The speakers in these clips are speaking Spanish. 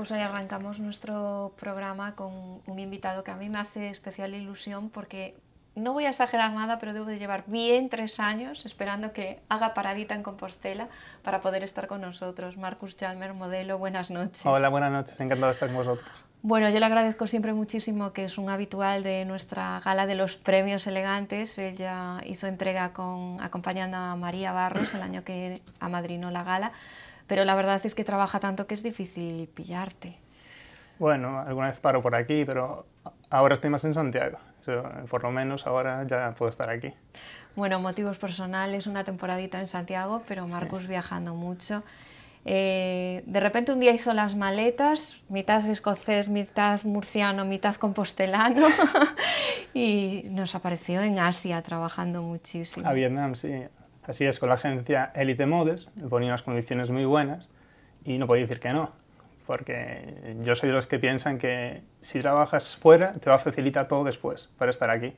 Marcus, hoy arrancamos nuestro programa con un invitado que a mí me hace especial ilusión porque no voy a exagerar nada, pero debo de llevar bien 3 años esperando que haga paradita en Compostela para poder estar con nosotros. Marcus Chalmer, modelo, buenas noches. Hola, buenas noches, encantado de estar con vosotros. Bueno, yo le agradezco siempre muchísimo, que es un habitual de nuestra gala de los premios elegantes. Ella hizo entrega acompañando a María Barros el año que amadrinó la gala, pero la verdad es que trabaja tanto que es difícil pillarte. Bueno, alguna vez paro por aquí, pero ahora estoy más en Santiago. Por lo menos ahora ya puedo estar aquí. Bueno, motivos personales, una temporadita en Santiago, pero Marcus sí, viajando mucho. De repente un día hizo las maletas, mitad escocés, mitad murciano, mitad compostelano, y nos apareció en Asia trabajando muchísimo. A Vietnam, sí. Así es, con la agencia Elite Models, me ponía unas condiciones muy buenas y no podía decir que no, porque yo soy de los que piensan que si trabajas fuera te va a facilitar todo después para estar aquí.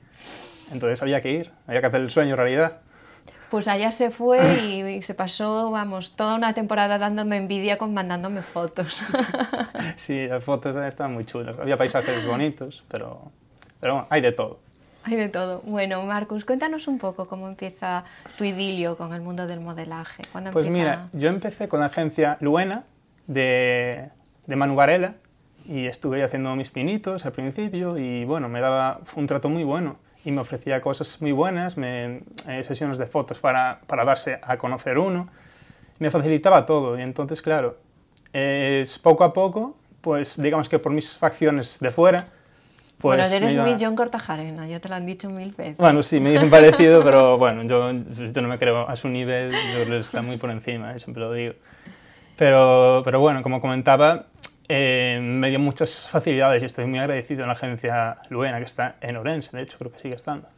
Entonces había que hacer el sueño realidad. Pues allá se fue y se pasó, vamos, toda una temporada dándome envidia mandándome fotos. Sí, las fotos estaban muy chulas, había paisajes bonitos, pero bueno, hay de todo. Hay de todo. Bueno, Marcus, cuéntanos un poco cómo empieza tu idilio con el mundo del modelaje. Pues mira, yo empecé con la agencia Luena de Manu Varela y estuve haciendo mis pinitos al principio y bueno, fue un trato muy bueno y me ofrecía cosas muy buenas, sesiones de fotos para darse a conocer uno, me facilitaba todo y entonces claro, poco a poco, pues digamos que por mis facciones de fuera, pues bueno, eres muy John Cortajarena, ya te lo han dicho 1000 veces. Bueno, sí, me dicen parecido, pero bueno, yo no me creo a su nivel, yo creo que está muy por encima, siempre lo digo. Pero bueno, como comentaba, me dio muchas facilidades y estoy muy agradecido en la agencia Luena, que está en Orense, de hecho, creo que sigue estando.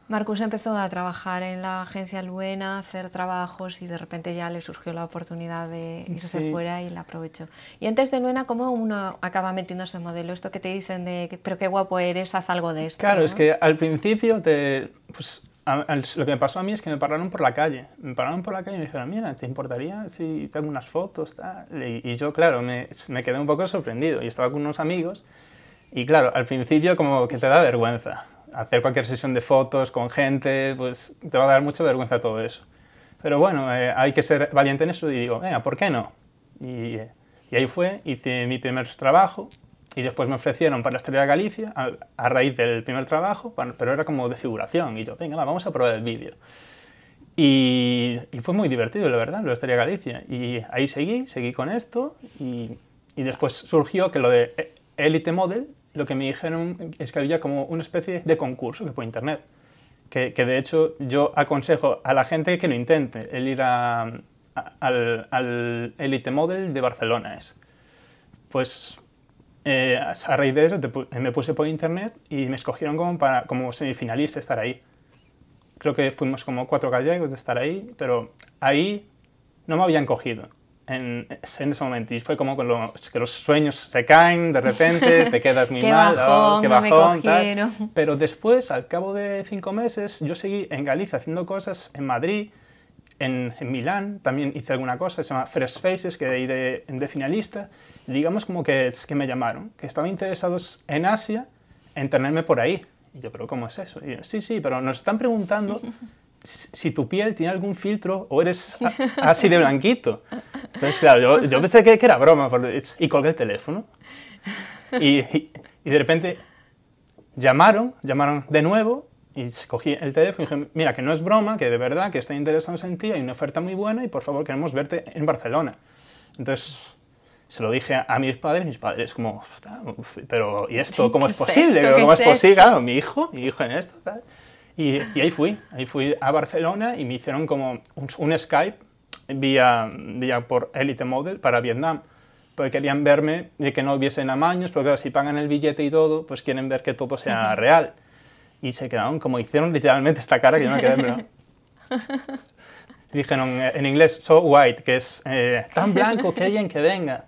Marcus empezó a trabajar en la agencia Luena, a hacer trabajos y de repente ya le surgió la oportunidad de irse fuera y la aprovechó. Y antes de Luena, ¿cómo uno acaba metiéndose en modelo? Esto que te dicen de, pero qué guapo eres, haz algo de esto. Claro, ¿no? Es que al principio, lo que me pasó a mí es que me pararon por la calle. Me pararon por la calle y me dijeron, mira, ¿te importaría si tengo unas fotos? Tal? Y yo, claro, me quedé un poco sorprendido. Y estaba con unos amigos y, claro, al principio como que te da vergüenza. Hacer cualquier sesión de fotos con gente, pues te va a dar mucha vergüenza todo eso. Pero bueno, hay que ser valiente en eso y digo, venga, ¿por qué no? Y ahí hice mi primer trabajo y después me ofrecieron para la Estrella de Galicia a raíz del primer trabajo, pero era como de figuración y yo, venga, vamos a probar el vídeo. Y fue muy divertido, la verdad, lo de Estrella de Galicia. Y ahí seguí con esto y después surgió que lo de Elite Model, lo que me dijeron es que había como una especie de concurso que por internet, que de hecho yo aconsejo a la gente que lo intente, el ir al Elite Model de Barcelona. Pues a raíz de eso me puse por internet y me escogieron como semifinalista estar ahí. Creo que fuimos como 4 gallegos de estar ahí, pero ahí no me habían cogido. En ese momento, y fue como que los sueños se caen de repente, te quedas muy mal, qué bajón, tal. Pero después, al cabo de 5 meses, yo seguí en Galicia haciendo cosas, en Madrid, en Milán, también hice alguna cosa, se llama Fresh Faces, que de finalista, y digamos como que me llamaron, que estaban interesados en Asia, en tenerme por ahí. Y yo, ¿pero cómo es eso? Y yo, sí, pero nos están preguntando si tu piel tiene algún filtro o eres así de blanquito. Entonces, claro, yo pensé que era broma y colgué el teléfono. Y de repente llamaron de nuevo y cogí el teléfono y dije, mira, que no es broma, que de verdad, que están interesados en ti, hay una oferta muy buena y por favor queremos verte en Barcelona. Entonces se lo dije a mis padres como, pero ¿y esto cómo es posible? ¿Cómo es posible? Claro, mi hijo en esto, tal. Y ahí fui a Barcelona y me hicieron como un Skype vía por Elite Model para Vietnam, porque querían verme de que no hubiesen amaños, porque claro, si pagan el billete y todo, pues quieren ver que todo sea real. Y se quedaron como, hicieron literalmente esta cara que yo me quedé, pero... Dijeron en inglés, so white, que es tan blanco, qué bien que venga.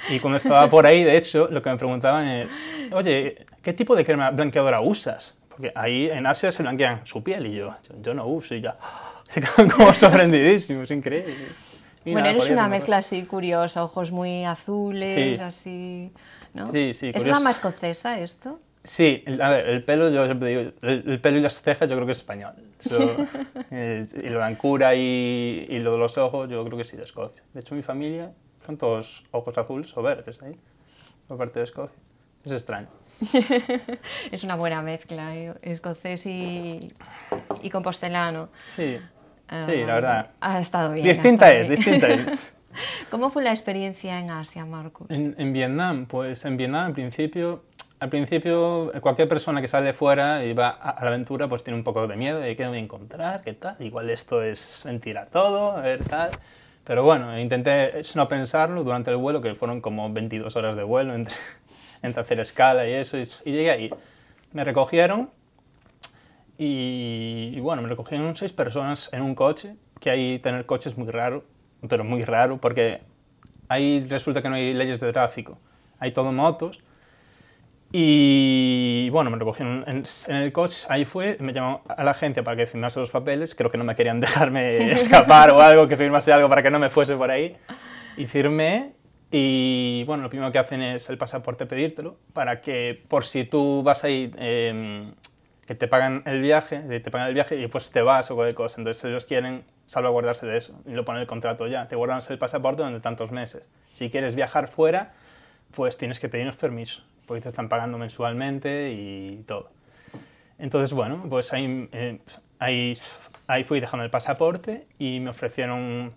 Y cuando estaba por ahí, de hecho, lo que me preguntaban es, oye, ¿qué tipo de crema blanqueadora usas? Porque ahí en Asia se blanquean su piel y yo no uso y ya se quedan como sorprendidísimos, increíble. Y Bueno, nada, eres por ahí una haciendo mezcla cosas. así curiosa, ojos muy azules, Sí, así, ¿no? sí, sí, ¿Es curioso. rama escocesa esto? Sí, a ver, el pelo, yo siempre digo, el pelo y las cejas yo creo que es español. Eso, y lo de Ancura y lo de los ojos yo creo que sí de Escocia. De hecho, mi familia son todos ojos azules o verdes ahí, por parte de Escocia. Es extraño. Es una buena mezcla, escocés y compostelano. Sí, sí, la Vale. verdad. Ha estado bien. Ha Distinta estado es, bien. distinta es. ¿Cómo fue la experiencia en Asia, Marcus? En Vietnam, pues en Vietnam al principio cualquier persona que sale fuera y va a la aventura pues tiene un poco de miedo de qué me voy a encontrar, qué tal, igual esto es mentira todo, a ver tal. Pero bueno, intenté no pensarlo durante el vuelo, que fueron como 22 horas de vuelo entre hacer escala y eso, y llegué ahí. Me recogieron y bueno, me recogieron 6 personas en un coche, que ahí tener coche es muy raro, pero muy raro, porque ahí resulta que no hay leyes de tráfico, hay todo motos. Y bueno, me recogieron en el coche, ahí fue, me llamó a la agencia para que firmase los papeles, creo que no me querían dejarme escapar o algo, que firmase algo para que no me fuese por ahí. Y firmé y bueno, lo primero que hacen es el pasaporte pedírtelo, para que por si tú vas a ir, que te pagan el viaje y después te vas o cualquier cosa, entonces ellos quieren salvaguardarse de eso y lo ponen en el contrato ya, te guardan el pasaporte durante tantos meses. Si quieres viajar fuera, pues tienes que pedirnos permiso, porque te están pagando mensualmente y todo. Entonces, bueno, pues ahí fui dejando el pasaporte y me ofrecieron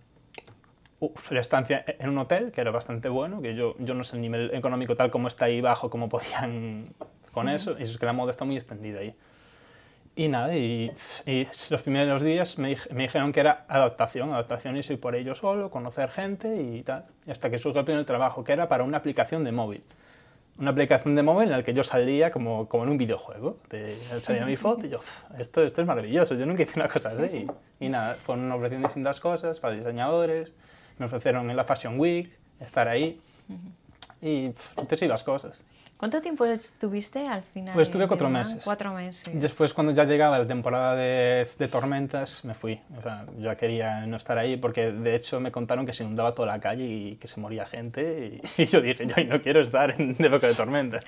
la estancia en un hotel, que era bastante bueno, que yo no sé el nivel económico tal como está ahí bajo, cómo podían con eso, y eso es que la moda está muy extendida ahí. Y nada, y los primeros días me dijeron que era adaptación y soy por ello solo, conocer gente y tal. Y hasta que surgió el primer trabajo, que era para una aplicación de móvil. Una aplicación de móvil en la que yo salía como en un videojuego. Salía mi foto y yo, esto es maravilloso, yo nunca hice una cosa así. Y nada, fueron ofreciendo distintas cosas para diseñadores, me ofrecieron en la Fashion Week estar ahí y entonces ibas cosas. ¿Cuánto tiempo estuviste al final? Pues estuve en 4 Vietnam? meses. 4 meses. Después, cuando ya llegaba la temporada de tormentas, me fui. O sea, ya quería no estar ahí porque, de hecho, me contaron que se inundaba toda la calle y que se moría gente. Y yo dije, yo no quiero estar en época de tormentas.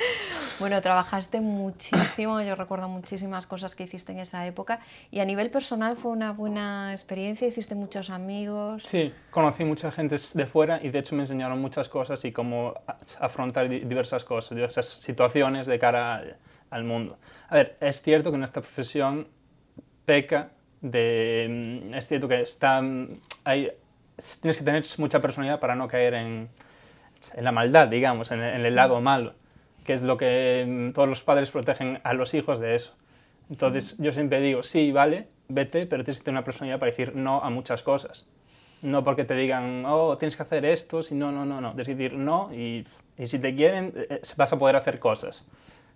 Bueno, trabajaste muchísimo, yo recuerdo muchísimas cosas que hiciste en esa época y a nivel personal fue una buena experiencia, hiciste muchos amigos. Sí, conocí mucha gente de fuera y de hecho me enseñaron muchas cosas y cómo afrontar diversas cosas, diversas situaciones de cara al mundo. A ver, es cierto que en esta profesión peca de... Es cierto que tienes que tener mucha personalidad para no caer en la maldad, digamos, en el lado malo, que es lo que todos los padres protegen a los hijos de eso. Entonces yo siempre digo, sí, vale, vete, pero tienes que tener una personalidad para decir no a muchas cosas. No porque te digan, oh, tienes que hacer esto, sino no. Tienes que decir no y si te quieren vas a poder hacer cosas.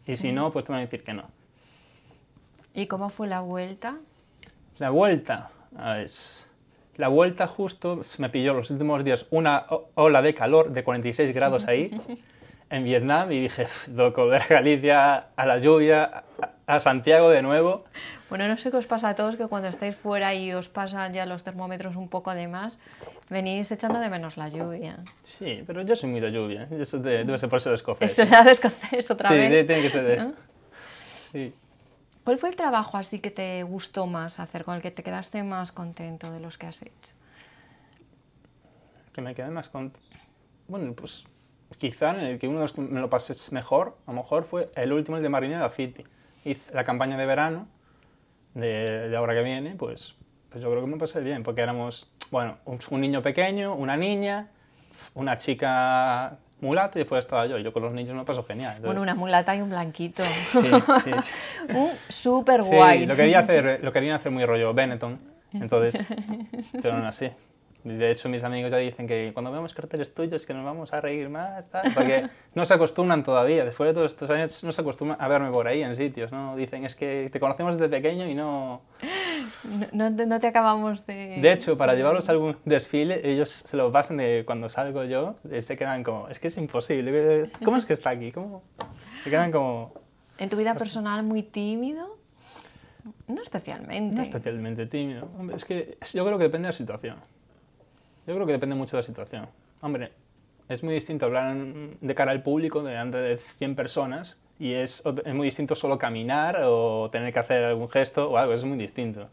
Y si no, pues te van a decir que no. ¿Y cómo fue la vuelta? La vuelta, la vuelta justo me pilló los últimos días una ola de calor de 46 grados ahí en Vietnam y dije, loco, de Galicia a la lluvia, a Santiago de nuevo. Bueno, no sé qué os pasa a todos, que cuando estáis fuera y os pasan ya los termómetros un poco de más, venís echando de menos la lluvia. Sí, pero yo soy muy de lluvia, eso debe ser por ser escocés. Eso ya de escocés otra vez. Sí, tiene que ser de eso. Sí. ¿Cuál fue el trabajo así que te gustó más hacer, con el que te quedaste más contento de los que has hecho? Que me quedé más contento. Bueno, pues quizá en el que uno de los que me lo pasé mejor, a lo mejor fue el último, el de Marinera City. Hice la campaña de verano de ahora que viene, pues yo creo que me pasé bien, porque éramos, bueno, un niño pequeño, una niña, una chica mulata y después estaba yo. Y yo con los niños me lo paso genial. Entonces, Bueno, una mulata y un blanquito. sí. Un súper guay. Sí, lo querían hacer muy rollo Benetton, entonces, pero no así. De hecho, mis amigos ya dicen que cuando vemos carteles tuyos que nos vamos a reír más, tal, porque no se acostumbran todavía, después de todos estos años no se acostumbran a verme por ahí en sitios, ¿no? Dicen, es que te conocemos desde pequeño y no... No te acabamos de... De hecho, para llevarlos a algún desfile, ellos se lo pasan de cuando salgo yo, se quedan como, es que es imposible, ¿cómo es que está aquí? ¿Cómo? Se quedan como... ¿En tu vida personal muy tímido? No especialmente. No especialmente tímido. Hombre, es que yo creo que depende de la situación. Yo creo que depende mucho de la situación. Hombre, es muy distinto hablar de cara al público, delante de 100 personas, y es muy distinto solo caminar o tener que hacer algún gesto o algo, es muy distinto.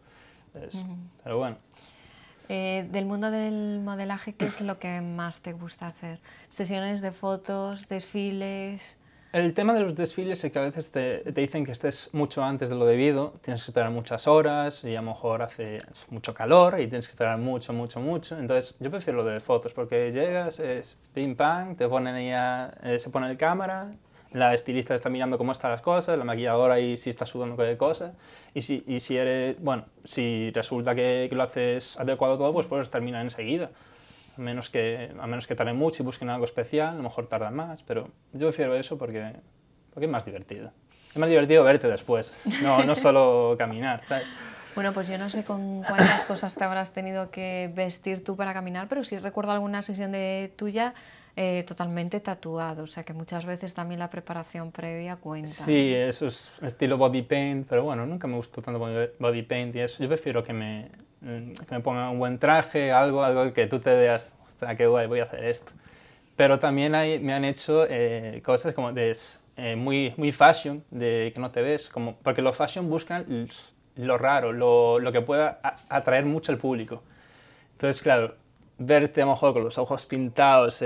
Pero bueno. Del mundo del modelaje, ¿qué es lo que más te gusta hacer? ¿Sesiones de fotos, desfiles? El tema de los desfiles es que a veces te dicen que estés mucho antes de lo debido, tienes que esperar muchas horas y a lo mejor hace mucho calor y tienes que esperar mucho. Entonces yo prefiero lo de fotos porque llegas, es pim pam, te ponen se pone el cámara, la estilista está mirando cómo están las cosas, la maquilladora ahí sí está sudando cualquier cosa y si resulta que lo haces adecuado todo, pues puedes terminar enseguida. A menos que tarden mucho y busquen algo especial, a lo mejor tardan más, pero yo prefiero eso porque es más divertido. Es más divertido verte después, no solo caminar, ¿sabes? Bueno, pues yo no sé con cuántas cosas te habrás tenido que vestir tú para caminar, pero sí recuerdo alguna sesión tuya totalmente tatuado, o sea que muchas veces también la preparación previa cuenta. Sí, eso es estilo body paint, pero bueno, nunca me gustó tanto body paint y eso. Yo prefiero que me pongan un buen traje, algo que tú te veas, ostras, qué guay, voy a hacer esto. Pero también me han hecho cosas como muy fashion, de que no te ves, porque los fashion buscan lo raro, lo que pueda atraer mucho al público. Entonces, claro, verte a lo mejor con los ojos pintados,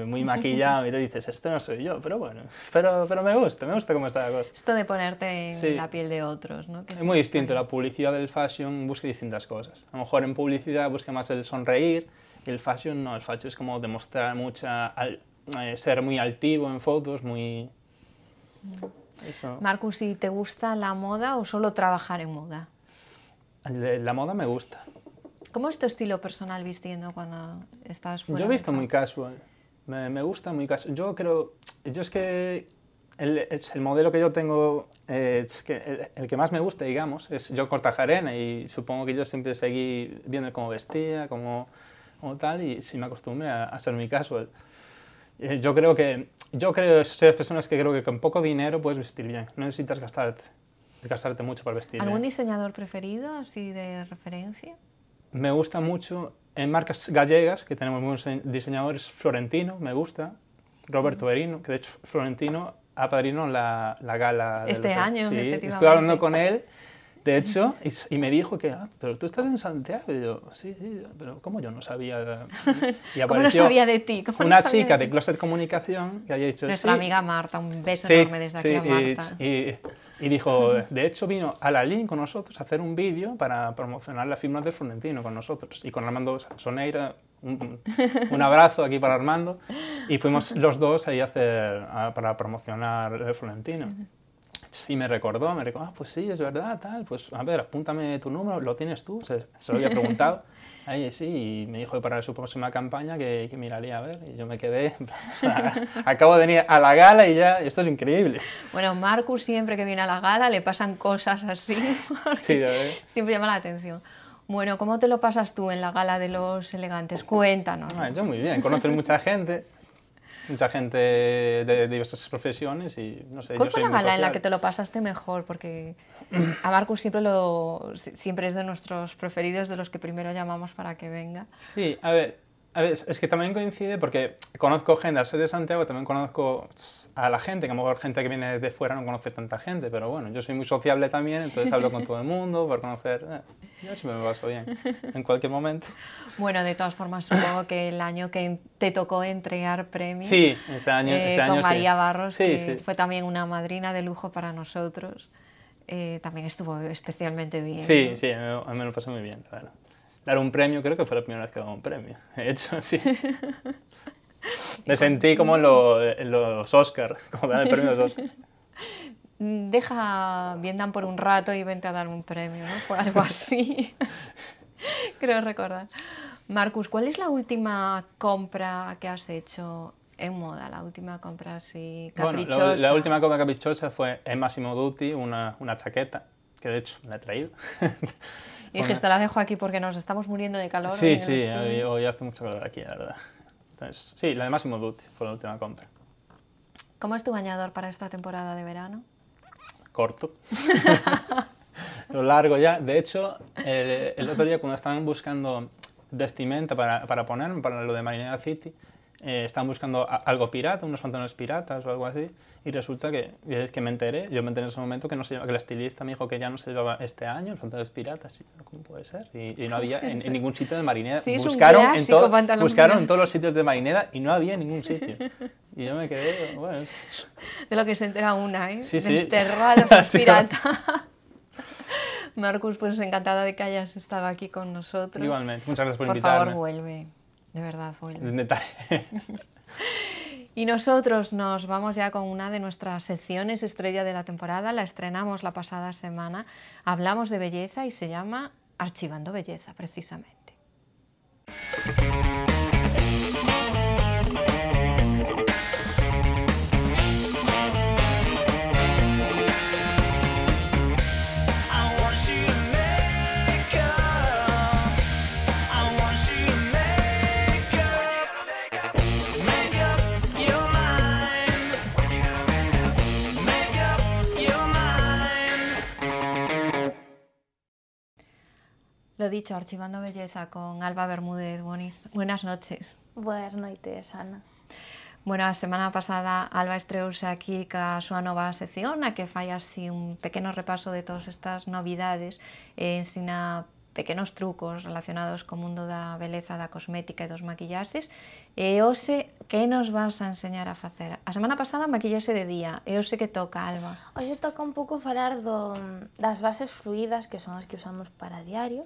muy maquillado, y te dices, esto no soy yo, pero bueno, pero me gusta cómo está la cosa. Esto de ponerte en la piel de otros, ¿no? Es muy distinto, la publicidad del fashion busca distintas cosas. A lo mejor en publicidad busca más el sonreír, y el fashion no, el fashion es como demostrar ser muy altivo en fotos, muy... Eso. Marcus, ¿y te gusta la moda o solo trabajar en moda? La moda me gusta. ¿Cómo es tu estilo personal vistiendo cuando estás fuera? Yo he visto muy casual, me gusta muy casual. Yo es que el modelo que yo tengo, es que el que más me gusta, digamos, es John Kortajarena y supongo que yo siempre seguí viendo cómo vestía, como tal, y sí me acostumbré a ser muy casual. Yo soy de las personas que creo que con poco dinero puedes vestir bien, no necesitas gastarte mucho para vestir ¿Algún bien. diseñador preferido, así de referencia? Me gusta mucho, en marcas gallegas, que tenemos buenos diseñadores, Florentino, me gusta, Roberto Berino, que de hecho Florentino apadrinó la gala. Este año, sí, efectivamente. Estuve hablando con él, de hecho, y me dijo que, pero tú estás en Santiago, y yo, sí, pero ¿cómo yo no sabía? Y ¿Cómo no sabía de ti? Una chica de Closet Comunicación que había dicho, nuestra amiga Marta, un beso enorme desde aquí a Marta. Y dijo, de hecho vino a la LIN con nosotros a hacer un vídeo para promocionar la firma de Florentino con nosotros. Y con Armando Soneira, un abrazo aquí para Armando. Y fuimos los dos ahí para promocionar el Florentino. Y me recordó, pues sí, es verdad, tal. Pues a ver, apúntame tu número, ¿lo tienes tú? Se lo había preguntado. Ahí sí, y me dijo que para su próxima campaña que miraría a ver, y yo me quedé, acabo de venir a la gala y ya, esto es increíble. Bueno, Marcus siempre que viene a la gala le pasan cosas así, sí, siempre llama la atención. Bueno, ¿cómo te lo pasas tú en la gala de los elegantes? Cuéntanos. Yo muy bien, conoces mucha gente de diversas profesiones y no sé. ¿Cuál fue la gala en la que te lo pasaste mejor? Porque a Marcus siempre es de nuestros preferidos, de los que primero llamamos para que venga. Sí, a ver, es que también coincide porque conozco gente, al ser de Santiago también conozco a la gente, que a lo mejor gente que viene de fuera no conoce tanta gente, pero bueno, yo soy muy sociable también, entonces hablo con todo el mundo por conocer, yo siempre me paso bien, en cualquier momento. Bueno, de todas formas, supongo que el año que te tocó entregar premios, sí, ese año con María Barros, sí, que fue también una madrina de lujo para nosotros, también estuvo especialmente bien. Sí, ¿no? sí, a mí me lo pasé muy bien, claro. Dar un premio, creo que fue la primera vez que daba un premio, de hecho, sí. Me sentí como en los Oscars, como dar el premio de los Oscars. Deja Vietnam por un rato y vente a dar un premio, ¿no? Fue algo así, creo recordar. Marcus, ¿cuál es la última compra que has hecho en moda? La última compra así caprichosa. Bueno, la última compra caprichosa fue en Massimo Dutti, una chaqueta, que de hecho la he traído. Y dijiste, la dejo aquí porque nos estamos muriendo de calor. Sí, hoy hace mucho calor aquí, la verdad. Entonces, sí, la de Massimo Dutti fue la última compra. ¿Cómo es tu bañador para esta temporada de verano? Corto. Lo largo ya. De hecho, el otro día cuando estaban buscando vestimenta para ponerme, para lo de Marinera City. Estaban buscando algo pirata, unos pantalones piratas o algo así, y resulta que me enteré, yo me enteré en ese momento que, no se, que el estilista me dijo que ya no se llevaba este año los pantalones piratas. Y, ¿cómo puede ser? Y no había en ningún sitio de Marinera. Sí, buscaron buscaron en todos los sitios de Marinera y no había en ningún sitio. Y yo me quedé, bueno... De lo que se entera una, ¿eh? Sí, sí. Desterrado, pirata. Marcus, pues encantada de que hayas estado aquí con nosotros. Igualmente, muchas gracias por invitarme. invitarme. Por favor, vuelve. De verdad, vuelve. Intentaré. Y nosotros nos vamos ya con una de nuestras secciones estrella de la temporada. La estrenamos la pasada semana. Hablamos de belleza y se llama Archivando Belleza, precisamente. Lo dicho, Archivando Belleza con Alba Bermúdez. Buenas noches. Buenas noches, Ana. Bueno, a semana pasada Alba estreouse aquí ca súa nova sección, a que fai así un pequeno repaso de todas estas novidades e ensina pequenos trucos relacionados co mundo da beleza, da cosmética e dos maquillaxes. E hoxe, que nos vas a enseñar a facer? A semana pasada maquillaxe de día, e hoxe que toca, Alba? Hoxe toca un pouco falar das bases fluídas, que son as que usamos para diario.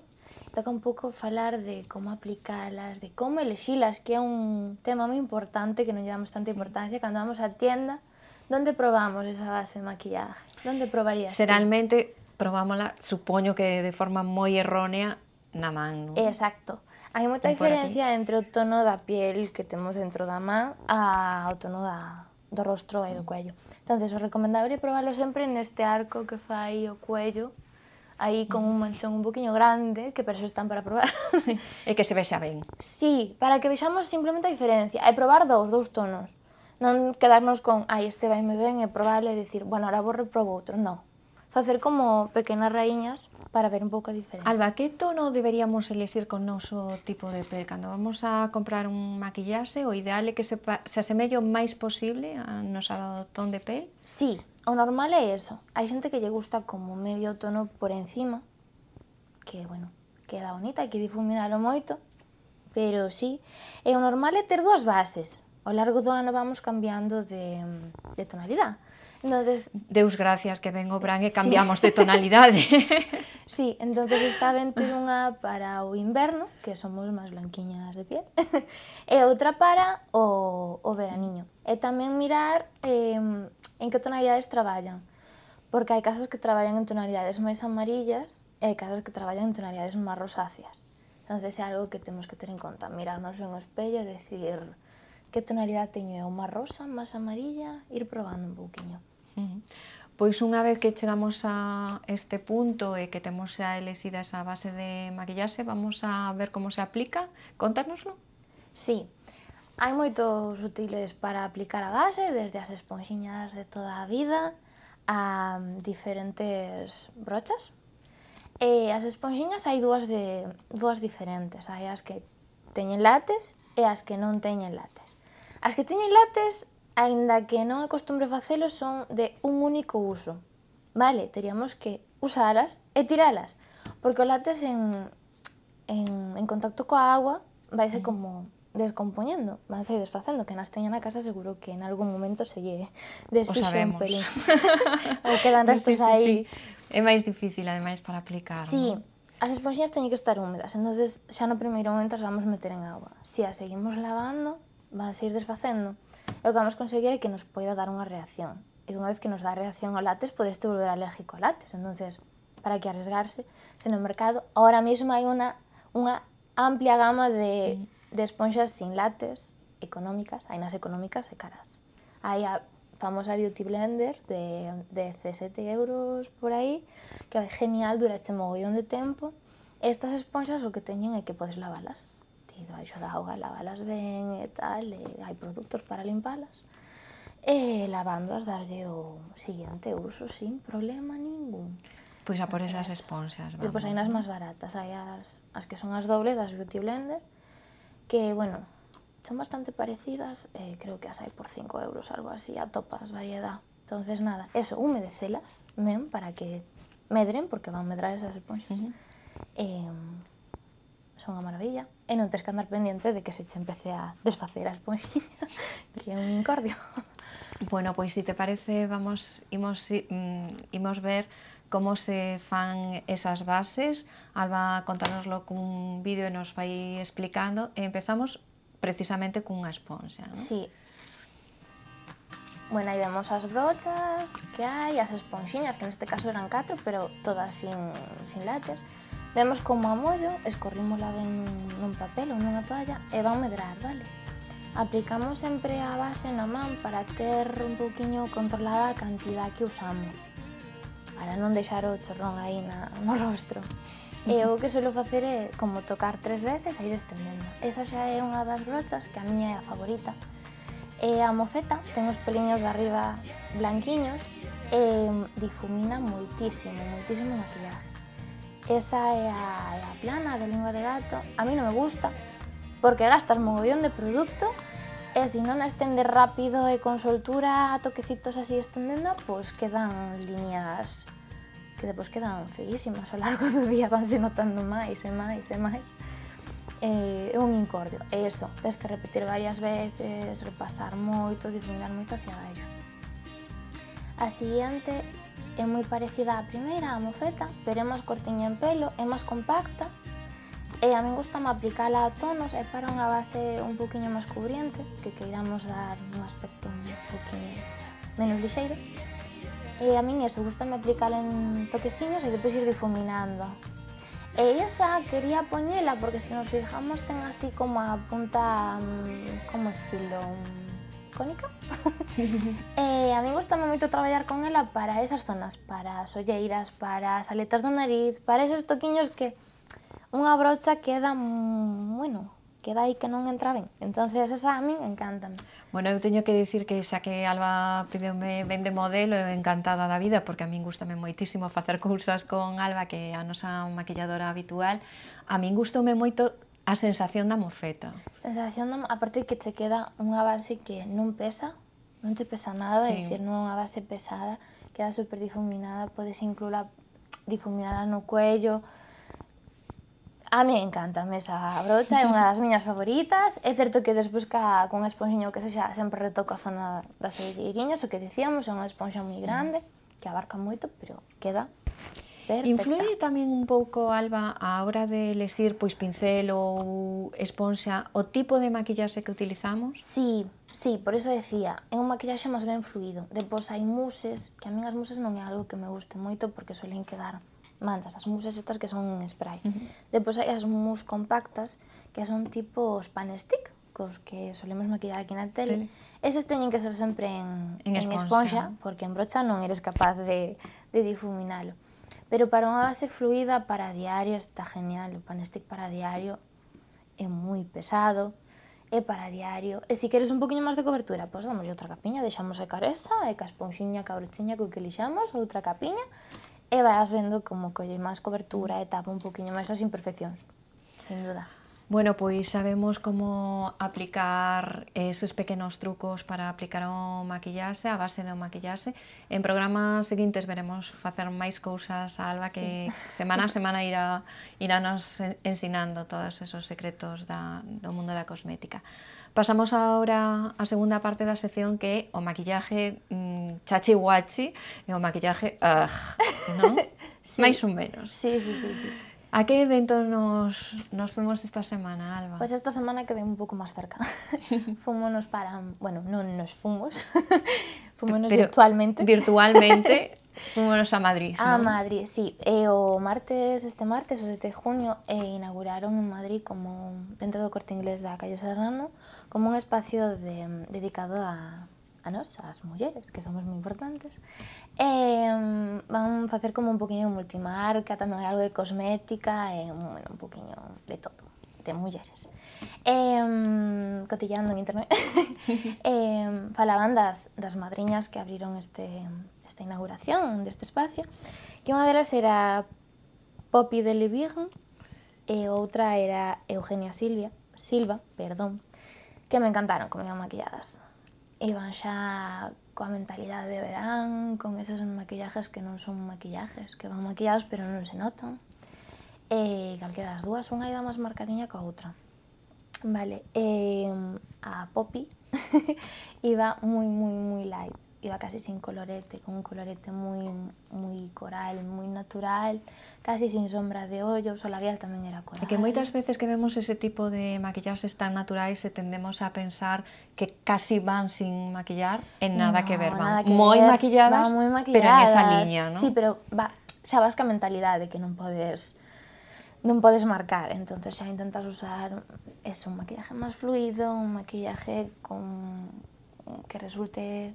Toca un pouco falar de como aplicalas, de como elexilas, que é un tema moi importante que non lle damos tanta importancia cando vamos á tienda. Donde probamos esa base de maquillaje? Donde probarías? Xeralmente probámola, supoño que de forma moi errónea, na man, non? Exacto. Hai moita diferencia entre o tono da piel que temos dentro da man ao tono do rostro e do cuello. Entonces, o recomendable é probarlo sempre neste arco que fai o cuello, aí con un manchón un poquinho grande, que para eso están para probar. E que se vexa ben. Sí, para que vexamos simplemente a diferencia. E probar dous tonos. Non quedarnos con, este vaime ben, e probarlo e dicir, bueno, ahora vou reprobo outro. Non. Facer como pequenas raíñas para ver un pouco a diferencia. Alba, que tono deberíamos elixir con noso tipo de pel? Cando vamos a comprar un maquillaxe, o ideal é que se asemelle o máis posible a nosa ton de pel? Sí. O normal é eso. Hai xente que lle gusta como medio tono por encima, que, bueno, queda bonita, hai que difuminalo moito, pero sí. E o normal é ter dúas bases. Ao largo do ano vamos cambiando de tonalidade. Entonces, Deus gracias que ven o bran e cambiamos de tonalidade. Sí, entonces está ben ter unha para o inverno, que somos máis blanquiñas de piel, e outra para o veraniño. E tamén mirar en que tonalidades traballan, porque hai casas que traballan en tonalidades máis amarillas e hai casas que traballan en tonalidades máis rosáceas. Entonces é algo que temos que ter en conta, mirarnos en o espello e decir que tonalidade teño eu, máis rosa, máis amarilla, ir probando un pouquiño. Pois unha vez que chegamos a este punto e que temos xa elexida esa base de maquillaxe, vamos a ver como se aplica. Contanoslo? Sí. Hai moitos útiles para aplicar a base, desde as esponxiñas de toda a vida a diferentes brochas. E as esponxiñas hai dúas diferentes. Hai as que teñen látex e as que non teñen látex. As que teñen látex, aínda que non é costumbre facelo, son de un único uso. Vale, teríamos que usalas e tiralas, porque o látex en contacto coa agua vaise como descompoñendo, vanse desfacendo, que nas teña na casa seguro que en algún momento se lle desfixe un pelín. Ou quedan restos aí. É máis difícil, ademais, para aplicar. Sí, as esponxiñas teñen que estar húmedas, entonces xa no primeiro momento as vamos meter en agua. Se as seguimos lavando, van a seguir desfacendo, e o que vamos conseguir é que nos poida dar unha reacción. E unha vez que nos dá reacción ao látex, podeste volver alérgico ao látex. Entonces, para que arriesgarse, se no mercado, ahora mesmo hai unha amplia gama de esponxas sin látex, económicas, hai nas económicas e caras. Hai a famosa Beauty Blender de 17 euros por aí, que é genial, durache mogollón de tempo. Estas esponxas o que teñen é que podes lavalas. Tido aixo da auga, lavalas ben e tal, e hai produtos para limpalas. E lavándoas, darlle o siguiente uso sin problema ningún. Pois a por esas esponxas, vamos. Depois hai nas máis baratas, hai as que son as doble das Beauty Blender, que, bueno, son bastante parecidas, creo que as hai por 5 euros, algo así, atopas variedad. Entonces, nada, eso, humedecelas, men, para que medren, porque van medrar esas esponxas. Son unha maravilla, e non tens que andar pendiente de que se che empece a desfacer a esponxilla, que é un incordio. Bueno, pois se te parece, imos ver como se fan esas bases. Alba contárnoslo cun vídeo e nos vai explicando. E empezamos precisamente cunha esponxa, non? Sí. Bueno, aí vemos as brochas que hai, as esponxiñas, que neste caso eran 4, pero todas sin látex. Vemos como a mollo, escorrímola ben nun papel ou nunha toalla e van medrar, vale? Aplicamos sempre a base na man para ter un pouquiño controlada a cantidad que usamos, para non deixar o chorrón aí no rostro. E o que suelo facer é como tocar 3 veces e ir estendendo. Esa xa é unha das brochas, que a miña é a favorita. E a mofeta ten os peliños de arriba blanquiños e difumina moitísimo o maquillaje. Esa é a plana de lingua de gato. A mí non me gusta, porque gastas mogollón de produto e se non a estende rápido e con soltura a toquecitos así estendendo, pois quedan líneas que depois quedan feísimas ao largo do día, vanse notando máis e máis e máis. É un incordio, e iso, tens que repetir varias veces, repasar moito, difuminar moito hacia baixo. A seguinte é moi parecida á primeira, a mofeta, pero é máis cortiña en pelo, é máis compacta, e a min gustame aplicala a tonos e para unha base un poquinho máis cubriente, que queiramos dar un aspecto un poquinho menos lixeiro. E a min eso, gustame aplicala en toqueciños e depois ir difuminando. E esa quería poñela porque se nos fijamos ten así como a punta, como decirlo, cónica. E a min gustame moito traballar con ela para esas zonas, para as olleiras, para as aletas do nariz, para eses toquiños que unha brocha queda, bueno, queda aí que non entra ben. Entonces esa a min encántame. Bueno, eu teño que dicir que xa que Alba pideume ben de modelo, eu encantada da vida, porque a min gustame moitísimo facer cousas con Alba, que é a nosa maquilladora habitual. A min gustoume moito a sensación da mofeta. A partir que che queda unha base que non pesa, non che pesa nada, é dicir, non é unha base pesada, queda super difuminada, podes incluir difuminada no cuello. A mí encantame esa brocha, é unha das miñas favoritas. É certo que despois con a esponxiña que sexa sempre retoco a zona das olleiriñas, o que dicíamos, é unha esponxa moi grande, que abarca moito, pero queda perfecta. Influye tamén un pouco, Alba, a hora de elegir pois pincel ou esponxa, o tipo de maquillaxe que utilizamos? Sí, por eso decía, é un maquillaxe máis ben fluido. Depois hai muses, que a min as muses non é algo que me guste moito porque suelen quedar manchas, as muses estas que son en spray. Depois hai as mousse compactas, que son tipo os pan stick, cos que solemos maquillar aquí na tele. Eses teñen que ser sempre en esponxa, porque en brocha non eres capaz de difuminalo. Pero para unha base fluida, para diario, está genial. O pan stick para diario é moi pesado, é para diario. E se queres un poquinho máis de cobertura, pois damos outra capiña, deixamos secar esa, e ca esponxiña, ca brochiña co que lixamos, outra capiña, e vas vendo como colle máis cobertura e tapa un poquinho máis as imperfeccións, sin duda. Bueno, pois sabemos como aplicar esos pequenos trucos para aplicar o maquillaxe, a base do maquillaxe. En programas seguintes veremos facer máis cousas a Alba, que semana a semana irá nos ensinando todos esos secretos do mundo da cosmética. Pasamos agora á segunda parte da sección, que é o maquillaje chachi-guachi e o maquillaje non? Mais ou menos. Sí. A que evento nos fomos esta semana, Alba? Pois esta semana quedei un pouco máis cerca. Fomos para... Bueno, non nos fomos. Fomos virtualmente. Virtualmente fomos a Madrid, non? A Madrid, sí. E este martes, o 7 de junio, inauguraron en Madrid, como dentro do Corte Inglés da calle Serrano, como un espacio dedicado a nós, as mulleres, que somos moi importantes. Van facer como un poquinho de multimarca, tamén hai algo de cosmética e un poquinho de todo, de mulleres. Cotillando en internet, falaban das madriñas que abriron este nesta inauguración deste espacio, que unha delas era Poppy de Levirn e outra era Eugenia Silva, que me encantaron como iban maquilladas. Iban xa coa mentalidade de verán, con esos maquillajes que non son maquillajes, que van maquillados pero non se notan. E calquera das dúas, unha iba máis marcadiña que a outra. Vale, a Poppy iba moi light, iba casi sin colorete, con un colorete moi coral, moi natural, casi sin sombra de ollos, o labial tamén era coral. E que moitas veces que vemos ese tipo de maquillaxes tan naturais e tendemos a pensar que casi van sin maquillar, en nada que ver, van moi maquilladas, pero en esa liña, non? Sí, pero xa vas ca mentalidade que non podes marcar, entonces xa intentas usar eso, un maquillaje máis fluido, un maquillaje que resulte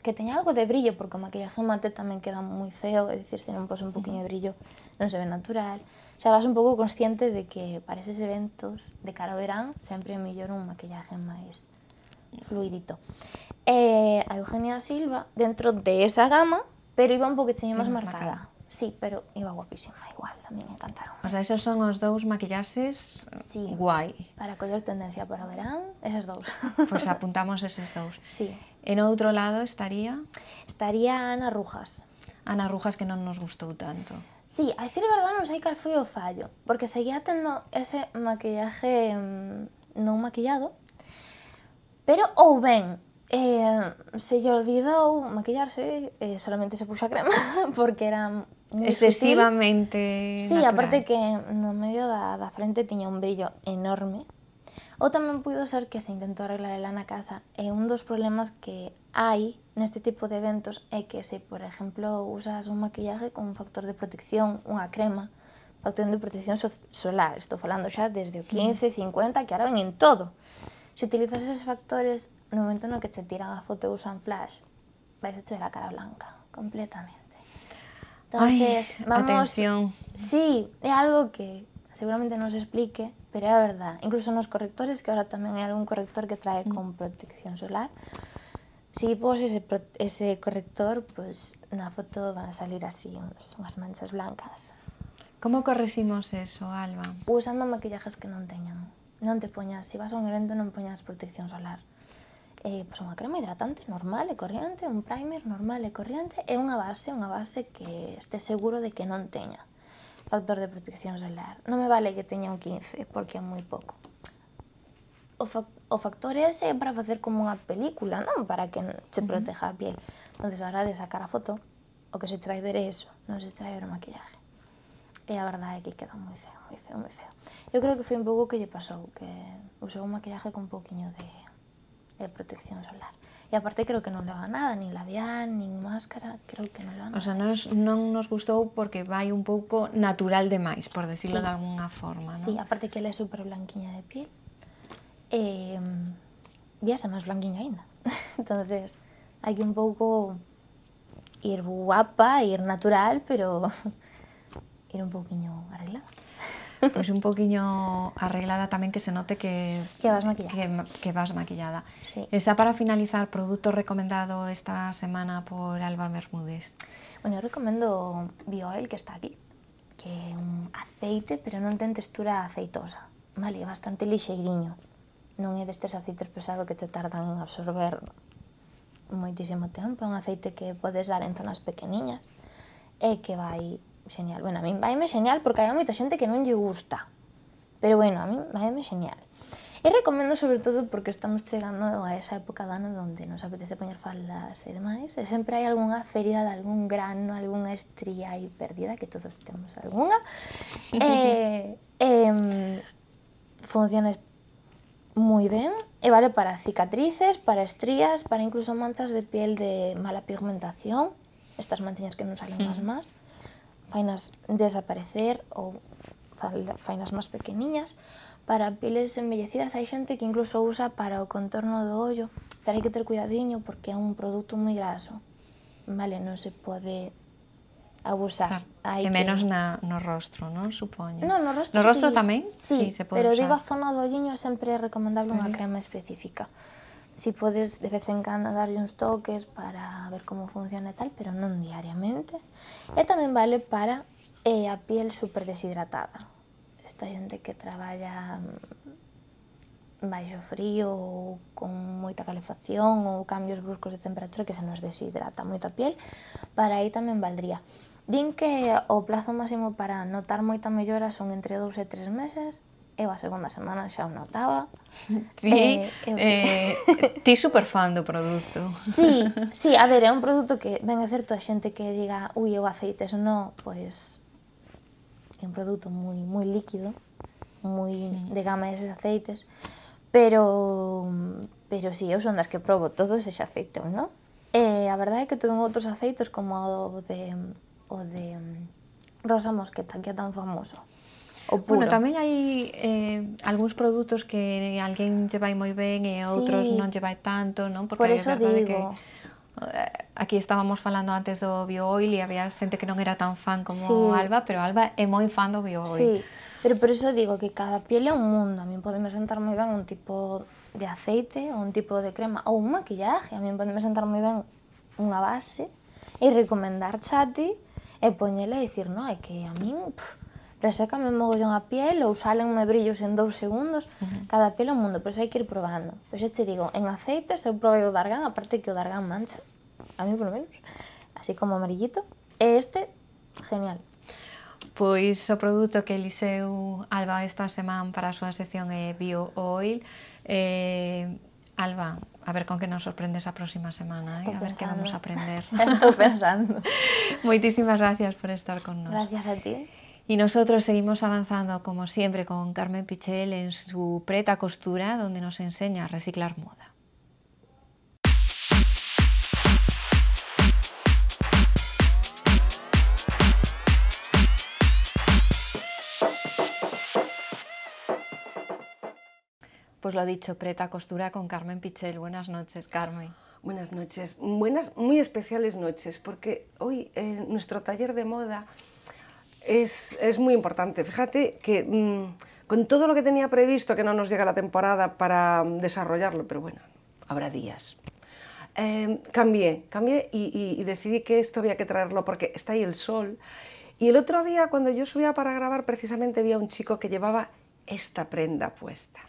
que teña algo de brillo, porque o maquillaje mate tamén queda moi feo, é dicir, se non pos un poquinho de brillo non se ve natural. Xa vas un pouco consciente de que para eses eventos de cara ao verán sempre é mellor un maquillaje máis fluidito. A Eugenia Silva, dentro de esa gama, pero iba un poquinho máis marcada. Sí, pero iba guapísima igual, a mí me encantaron. O sea, esos son os dous maquillaxes guai. Para coller tendencia para o verán, eses dous. Pois apuntamos eses dous. Sí. En outro lado estaría? Estaría Ana Rujas. Ana Rujas, que non nos gustou tanto. Sí, a dicir a verdade non sei cal foi o fallo, porque seguía tendo ese maquillaje non maquillado, pero ou ben se lle olvidou maquillarse, solamente se puxo a crema, porque era moi excesivamente sutil. Sí, natural. aparte que no medio da frente tiña un brillo enorme. Ou tamén puido ser que se intentou arreglar ela na casa, e un dos problemas que hai neste tipo de eventos é que se, por exemplo, usas un maquillaje con un factor de protección, unha crema, factor de protección solar, estou falando xa desde o 15, 50, que ahora ven en todo. Se utilizas esos factores, no momento no que te tiran a foto e usan flash, vais a ter a cara blanca, completamente. Entonces, atención. Sí, é algo que seguramente non se explique, pero é a verdad. Incluso nos correctores, que ahora tamén hai algún corrector que trae con protección solar, si pos ese corrector, pues na foto van a salir así unhas manchas blancas. Como correximos eso, Alba? Usando maquillajes que non teñan. Non te poñas, se vas a un evento non poñas protección solar. Pois unha crema hidratante normal e corriente, un primer normal e corriente e unha base que este seguro de que non teña factor de protección solar. Non me vale que teña un 15, porque é moi pouco. O factor ese é para facer como unha película, non? Para que se proteja a piel. Entonces, a hora de sacar a foto, o que se che vai ver é eso, non se che vai ver o maquillaje. E a verdade é que queda moi feo, moi feo, moi feo. Eu creo que foi un pouco o que lle pasou, que usou un maquillaje con un pouquiño de protección solar. E aparte creo que non leva nada, nin labial, nin máscara, creo que non leva nada. O sea, non nos gustou porque vai un pouco natural demais, por decirlo de alguna forma, non? Sí, aparte que ela é super blanquiña de piel. Víase máis blanquiña aínda. Entonces, hai que un pouco ir guapa, ir natural, pero ir un pouquiño arreglada. Pois un poquinho arreglada tamén, que se note que vas maquillada. Que vas maquillada. Sí. Está para finalizar, produto recomendado esta semana por Alba Bermúdez. Bueno, eu recomendo Bioil, que está aquí, que é un aceite, pero non ten textura aceitosa, vale? É bastante lixeiriño. Non é destes aceites pesados que che tardan en absorber moitísimo tempo. É un aceite que podes dar en zonas pequeniñas e que vai genial. Bueno, a mí vaime genial porque hai moita xente que non lle gusta. Pero bueno, a mí vaime genial. E recomendo sobre todo porque estamos chegando a esa época do ano onde nos apetece poñer faldas e demais, e sempre hai algunha ferida de algún grano, algunha estría aí perdida, que todos temos algunha. Funciona moi ben, e vale para cicatrices, para estrías, para incluso manchas de piel de mala pigmentación, estas manchiñas que non salen más, fainas desaparecer ou fainas máis pequeniñas. Para pieles embellecidas hai xente que incluso usa para o contorno do ollo, pero hai que ter cuidadiño porque é un produto moi graso, vale, non se pode abusar. E menos no rostro, non? Supoño. No rostro tamén? Sí, se pode pero usar. digo a zona do olliño sempre é recomendable unha crema específica. Si podes de vez en cando darlle uns toques para ver como funciona e tal, pero non diariamente. E tamén vale para a piel super deshidratada. Esta xente que traballa baixo frío ou con moita calefacción ou cambios bruscos de temperatura que se nos deshidrata moito a piel, para aí tamén valdría. Din que o plazo máximo para notar moita mellora son entre 2 e 3 meses. Eu a segunda semana xa o notaba. Ti super fan do produto. Sí, a ver, é un produto que ben é certo a xente que diga ui, eu aceite, eso non, pois é un produto moi líquido, moi de gama eses aceites, pero sí, eu son das que probo todo ese aceite, non? E a verdade é que tuve outros aceites como o de Rosa Mosqueta, que é tan famoso. Bueno, tamén hai algúns produtos que alguén lle vai moi ben e outros non lle vai tanto, non? Porque por eso digo. Aquí estábamos falando antes do BioOil e había xente que non era tan fan como Alba, pero Alba é moi fan do BioOil. Sí, pero por eso digo que cada piel é un mundo. A mí podeme sentar moi ben un tipo de aceite ou un tipo de crema ou un maquillaje. A mí podeme sentar moi ben unha base e recomendar chati e poñela e dicir, no, é que a min resécame mogollón a piel ou salenme brillos en 2 segundos. Cada piel é un mundo, por eso hai que ir probando. Pois eu te digo, en aceites eu probei o Dargan, aparte que o Dargan mancha, a mí polo menos, así como amarillito, e este, genial. Pois o produto que eliseu Alba esta semana para a súa sección é BioOil. Alba, a ver con que nos sorprendes a próxima semana, a ver que vamos a aprender. Estou pensando. Moitísimas gracias por estar con nos. Gracias a ti. Y nosotros seguimos avanzando, como siempre, con Carmen Pichel en su Preta Costura, donde nos enseña a reciclar moda. Pues lo dicho, Preta Costura con Carmen Pichel. Buenas noches, Carmen. Buenas noches, muy especiales noches, porque hoy nuestro taller de moda es muy importante. Fíjate que con todo lo que tenía previsto, que no nos llega la temporada para desarrollarlo, pero bueno, habrá días. Cambié y decidí que esto había que traerlo porque está ahí el sol. Y el otro día, cuando yo subía para grabar, precisamente vi a un chico que llevaba esta prenda puesta.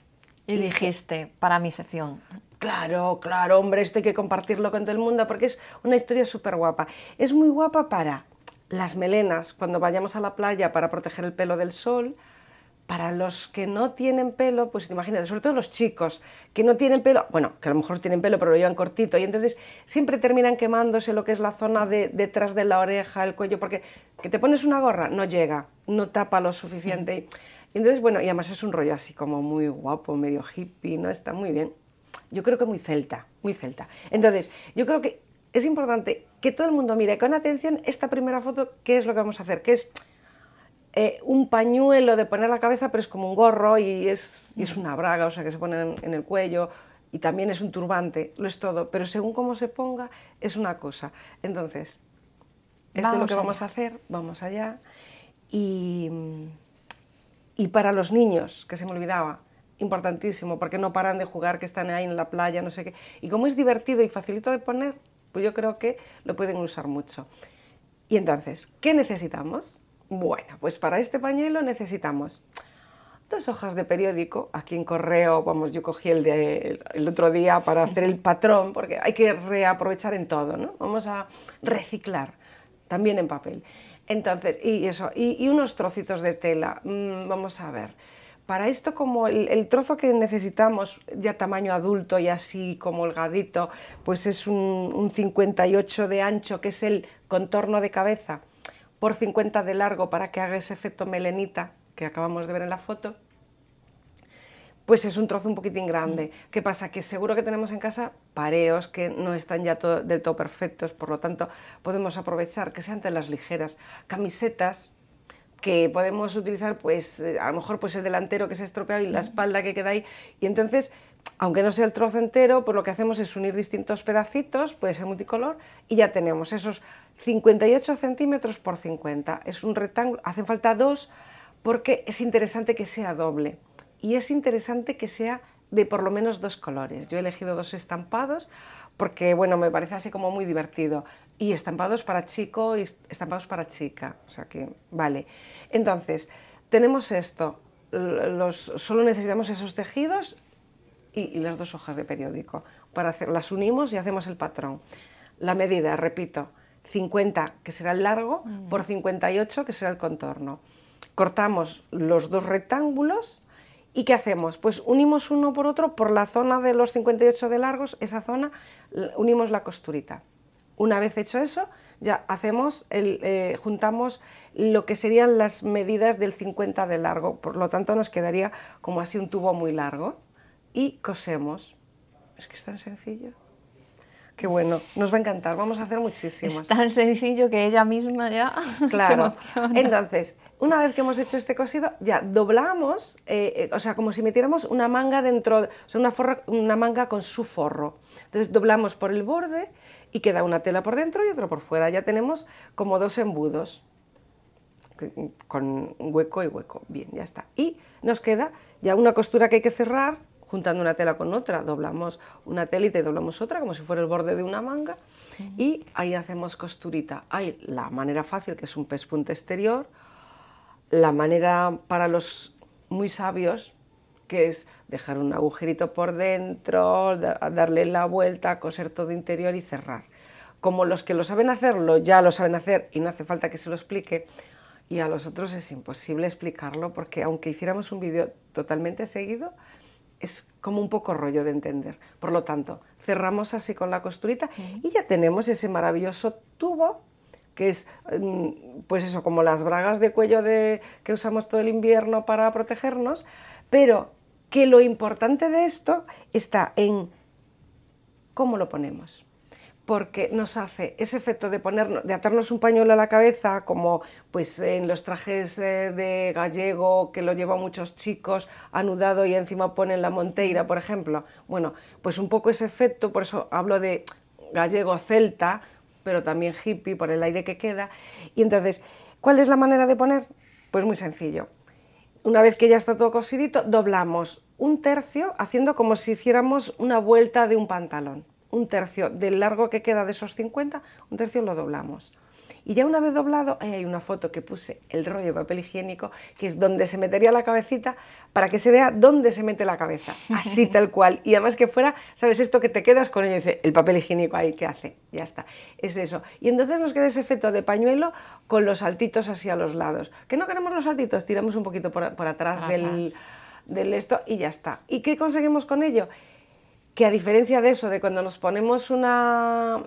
Y dijiste, para mi sección. Claro, hombre, esto hay que compartirlo con todo el mundo porque es una historia súper guapa. Es muy guapa para las melenas, cuando vayamos a la playa para proteger el pelo del sol. Para los que no tienen pelo, pues imagínate, sobre todo los chicos que no tienen pelo, bueno, que a lo mejor tienen pelo pero lo llevan cortito y entonces siempre terminan quemándose lo que es la zona detrás de la oreja, el cuello, porque que te pones una gorra, no llega, no tapa lo suficiente. Y entonces, bueno, y además es un rollo así como muy guapo, medio hippie, ¿no? Está muy bien. Yo creo que muy celta, muy celta. Entonces, yo creo que es importante que todo el mundo mire con atención esta primera foto, qué es lo que vamos a hacer, que es un pañuelo de poner la cabeza, pero es como un gorro y es una braga, o sea, que se pone en el cuello, y también es un turbante, lo es todo, pero según cómo se ponga, es una cosa. Entonces, esto es lo que vamos a hacer, vamos allá. Y para los niños, que se me olvidaba, importantísimo, porque no paran de jugar, que están ahí en la playa, no sé qué, y como es divertido y facilito de poner, pues yo creo que lo pueden usar mucho. Y entonces, ¿qué necesitamos? Bueno, pues para este pañuelo necesitamos 2 hojas de periódico, aquí en correo, vamos, yo cogí el otro día para hacer el patrón, porque hay que reaprovechar en todo, ¿no? Vamos a reciclar, también en papel. Entonces, y unos trocitos de tela, vamos a ver. Para esto, como el trozo que necesitamos, ya tamaño adulto y así como holgadito, pues es un 58 de ancho, que es el contorno de cabeza, por 50 de largo, para que haga ese efecto melenita que acabamos de ver en la foto. Pues es un trozo un poquitín grande. ¿Qué pasa? Que seguro que tenemos en casa pareos que no están ya del todo perfectos, por lo tanto podemos aprovechar que sean telas ligeras, camisetas, que podemos utilizar, pues a lo mejor pues el delantero que se ha estropeado y la espalda que queda ahí, y entonces, aunque no sea el trozo entero, pues lo que hacemos es unir distintos pedacitos, puede ser multicolor, y ya tenemos esos 58 centímetros por 50, es un rectángulo, hacen falta 2 porque es interesante que sea doble, y es interesante que sea de por lo menos 2 colores. Yo he elegido 2 estampados porque, bueno, me parece así como muy divertido. Y estampados para chico y estampados para chica, o sea que, vale. Entonces, tenemos esto, solo necesitamos esos tejidos y las 2 hojas de periódico. Las unimos y hacemos el patrón. La medida, repito, 50, que será el largo, por 58, que será el contorno. Cortamos los 2 rectángulos y ¿qué hacemos? Pues unimos uno por otro por la zona de los 58 de largos, esa zona, unimos la costurita. Una vez hecho eso, ya hacemos juntamos lo que serían las medidas del 50 de largo, por lo tanto nos quedaría como así un tubo muy largo y cosemos. Es que es tan sencillo. Qué bueno, nos va a encantar, vamos a hacer muchísimos. Es tan sencillo que ella misma ya claro. se emociona. Entonces, una vez que hemos hecho este cosido, ya doblamos, o sea, como si metiéramos una manga dentro, o sea, una manga con su forro. Entonces doblamos por el borde y queda una tela por dentro y otra por fuera. Ya tenemos como 2 embudos, con hueco y hueco. Bien, ya está. Y nos queda ya una costura que hay que cerrar, juntando una tela con otra, doblamos una telita y doblamos otra, como si fuera el borde de una manga, y ahí hacemos costurita. Hay la manera fácil, que es un pespunte exterior, la manera para los muy sabios, que es dejar un agujerito por dentro, darle la vuelta, coser todo interior y cerrar. Como los que lo saben hacerlo ya lo saben hacer y no hace falta que se lo explique, y a los otros es imposible explicarlo, porque aunque hiciéramos un vídeo totalmente seguido, es como un poco rollo de entender. Por lo tanto, cerramos así con la costurita y ya tenemos ese maravilloso tubo, que es, pues eso, como las bragas de cuello que usamos todo el invierno para protegernos, pero que lo importante de esto está en cómo lo ponemos. Porque nos hace ese efecto de atarnos un pañuelo a la cabeza, como pues en los trajes de gallego, que lo llevan muchos chicos, anudado y encima ponen la monteira, por ejemplo. Bueno, pues un poco ese efecto, por eso hablo de gallego celta, pero también hippie, por el aire que queda. Y entonces, ¿cuál es la manera de poner? Pues muy sencillo. Una vez que ya está todo cosidito, doblamos 1/3, haciendo como si hiciéramos una vuelta de un pantalón. 1/3 del largo que queda de esos 50, 1/3 lo doblamos. Y ya una vez doblado, ahí hay una foto que puse, el rollo de papel higiénico, que es donde se metería la cabecita, para que se vea dónde se mete la cabeza, así tal cual. Y además que fuera, ¿sabes? Esto que te quedas con ello y dice, el papel higiénico ahí, ¿qué hace? Ya está, es eso. Y entonces nos queda ese efecto de pañuelo con los saltitos así a los lados. ¿Que no queremos los saltitos? Tiramos un poquito por atrás del esto y ya está. ¿Y qué conseguimos con ello? Que a diferencia de eso, de cuando nos ponemos una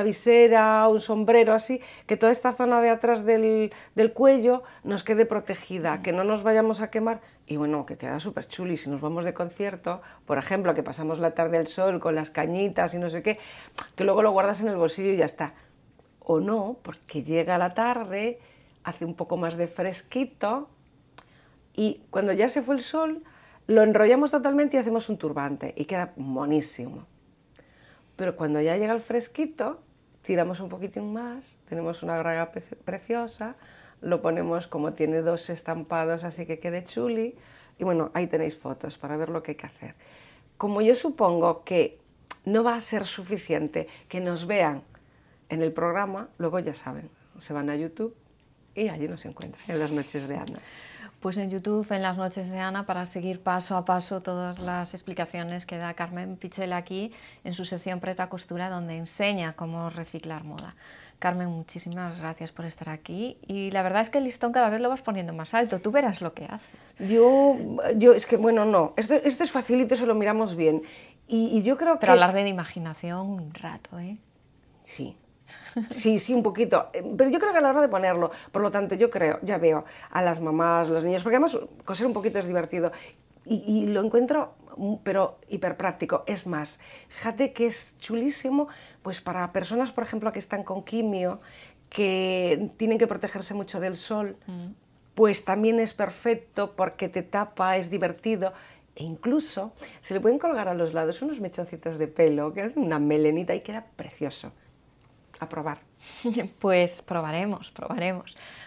visera, un sombrero así, que toda esta zona de atrás del cuello nos quede protegida, que no nos vayamos a quemar, y bueno, que queda súper chuli. Si nos vamos de concierto, por ejemplo, que pasamos la tarde al sol con las cañitas y no sé qué, que luego lo guardas en el bolsillo y ya está. O no, porque llega la tarde, hace un poco más de fresquito, y cuando ya se fue el sol, lo enrollamos totalmente y hacemos un turbante y queda monísimo. Pero cuando ya llega el fresquito, tiramos un poquitín más, tenemos una braga preciosa, lo ponemos como tiene 2 estampados así que quede chuli, y bueno, ahí tenéis fotos para ver lo que hay que hacer. Como yo supongo que no va a ser suficiente que nos vean en el programa, luego ya saben, se van a YouTube y allí nos encuentran en las noches de Ana. Pues en YouTube, en las noches de Ana, para seguir paso a paso todas las explicaciones que da Carmen Pichel aquí en su sección Preta Costura, donde enseña cómo reciclar moda. Carmen, muchísimas gracias por estar aquí y la verdad es que el listón cada vez lo vas poniendo más alto, tú verás lo que haces. Yo es que, bueno, no, esto es facilito, se lo miramos bien y yo creo que... Pero hablar de imaginación un rato, ¿eh? Sí. Sí, un poquito, pero yo creo que a la hora de ponerlo, por lo tanto yo creo, ya veo a las mamás, los niños, porque además coser un poquito es divertido y lo encuentro, pero hiper práctico. Es más, fíjate que es chulísimo pues para personas, por ejemplo, que están con quimio, que tienen que protegerse mucho del sol, pues también es perfecto porque te tapa, es divertido. E incluso se le pueden colgar a los lados unos mechoncitos de pelo, que es una melenita y queda precioso. a probar. Pues probaremos.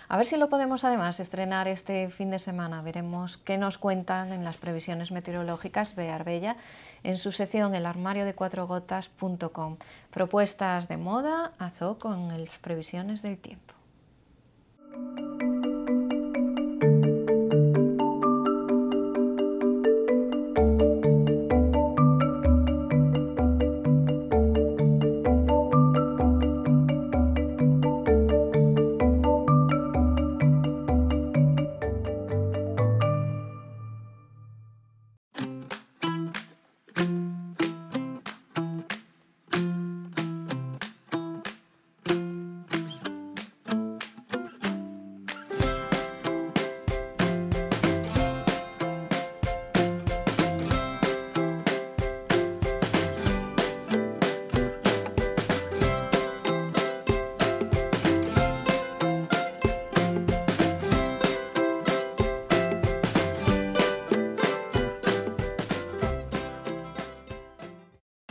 A ver si lo podemos además estrenar este fin de semana. Veremos qué nos cuentan en las previsiones meteorológicas Bear Bella en su sección elarmariodecuatrogotas.com. Propuestas de moda a zoo con las previsiones del tiempo.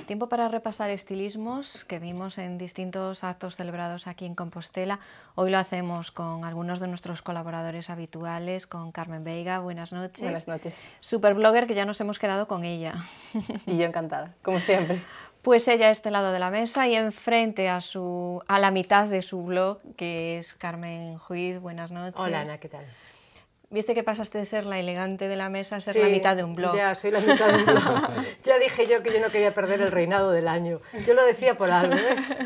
Tiempo para repasar estilismos que vimos en distintos actos celebrados aquí en Compostela. Hoy lo hacemos con algunos de nuestros colaboradores habituales, con Carmen Veiga. Buenas noches. Buenas noches. Superblogger, que ya nos hemos quedado con ella. Y yo encantada, como siempre. Pues ella a este lado de la mesa y enfrente a la mitad de su blog, que es Carmen Juiz. Buenas noches. Hola Ana, ¿qué tal? ¿Viste que pasaste de ser la elegante de la mesa a ser la mitad de un blog? Ya, soy la mitad de un blog. Ya dije yo que yo no quería perder el reinado del año. Yo lo decía por algo, ¿ves?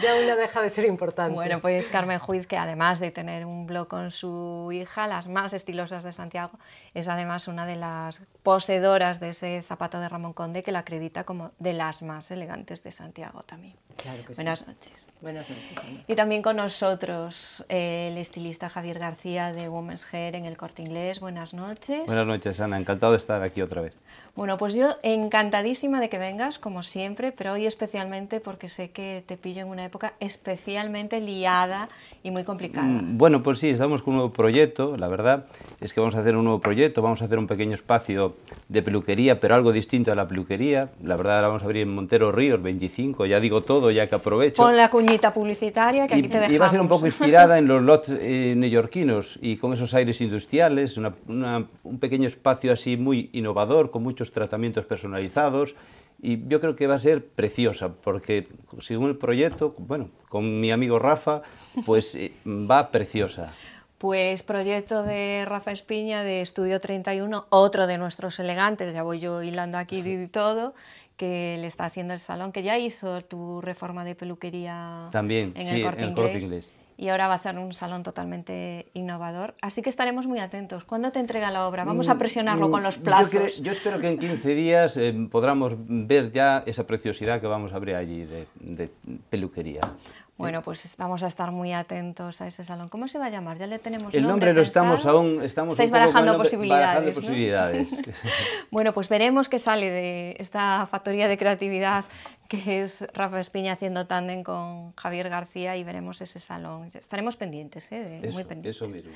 Ya una deja de ser importante. Bueno, pues Carmen Juiz, que además de tener un blog con su hija, las más estilosas de Santiago, es además una de las poseedoras de ese zapato de Ramón Conde que la acredita como de las más elegantes de Santiago también. Claro que Buenas sí. noches. Buenas noches, Ana. Y también con nosotros el estilista Javier García de Women's Hair en El Corte Inglés. Buenas noches. Buenas noches, Ana. Encantado de estar aquí otra vez. Bueno, pues yo encantadísima de que vengas, como siempre, pero hoy especialmente porque sé que te pillo en una época especialmente liada y muy complicada. Bueno, pues sí, estamos con un nuevo proyecto. La verdad es que vamos a hacer un nuevo proyecto, vamos a hacer un pequeño espacio de peluquería, pero algo distinto a la peluquería. La verdad la vamos a abrir en Montero Ríos, 25, ya digo todo, ya que aprovecho. Pon la cuñita publicitaria que aquí te dejamos. Y va a ser un poco inspirada en los lots neoyorquinos y con esos aires industriales, un pequeño espacio así muy innovador, con muchos tratamientos personalizados, y yo creo que va a ser preciosa, porque según el proyecto, bueno, con mi amigo Rafa, pues va preciosa. Pues proyecto de Rafa Espiña de Estudio 31, otro de nuestros elegantes, ya voy yo hilando aquí y todo, que le está haciendo el salón, que ya hizo tu reforma de peluquería también, en sí, el Corte en el Corte Inglés. Y ahora va a hacer un salón totalmente innovador. Así que estaremos muy atentos. ¿Cuándo te entrega la obra? Vamos a presionarlo con los plazos. Yo espero que en 15 días podamos ver ya esa preciosidad que vamos a abrir allí de peluquería. Bueno, pues vamos a estar muy atentos a ese salón. ¿Cómo se va a llamar? ¿Ya le tenemos el nombre? Lo pensado? Estamos Estáis un poco barajando con el nombre, posibilidades, barajando posibilidades. Bueno, pues veremos qué sale de esta factoría de creatividad que es Rafa Espiña haciendo tándem con Javier García, y veremos ese salón. Estaremos pendientes, muy pendientes. Eso mismo.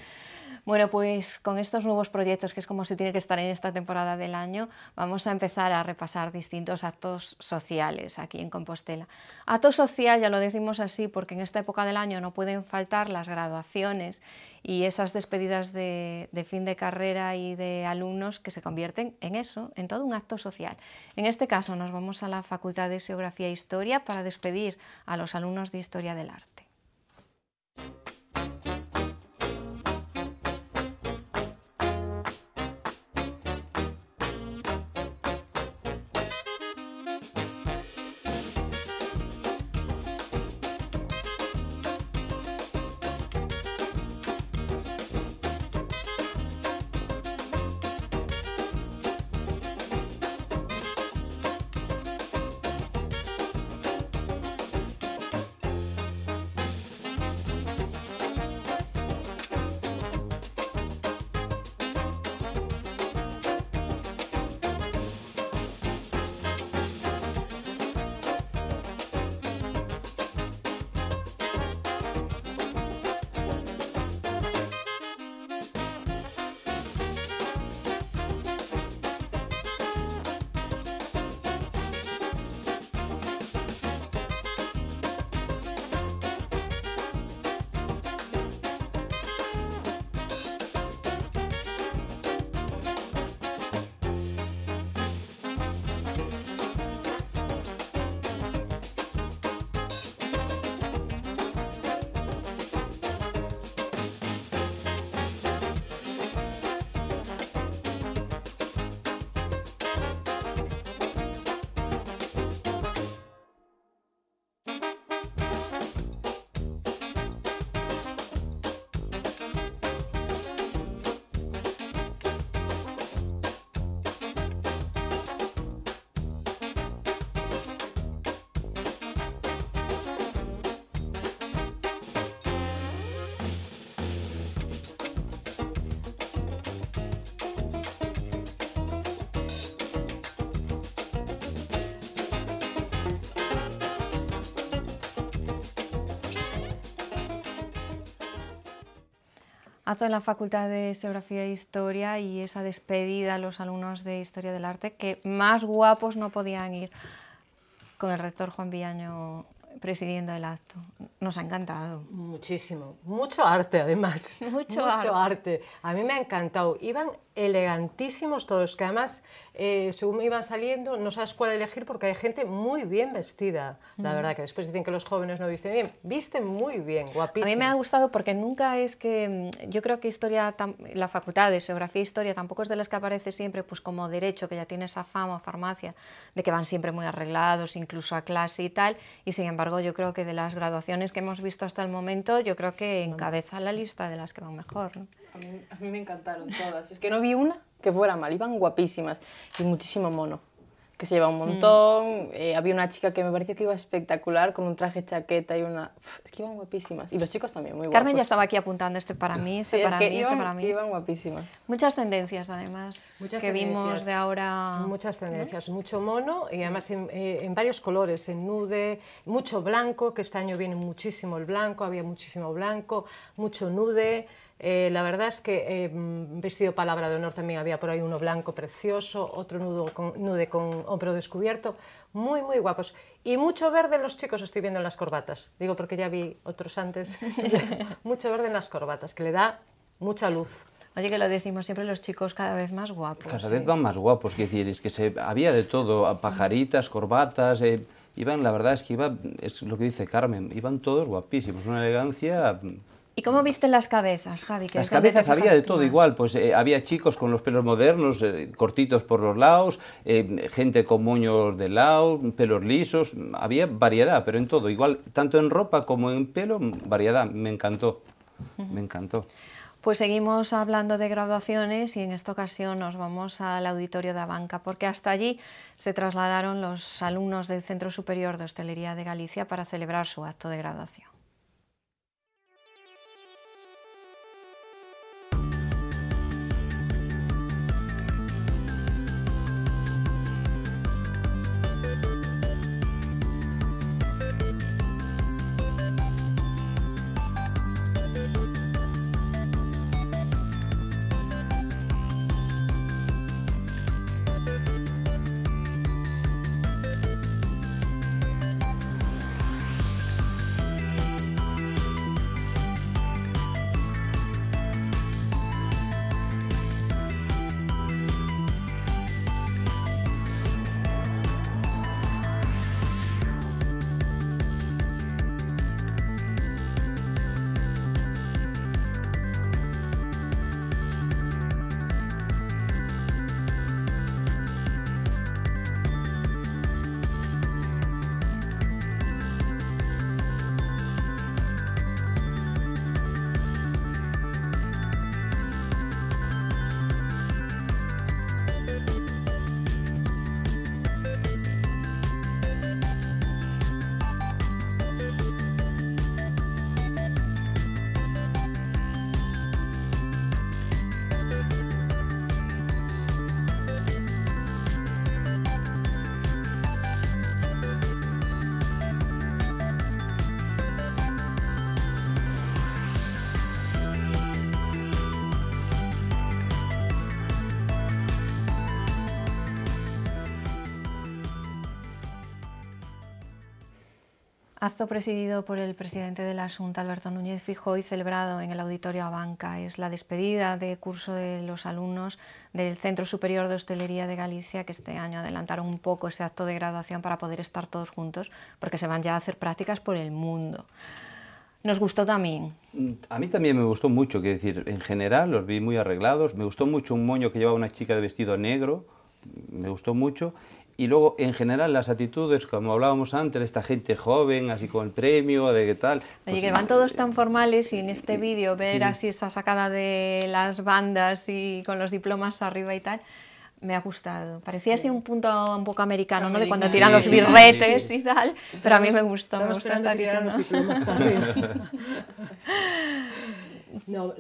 Bueno, pues con estos nuevos proyectos, que es como se tiene que estar en esta temporada del año, vamos a empezar a repasar distintos actos sociales aquí en Compostela. Acto social, ya lo decimos así, porque en esta época del año no pueden faltar las graduaciones y esas despedidas de fin de carrera y de alumnos que se convierten en eso, en todo un acto social. En este caso nos vamos a la Facultad de Geografía e Historia para despedir a los alumnos de Historia del Arte. Azo en la Facultad de Geografía e Historia y esa despedida a los alumnos de Historia del Arte, que más guapos no podían ir, con el rector Juan Villaño presidiendo el acto. Nos ha encantado. Muchísimo. Mucho arte, además. Mucho arte. A mí me ha encantado. Iban elegantísimos todos, que además, según iban saliendo, no sabes cuál elegir porque hay gente muy bien vestida. La verdad, que después dicen que los jóvenes no visten bien. Visten muy bien, guapísimos. A mí me ha gustado porque nunca es que... Yo creo que historia, la Facultad de Geografía e Historia tampoco es de las que aparece siempre, pues como Derecho, que ya tiene esa fama, farmacia, de que van siempre muy arreglados, incluso a clase y tal, y sin embargo yo creo que de las graduaciones que hemos visto hasta el momento, yo creo que encabeza la lista de las que van mejor, ¿no? A mí me encantaron todas. Es que no vi una que fuera mal, iban guapísimas y muchísimo mono, que se lleva un montón. Había una chica que me pareció que iba espectacular con un traje chaqueta y una... Es que iban guapísimas. Y los chicos también, muy guapos. Carmen ya estaba aquí apuntando este para mí, este para mí, este para mí. Iban guapísimas. Muchas tendencias, además, vimos de ahora. Muchas tendencias, mucho mono y además en varios colores, en nude, mucho blanco, que este año viene muchísimo el blanco, había muchísimo blanco, mucho nude. La verdad es que vestido palabra de honor también había por ahí uno blanco precioso, otro nude con hombro descubierto, muy muy guapos. Y mucho verde en los chicos estoy viendo en las corbatas, digo porque ya vi otros antes, mucho verde en las corbatas, que le da mucha luz. Oye, que lo decimos siempre, los chicos cada vez más guapos. Cada vez van más guapos, quiero decir, es que había de todo, pajaritas, corbatas, iban, la verdad es que es lo que dice Carmen, iban todos guapísimos, una elegancia... ¿Y cómo viste las cabezas, Javi? Las cabezas había de todo igual, pues había chicos con los pelos modernos, cortitos por los lados, gente con moños de lado, pelos lisos, había variedad, pero en todo, igual, tanto en ropa como en pelo, variedad, me encantó, me encantó. Pues seguimos hablando de graduaciones y en esta ocasión nos vamos al auditorio de Abanca, porque hasta allí se trasladaron los alumnos del Centro Superior de Hostelería de Galicia para celebrar su acto de graduación. Acto presidido por el presidente de la Xunta, Alberto Núñez Feijóo, y celebrado en el Auditorio Abanca. Es la despedida de curso de los alumnos del Centro Superior de Hostelería de Galicia, que este año adelantaron un poco ese acto de graduación para poder estar todos juntos, porque se van ya a hacer prácticas por el mundo. Nos gustó también. A mí también me gustó mucho, quiero decir, en general los vi muy arreglados. Me gustó mucho un moño que llevaba una chica de vestido negro, me gustó mucho. Y luego, en general, las actitudes, como hablábamos antes, esta gente joven, así con el premio, de qué tal... Oye, pues, que van todos tan formales y en este vídeo ver así esa sacada de las bandas y con los diplomas arriba y tal, me ha gustado. Parecía así un punto un poco americano, ¿no? De cuando tiran los birretes y tal, pero a mí me gustó esta actitud, ¿no? No,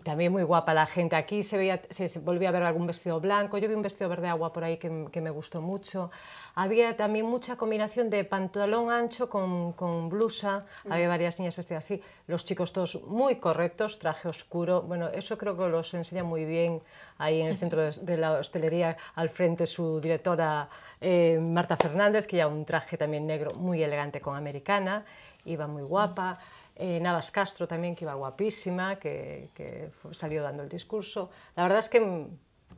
también muy guapa la gente. Aquí se volvía a ver algún vestido blanco. Yo vi un vestido verde agua por ahí que me gustó mucho. Había también mucha combinación de pantalón ancho con blusa. Había varias niñas vestidas así. Los chicos todos muy correctos, traje oscuro. Bueno, eso creo que los enseña muy bien ahí en el centro de la hostelería, al frente su directora Marta Fernández, que lleva un traje también negro muy elegante con americana. Iba muy guapa. Navas Castro también, que iba guapísima, que salió dando el discurso. La verdad es que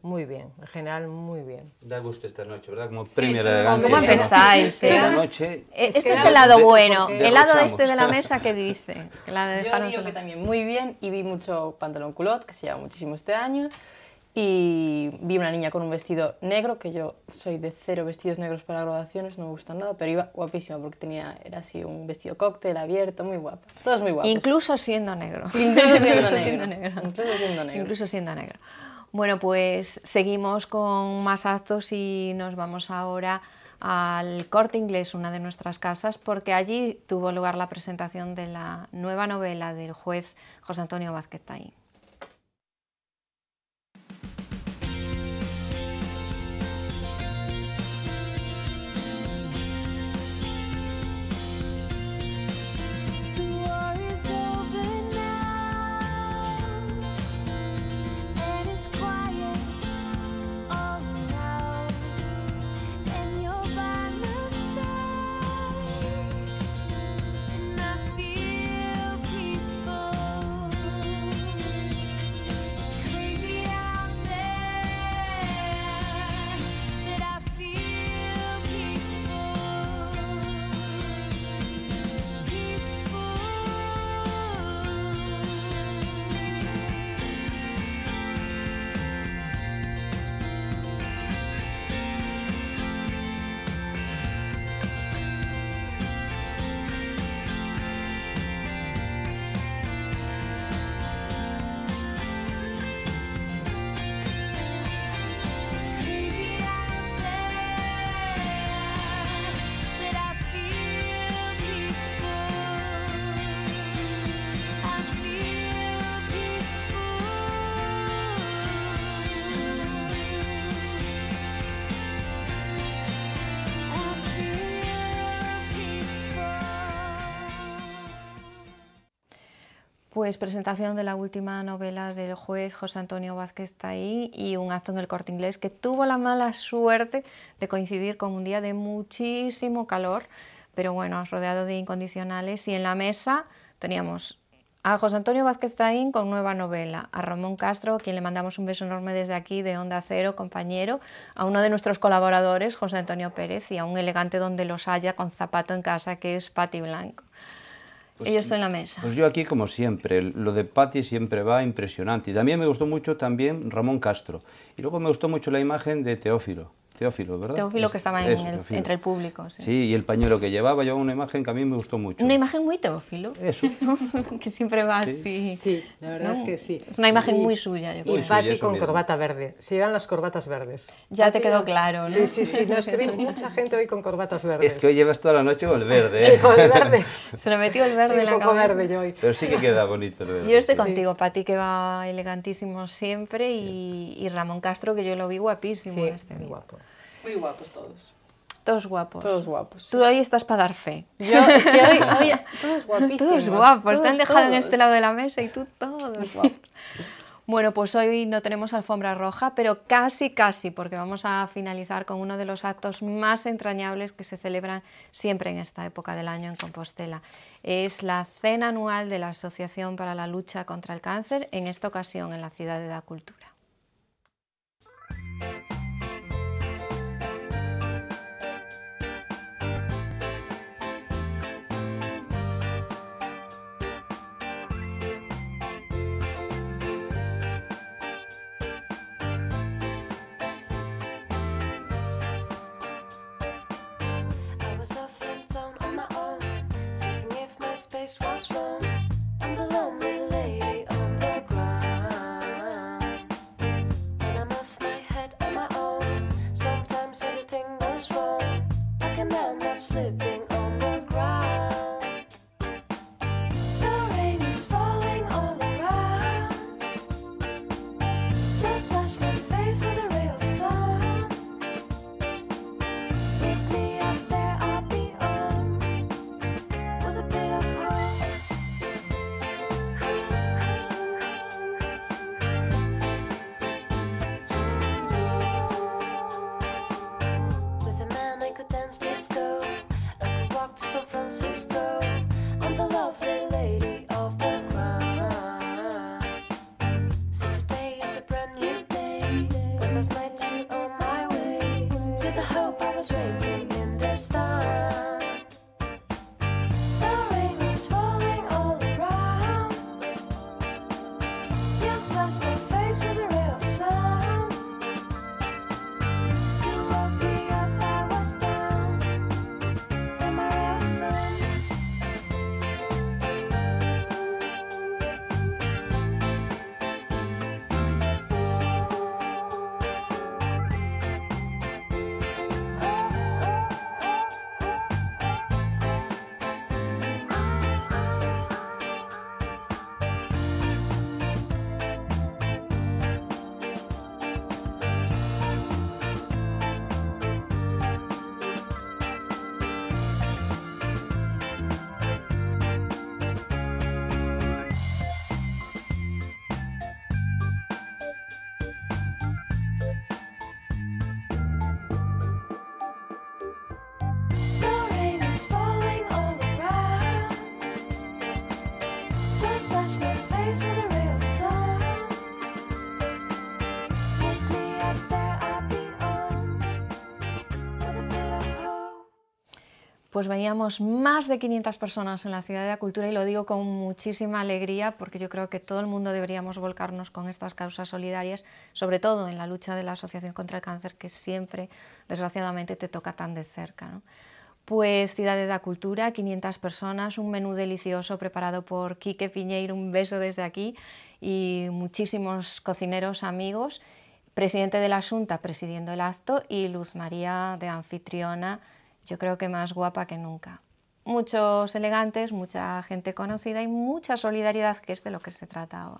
muy bien, en general muy bien. Da gusto esta noche, ¿verdad? Como premio a la elegancia. ¿Cómo empezáis? Esta noche... Este es el lado bueno. El lado este de la mesa, ¿qué dice? Yo digo que también muy bien, y vi mucho pantalón culot, que se lleva muchísimo este año, y vi una niña con un vestido negro, que yo soy de 0 vestidos negros para graduaciones, no me gustan nada, pero iba guapísima porque era así un vestido cóctel abierto, muy guapa. Todos muy guapos. Incluso siendo negro. Incluso siendo negro. Incluso siendo negro. Bueno, pues seguimos con más actos y nos vamos ahora al Corte Inglés, una de nuestras casas, porque allí tuvo lugar la presentación de la nueva novela del juez José Antonio Vázquez Taín. Pues presentación de la última novela del juez José Antonio Vázquez Taín y un acto en el Corte Inglés que tuvo la mala suerte de coincidir con un día de muchísimo calor, pero bueno, rodeado de incondicionales, y en la mesa teníamos a José Antonio Vázquez Taín con nueva novela, a Ramón Castro, a quien le mandamos un beso enorme desde aquí de Onda Cero, compañero, a uno de nuestros colaboradores, José Antonio Pérez, y a un elegante donde los haya con zapato en casa, que es Pati Blanco. Pues, ellos en la mesa. Pues yo aquí, como siempre, lo de Pati siempre va impresionante. Y también me gustó mucho Ramón Castro. Y luego me gustó mucho la imagen de Teófilo, ¿verdad? Teófilo, que estaba entre el público. Sí. Sí, y el pañuelo que llevaba una imagen que a mí me gustó mucho. Una imagen muy Teófilo. Eso. Que siempre va así. Sí, la verdad es que sí. Es una imagen muy suya, yo creo. Y Pati con corbata verde. Se llevan las corbatas verdes. Ya te quedó claro, ¿no? Sí, sí, sí. No, es que vi mucha gente hoy con corbatas verdes. Es que hoy llevas toda la noche con el verde, ¿eh? Con el verde. Se le metió el verde en la cabeza. Verde yo hoy. Pero sí que queda bonito el verde. Yo estoy contigo, Pati, que va elegantísimo siempre, y Ramón Castro, que yo lo vi guapísimo. Sí, este muy guapo. Muy guapos todos. Todos guapos. Todos guapos. Tú hoy estás para dar fe. Yo, es que hoy todos guapísimos. Todos guapos. Todos, te han dejado todos en este lado de la mesa y tú todos guapos. Bueno, pues hoy no tenemos alfombra roja, pero casi, porque vamos a finalizar con uno de los actos más entrañables que se celebran siempre en esta época del año en Compostela. Es la cena anual de la Asociación para la Lucha contra el Cáncer, en esta ocasión en la Ciudad de la Cultura. Was wrong. I'm the lonely lady on the ground. was waiting in the stand. The rain is falling all around. You splashed my face with a ray of sun. You woke me up, I was down in my ray of sun. The rain is falling all around. Just flash my face with a ray of sun. Pick me up there, I'll be on with a bit of hope. Pues veníamos más de 500 personas en la Ciudad de la Cultura y lo digo con muchísima alegría porque yo creo que todo el mundo deberíamos volcarnos con estas causas solidarias, sobre todo en la lucha de la Asociación contra el Cáncer, que siempre, desgraciadamente, te toca tan de cerca, ¿no? Pues Ciudad de la Cultura, 500 personas, un menú delicioso preparado por Quique Piñeiro, un beso desde aquí, y muchísimos cocineros amigos, presidente de la Xunta presidiendo el acto y Luz María de anfitriona, yo creo que más guapa que nunca. Muchos elegantes, mucha gente conocida y mucha solidaridad, que es de lo que se trataba.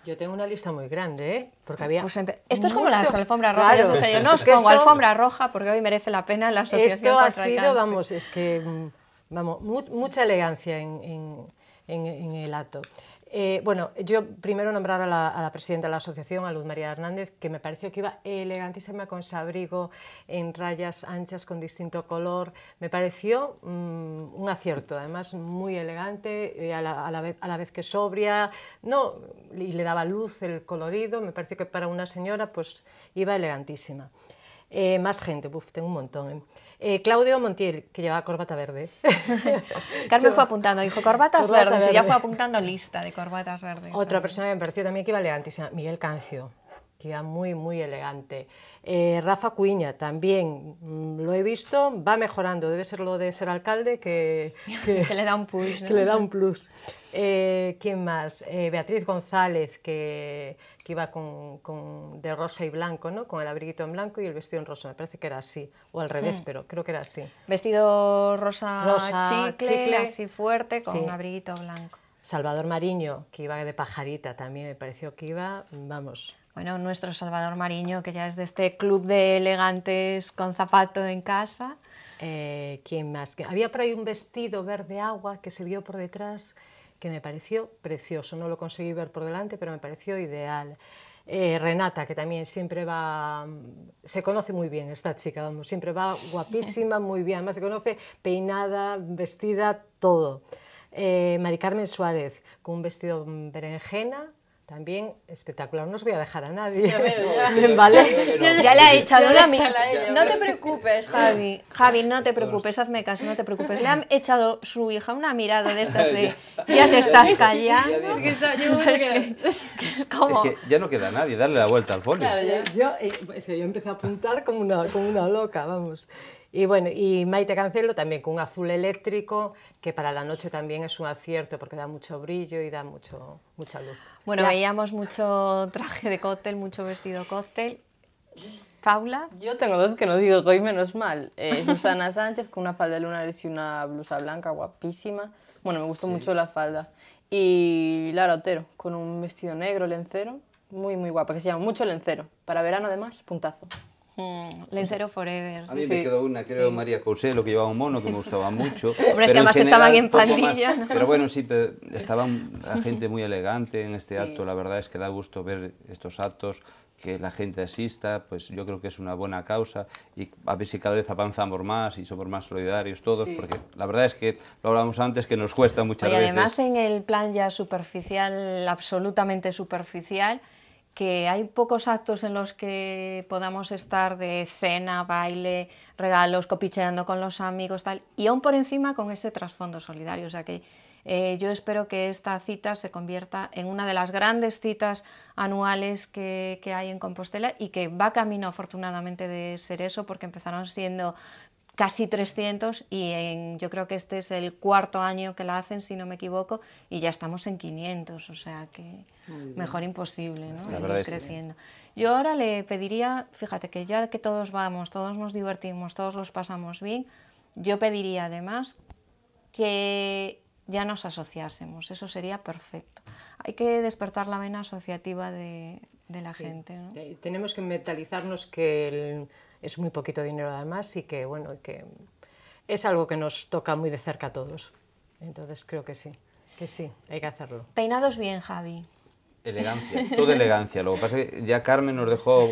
Yo tengo una lista muy grande, ¿eh? Porque había Pues esto es como las mucho. alfombras rojas. Claro. Yo no os Es que pongo esto- alfombra roja porque hoy merece la pena la Asociación Esto ha contra el sido, Cáncer. vamos, es que, vamos, mucha elegancia en el acto. Bueno, yo primero nombrar a la presidenta de la asociación, a Luz María Hernández, que me pareció que iba elegantísima con su abrigo en rayas anchas con distinto color. Me pareció un acierto, además muy elegante, a la vez que sobria, no, y le daba luz el colorido. Me pareció que para una señora pues iba elegantísima. Más gente, tengo un montón. Claudio Montiel, que llevaba corbata verde. Carmen fue apuntando, dijo corbatas Corbata verdes, y ya verde. fue apuntando lista de corbatas verdes. Otra persona que me pareció también que iba elegantísima, Miguel Cancio, que iba muy, muy elegante. Rafa Cuiña también, lo he visto, va mejorando, debe ser lo de ser alcalde que le da un push, ¿no? que le da un plus. ¿Quién más? Beatriz González, que iba de rosa y blanco, ¿no? Con el abriguito en blanco y el vestido en rosa, me parece que era así, o al revés, pero creo que era así. Vestido rosa chicle, así fuerte, con Sí. abriguito blanco. Salvador Mariño, que iba de pajarita, también me pareció que iba, vamos... Bueno, nuestro Salvador Mariño, que ya es de este club de elegantes con zapato en casa. ¿Quién más? Había por ahí un vestido verde agua que se vio por detrás, que me pareció precioso. No lo conseguí ver por delante, pero me pareció ideal. Renata, que también siempre va... Se conoce muy bien esta chica, vamos, siempre va guapísima, muy bien. Además se conoce peinada, vestida, todo. Mari Carmen Suárez, con un vestido berenjena, también espectacular. No os voy a dejar a nadie. ¿Vale? Ya le ha echado una mirada. No te preocupes, Javi. Javi, no te preocupes, hazme caso, no te preocupes. Le han echado su hija una mirada de estas de ya te estás callando. Es como... Es que ya no queda nadie, darle la vuelta al folio. Yo empecé a apuntar como una loca, vamos. Y bueno, y Maite Cancelo también con un azul eléctrico, que para la noche también es un acierto porque da mucho brillo y da mucha luz. Bueno, Ya. veíamos mucho traje de cóctel, mucho vestido cóctel. Paula. Yo tengo dos que no digo hoy, menos mal. Susana Sánchez con una falda de lunares y una blusa blanca guapísima. Bueno, me gustó mucho la falda. Y Lara Otero con un vestido negro, lencero, muy, muy guapa, que se llama Mucho Lencero. Para verano, además, puntazo. Lencero forever. A mí Sí, me quedó una, creo, María Couselo, que llevaba un mono que me gustaba mucho. Hombre, es que pero en además estaban en poco más. pandilla, ¿no? Pero bueno, sí, estaba la gente muy elegante en este acto. La verdad es que da gusto ver estos actos, que la gente asista, pues yo creo que es una buena causa y a ver si cada vez avanzamos más y somos más solidarios todos, porque la verdad es que lo hablábamos antes, que nos cuesta muchas Oye, veces. además en el plan ya superficial, absolutamente superficial, que hay pocos actos en los que podamos estar de cena, baile, regalos, copicheando con los amigos, tal, y aún por encima con ese trasfondo solidario. O sea que yo espero que esta cita se convierta en una de las grandes citas anuales que hay en Compostela y que va camino afortunadamente de ser eso, porque empezaron siendo casi 300 y yo creo que este es el 4º año que la hacen, si no me equivoco, y ya estamos en 500, o sea que mejor imposible, ¿no? La Ir verdad es que creciendo. Yo ahora le pediría, fíjate que ya que todos vamos, todos nos divertimos, todos los pasamos bien, yo pediría además que ya nos asociásemos, eso sería perfecto. Hay que despertar la vena asociativa de la Sí. gente, ¿no? Tenemos que mentalizarnos que es muy poquito dinero además y que, bueno, que es algo que nos toca muy de cerca a todos. Entonces creo que sí, hay que hacerlo. Peinados bien, Javi. Elegancia, toda elegancia. Lo que pasa es que ya Carmen nos dejó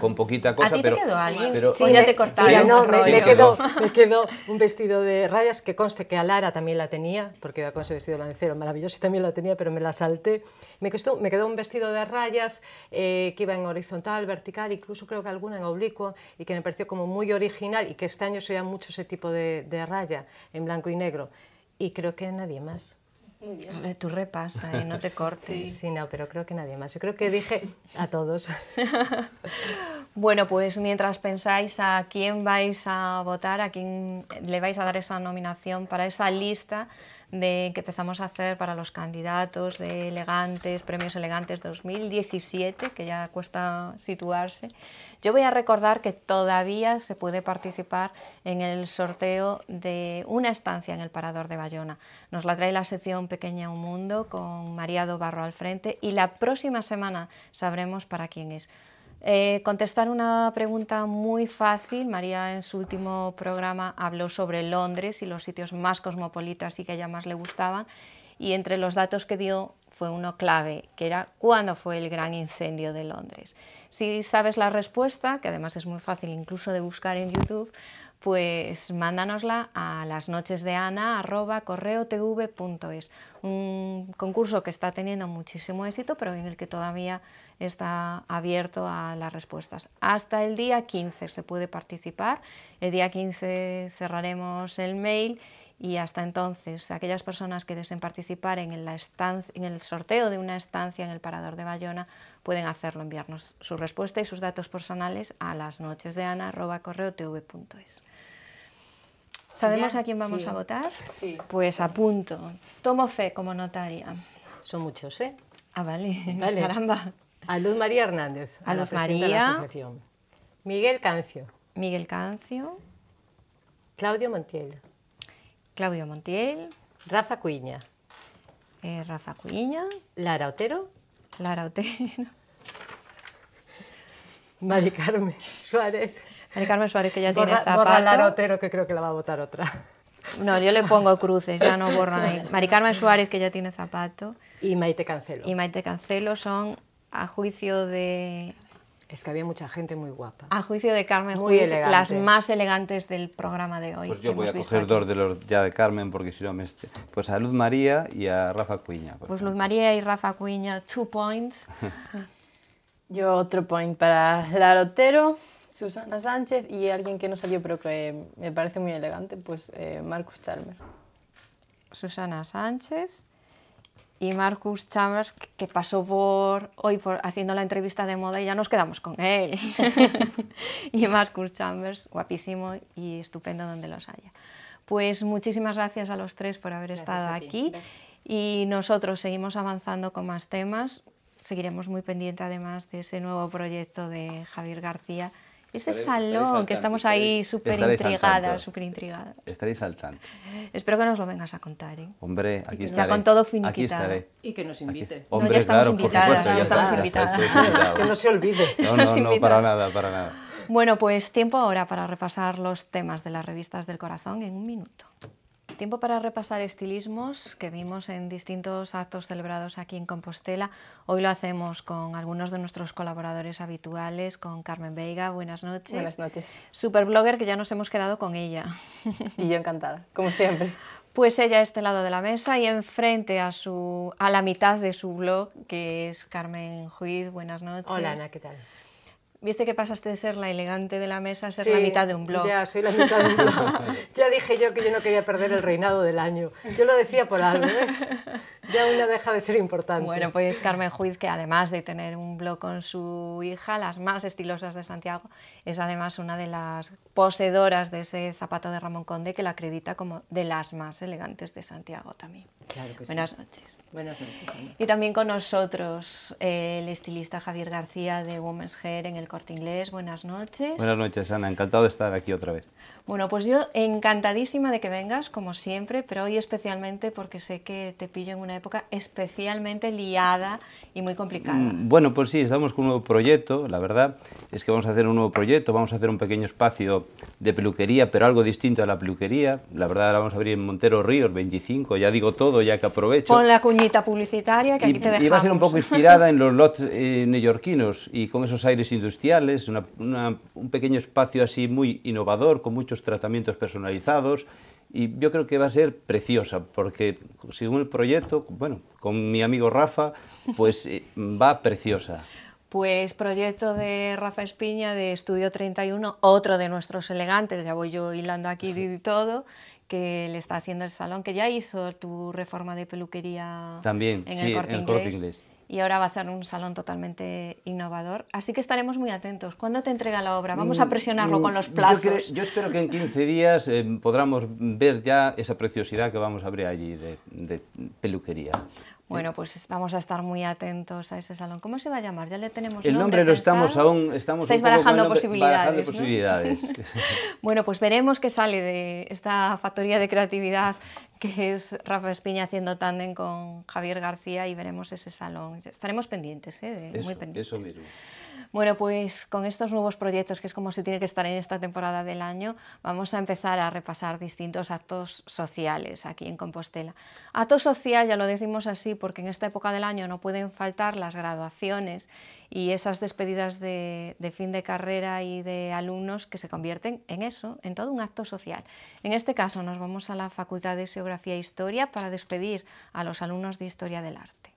con poquita cosa, ¿A ti pero... te quedó alguien? pero- Sí, ya te cortaron. Mira, no, el me rollo. quedó un vestido de rayas que conste que a Lara también la tenía, porque iba con ese vestido lancero maravilloso y también la tenía, pero me la salté. Me quedó un vestido de rayas que iba en horizontal, vertical, incluso creo que alguna en oblicuo, y que me pareció como muy original y que este año se lleva mucho ese tipo de raya en blanco y negro. Y creo que nadie más. Hombre, tú repasa y no te cortes. Sí, no, pero creo que nadie más. Yo creo que dije a todos. Bueno, pues mientras pensáis a quién vais a votar, a quién le vais a dar esa nominación para esa lista que empezamos a hacer para los candidatos de Elegantes, Premios Elegantes 2017, que ya cuesta situarse, yo voy a recordar que todavía se puede participar en el sorteo de una estancia en el Parador de Bayona. Nos la trae la sección Pequeña Un Mundo con María Dobarro al frente y la próxima semana sabremos para quién es. Contestar una pregunta muy fácil. María en su último programa habló sobre Londres y los sitios más cosmopolitas y que a ella más le gustaban, y entre los datos que dio fue uno clave, que era ¿cuándo fue el gran incendio de Londres? Si sabes la respuesta, que además es muy fácil incluso de buscar en YouTube, pues mándanosla a lasnochesdeana@correotv.es, un concurso que está teniendo muchísimo éxito, pero en el que todavía está abierto a las respuestas. Hasta el día 15 se puede participar, el día 15 cerraremos el mail y hasta entonces aquellas personas que deseen participar en el sorteo de una estancia en el Parador de Bayona pueden hacerlo, enviarnos su respuesta y sus datos personales a lasnochesdeana@correotv.es. ¿Sabemos a quién vamos a votar? Sí. Pues apunto. Tomo fe como notaria. Son muchos, ¿eh? Ah, vale. Vale. Caramba. A Luz María Hernández, A la Luz presidenta de la María. asociación. Miguel Cancio, Miguel Cancio, Claudio Montiel, Claudio Montiel, Rafa Cuiña, Rafa Cuiña, Lara Otero, Lara Otero, Mari Carmen Suárez. Mari Carmen Suárez, que ya tiene Borra zapato. Lara Otero, que creo que la va a votar otra. No, yo le pongo cruces, ya no borran ahí. Mari Carmen Suárez, que ya tiene zapato, Y Maite Cancelo. y Maite Cancelo son, a juicio de Es que había mucha gente muy guapa. Carmen Muy Juiz, elegante. las más elegantes del programa de hoy. Pues que yo voy a hemos visto coger aquí. dos de los ya de Carmen, porque si no me... Pues a Luz María y a Rafa Cuiña. por Pues ejemplo. Luz María y Rafa Cuiña, 2 points. Yo otro point para Lara Otero, Susana Sánchez y alguien que no salió pero que me parece muy elegante, pues Marcus Chalmers. Susana Sánchez y Marcus Chambers, que pasó por haciendo la entrevista de moda y ya nos quedamos con él. Y Marcus Chambers, guapísimo y estupendo donde los haya. Pues muchísimas gracias a los tres por haber estado a ti. aquí. Y nosotros seguimos avanzando con más temas. Seguiremos muy pendientes además de ese nuevo proyecto de Javier García. Ese Estaréis salón, al que tanto, estamos ahí estaréis súper al tanto. intrigadas, súper intrigadas. Estaréis al tanto. Espero que nos lo vengas a contar, ¿eh? Hombre, aquí Ya estaré. con todo Aquí finiquitado. estaré. Y que nos invite. No, Hombre, ya estamos claro, por invitadas, supuesto, ya estamos está, invitadas. estoy invitado. Que no se olvide. No, Estás no, invitado. para nada, para nada. Bueno, pues tiempo ahora para repasar los temas de las revistas del corazón en un minuto. Tiempo para repasar estilismos que vimos en distintos actos celebrados aquí en Compostela. Hoy lo hacemos con algunos de nuestros colaboradores habituales, con Carmen Veiga. Buenas noches. Buenas noches. Superblogger, que ya nos hemos quedado con ella. Y yo encantada, como siempre. Pues ella a este lado de la mesa y enfrente a la mitad de su blog, que es Carmen Juiz. Buenas noches. Hola, Ana, ¿qué tal? ¿Viste que pasaste de ser la elegante de la mesa a ser Sí, la mitad de un blog? Ya, soy la mitad de un blog. Ya dije yo que yo no quería perder el reinado del año. Yo lo decía por algo, ¿ves? Ya una deja de ser importante. Bueno, pues Carmen Juiz, que además de tener un blog con su hija, las más estilosas de Santiago, es además una de las poseedoras de ese zapato de Ramón Conde que la acredita como de las más elegantes de Santiago también. Claro que sí. Buenas noches. Buenas noches, Ana. Y también con nosotros el estilista Javier García de Women's Hair en el Corte Inglés. Buenas noches. Buenas noches, Ana. Encantado de estar aquí otra vez. Bueno, pues yo encantadísima de que vengas, como siempre, pero hoy especialmente porque sé que te pillo en una época especialmente liada y muy complicada. Bueno, pues sí, estamos con un nuevo proyecto. La verdad es que vamos a hacer un nuevo proyecto, vamos a hacer un pequeño espacio de peluquería, pero algo distinto a la peluquería. La verdad la vamos a abrir en Montero Ríos 25, ya digo todo, ya que aprovecho. Pon la cuñita publicitaria que aquí te dejamos. Y va a ser un poco inspirada en los lots neoyorquinos y con esos aires industriales, un pequeño espacio así muy innovador, con muchos tratamientos personalizados, y yo creo que va a ser preciosa, porque según el proyecto, bueno, con mi amigo Rafa, pues va preciosa. Pues proyecto de Rafa Espiña de Estudio 31, otro de nuestros elegantes, ya voy yo hilando aquí y todo, que le está haciendo el salón, que ya hizo tu reforma de peluquería también, en sí, el Corte en el Corte Inglés. Inglés. Y ahora va a hacer un salón totalmente innovador. Así que estaremos muy atentos. ¿Cuándo te entrega la obra? Vamos a presionarlo con los plazos. Yo espero que en 15 días podamos ver ya esa preciosidad que vamos a abrir allí de peluquería. Bueno, pues vamos a estar muy atentos a ese salón. ¿Cómo se va a llamar? Ya le tenemos el nombre lo pensado. estamos Estáis un poco barajando con el nombre, posibilidades, barajando ¿no? posibilidades. Bueno, pues veremos qué sale de esta factoría de creatividad que es Rafa Espiña haciendo tándem con Javier García, y veremos ese salón. Estaremos pendientes, muy pendientes. Eso mismo. Bueno, pues con estos nuevos proyectos, que es como se tiene que estar en esta temporada del año, vamos a empezar a repasar distintos actos sociales aquí en Compostela. Acto social, ya lo decimos así, porque en esta época del año no pueden faltar las graduaciones y esas despedidas de fin de carrera y de alumnos que se convierten en eso, en todo un acto social. En este caso nos vamos a la Facultad de Geografía e Historia para despedir a los alumnos de Historia del Arte.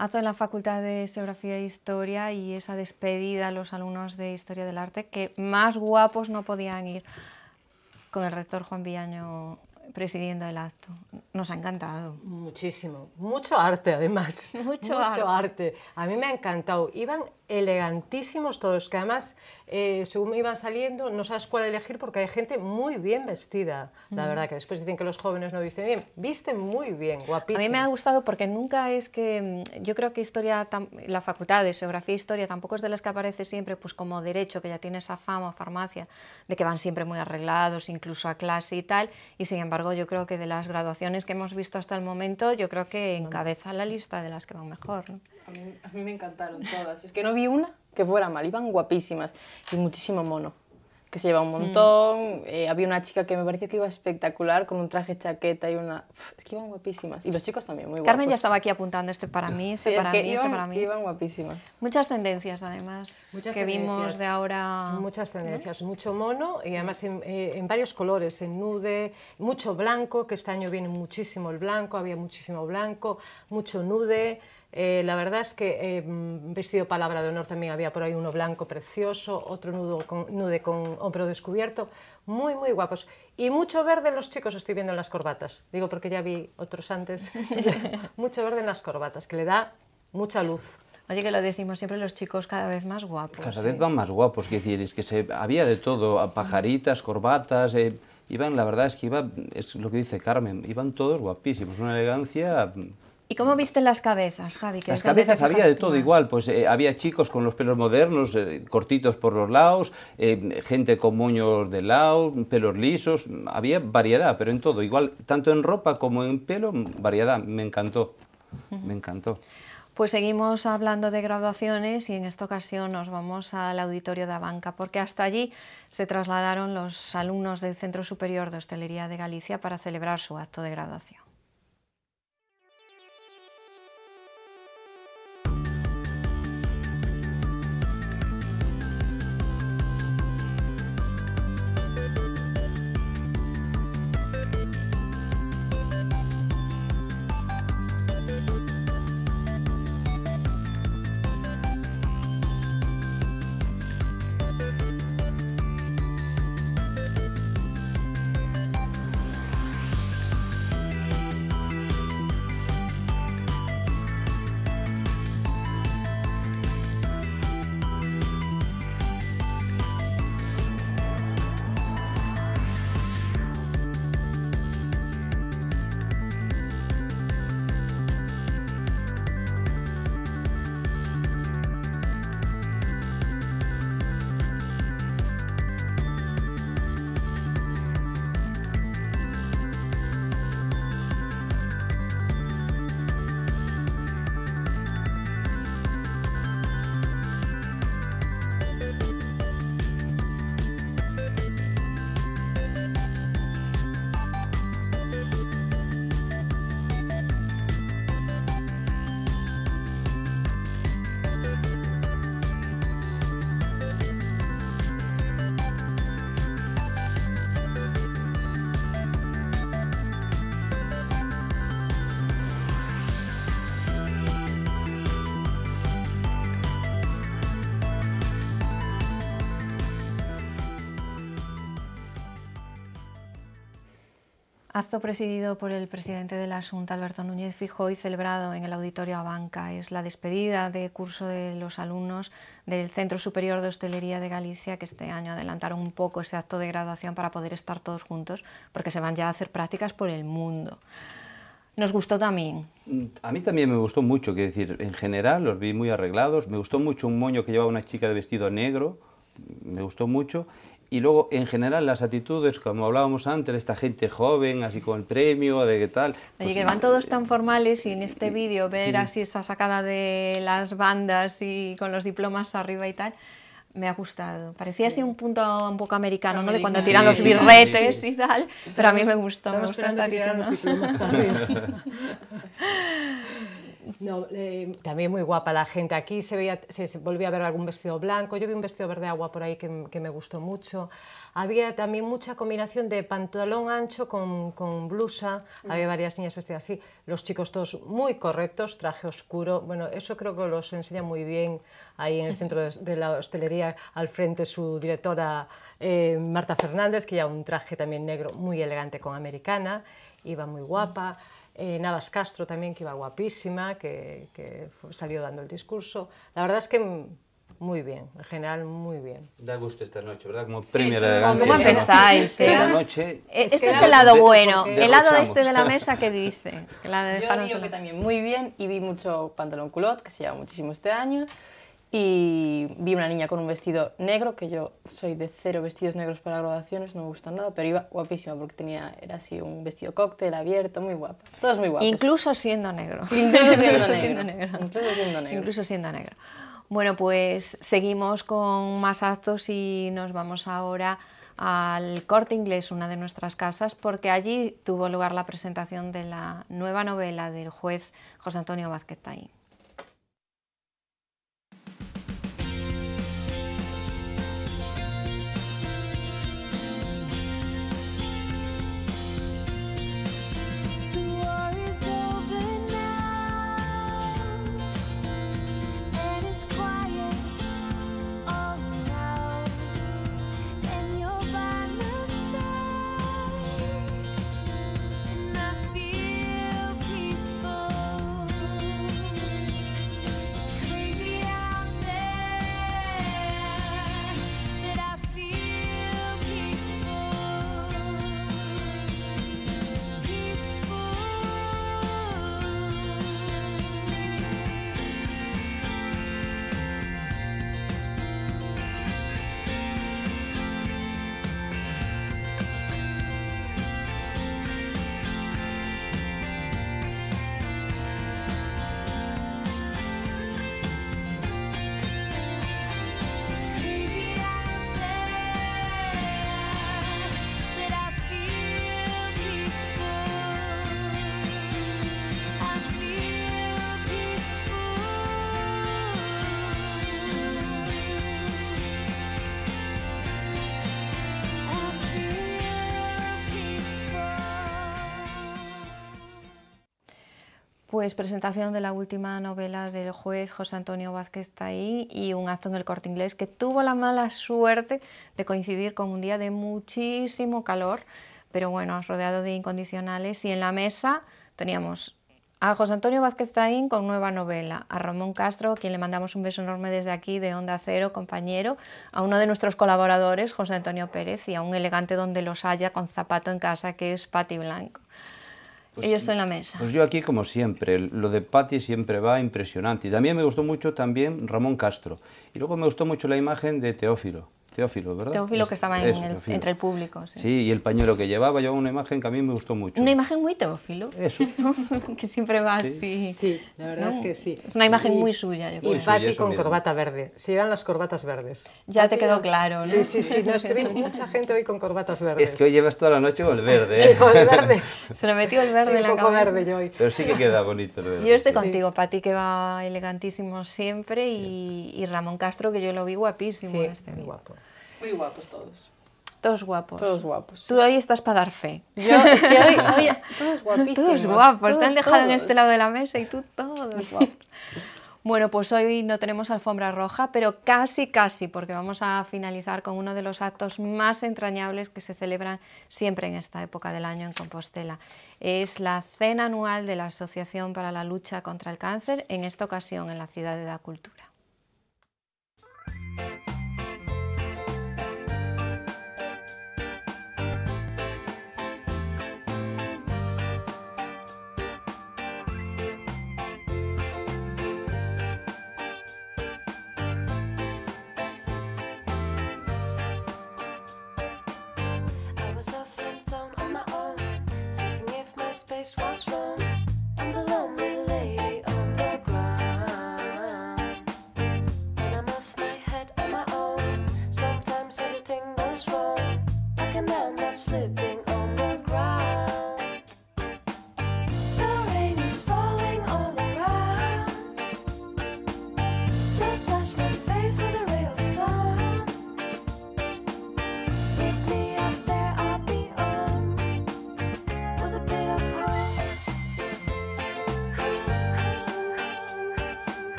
Acto en la Facultad de Geografía e Historia y esa despedida a los alumnos de Historia del Arte, que más guapos no podían ir, con el rector Juan Villaño presidiendo el acto. Nos ha encantado. Muchísimo. Mucho arte, además. Mucho arte. A mí me ha encantado. Iban elegantísimos todos, que además, según iban saliendo, no sabes cuál elegir porque hay gente muy bien vestida, la verdad, que después dicen que los jóvenes no visten bien, visten muy bien, A guapísimos. mí me ha gustado porque nunca es que, yo creo que la facultad de Geografía e Historia tampoco es de las que aparece siempre, pues como Derecho, que ya tiene esa fama, farmacia, de que van siempre muy arreglados, incluso a clase y tal, y sin embargo yo creo que de las graduaciones que hemos visto hasta el momento, yo creo que encabeza la lista de las que van mejor, ¿no? A mí me encantaron todas. Es que no vi una que fuera mal, iban guapísimas y muchísimo mono, que se lleva un montón. Había una chica que me pareció que iba espectacular con un traje chaqueta y una... Es que iban guapísimas. Y los chicos también, muy guapos. Carmen ya estaba aquí apuntando este para mí, este Sí, para es que mí, iban, este para mí. iban guapísimas. Muchas tendencias, además, Muchas que vimos tendencias. de ahora. Muchas tendencias, mucho mono y además en varios colores, en nude, mucho blanco, que este año viene muchísimo el blanco, había muchísimo blanco, mucho nude. La verdad es que vestido palabra de honor también había por ahí uno blanco precioso, otro nude con hombro descubierto, muy, muy guapos. Y mucho verde en los chicos estoy viendo en las corbatas, digo porque ya vi otros antes, mucho verde en las corbatas, que le da mucha luz. Oye, que lo decimos siempre, los chicos cada vez más guapos. Cada vez van más guapos, quiero decir, es que había de todo, pajaritas, corbatas, iban, la verdad es que es lo que dice Carmen, iban todos guapísimos, una elegancia... ¿Y cómo viste las cabezas, Javi? Las cabezas había de todo igual, pues había chicos con los pelos modernos, cortitos por los lados, gente con moños de lado, pelos lisos, había variedad, pero en todo, igual, tanto en ropa como en pelo, variedad, me encantó, me encantó. Pues seguimos hablando de graduaciones y en esta ocasión nos vamos al auditorio de Abanca, porque hasta allí se trasladaron los alumnos del Centro Superior de Hostelería de Galicia para celebrar su acto de graduación. Acto presidido por el presidente de la Xunta, Alberto Núñez Feijóo, y celebrado en el Auditorio Abanca. Es la despedida de curso de los alumnos del Centro Superior de Hostelería de Galicia, que este año adelantaron un poco ese acto de graduación para poder estar todos juntos, porque se van ya a hacer prácticas por el mundo. Nos gustó también. A mí también me gustó mucho, quiero decir, en general los vi muy arreglados. Me gustó mucho un moño que llevaba una chica de vestido negro, me gustó mucho. Y luego, en general, las actitudes, como hablábamos antes, esta gente joven, así con el premio, de qué tal... Oye, pues, que van todos tan formales y en este vídeo ver así esa sacada de las bandas y con los diplomas arriba y tal, me ha gustado. Parecía así un punto un poco americano, ¿no? De cuando tiran los birretes y tal, pero a mí me gustó esta actitud, ¿no? No, también muy guapa la gente. Aquí se volvía a ver algún vestido blanco. Yo vi un vestido verde agua por ahí que me gustó mucho. Había también mucha combinación de pantalón ancho con blusa. Había varias niñas vestidas así. Los chicos todos muy correctos, traje oscuro. Bueno, eso creo que los enseña muy bien ahí en el centro de la hostelería. Al frente su directora Marta Fernández, que lleva un traje también negro muy elegante con americana. Iba muy guapa. Navas Castro también, que iba guapísima, que salió dando el discurso. La verdad es que muy bien, en general muy bien. Da gusto esta noche, ¿verdad? Como premio a la elegancia. ¿Cómo empezáis? Esta noche... Este es el lado bueno. porque El lado derrochamos. este de la mesa, ¿qué dice? Que la Yo dejaron digo sola. que también muy bien y vi mucho pantalón culot, que se lleva muchísimo este año, y vi una niña con un vestido negro, que yo soy de 0 vestidos negros para graduaciones, no me gustan nada, pero iba guapísima porque era así un vestido cóctel abierto, muy guapa. Todos muy guapos. Incluso siendo negro. Incluso siendo Incluso negro. negro. Incluso siendo negro. Incluso siendo negro. Bueno, pues seguimos con más actos y nos vamos ahora al Corte Inglés, una de nuestras casas, porque allí tuvo lugar la presentación de la nueva novela del juez José Antonio Vázquez Taín. The war is over now, and it's quiet all around, and you're by my side, and I feel peaceful. It's crazy out there, but I feel peaceful. It's crazy out there, but I feel peaceful. I feel peaceful. I feel peaceful. Pues presentación de la última novela del juez José Antonio Vázquez Taín y un acto en el Corte Inglés que tuvo la mala suerte de coincidir con un día de muchísimo calor, pero bueno, rodeado de incondicionales, y en la mesa teníamos a José Antonio Vázquez Taín con nueva novela, a Ramón Castro, a quien le mandamos un beso enorme desde aquí de Onda Cero, compañero, a uno de nuestros colaboradores, José Antonio Pérez, y a un elegante donde los haya con zapato en casa, que es Pati Blanco. Ellos en la mesa. Pues yo aquí, como siempre, lo de Pati siempre va impresionante. Y también me gustó mucho también Ramón Castro. Y luego me gustó mucho la imagen de Teófilo, ¿verdad? Teófilo, que estaba Teófilo. entre el público. Sí. Sí, y el pañuelo que llevaba una imagen que a mí me gustó mucho. Una imagen muy Teófilo, Eso. que siempre va así. Sí, la verdad ¿no? es que sí. Es una imagen muy suya, yo Y creo. suya, Pati eso con mismo. corbata verde. Se llevan las corbatas verdes. Ya te Pati- quedó claro, ¿no? Sí, sí, sí. No, es que vi mucha gente hoy con corbatas verdes. Es que hoy llevas toda la noche con el verde, ¿eh? Con el verde. Se le metió el verde Estoy en la un poco cabeza. verde yo hoy. Pero sí que queda bonito el verde. Yo estoy contigo, Pati, que va elegantísimo siempre, y Ramón Castro, que yo lo vi guapísimo Sí, en este muy vídeo. guapo. Muy guapos todos. Todos guapos. Todos guapos. Tú hoy estás para dar fe. Yo, es que hoy todos guapísimos. Todos guapos, te han todos, dejado en todos. este lado de la mesa y tú todos guapos. Bueno, pues hoy no tenemos alfombra roja, pero casi, porque vamos a finalizar con uno de los actos más entrañables que se celebran siempre en esta época del año en Compostela. Es la cena anual de la Asociación para la Lucha contra el Cáncer, en esta ocasión en la Ciudad de la Cultura. I was off in town on my own, checking if my space was wrong. I'm the lonely lady on the ground.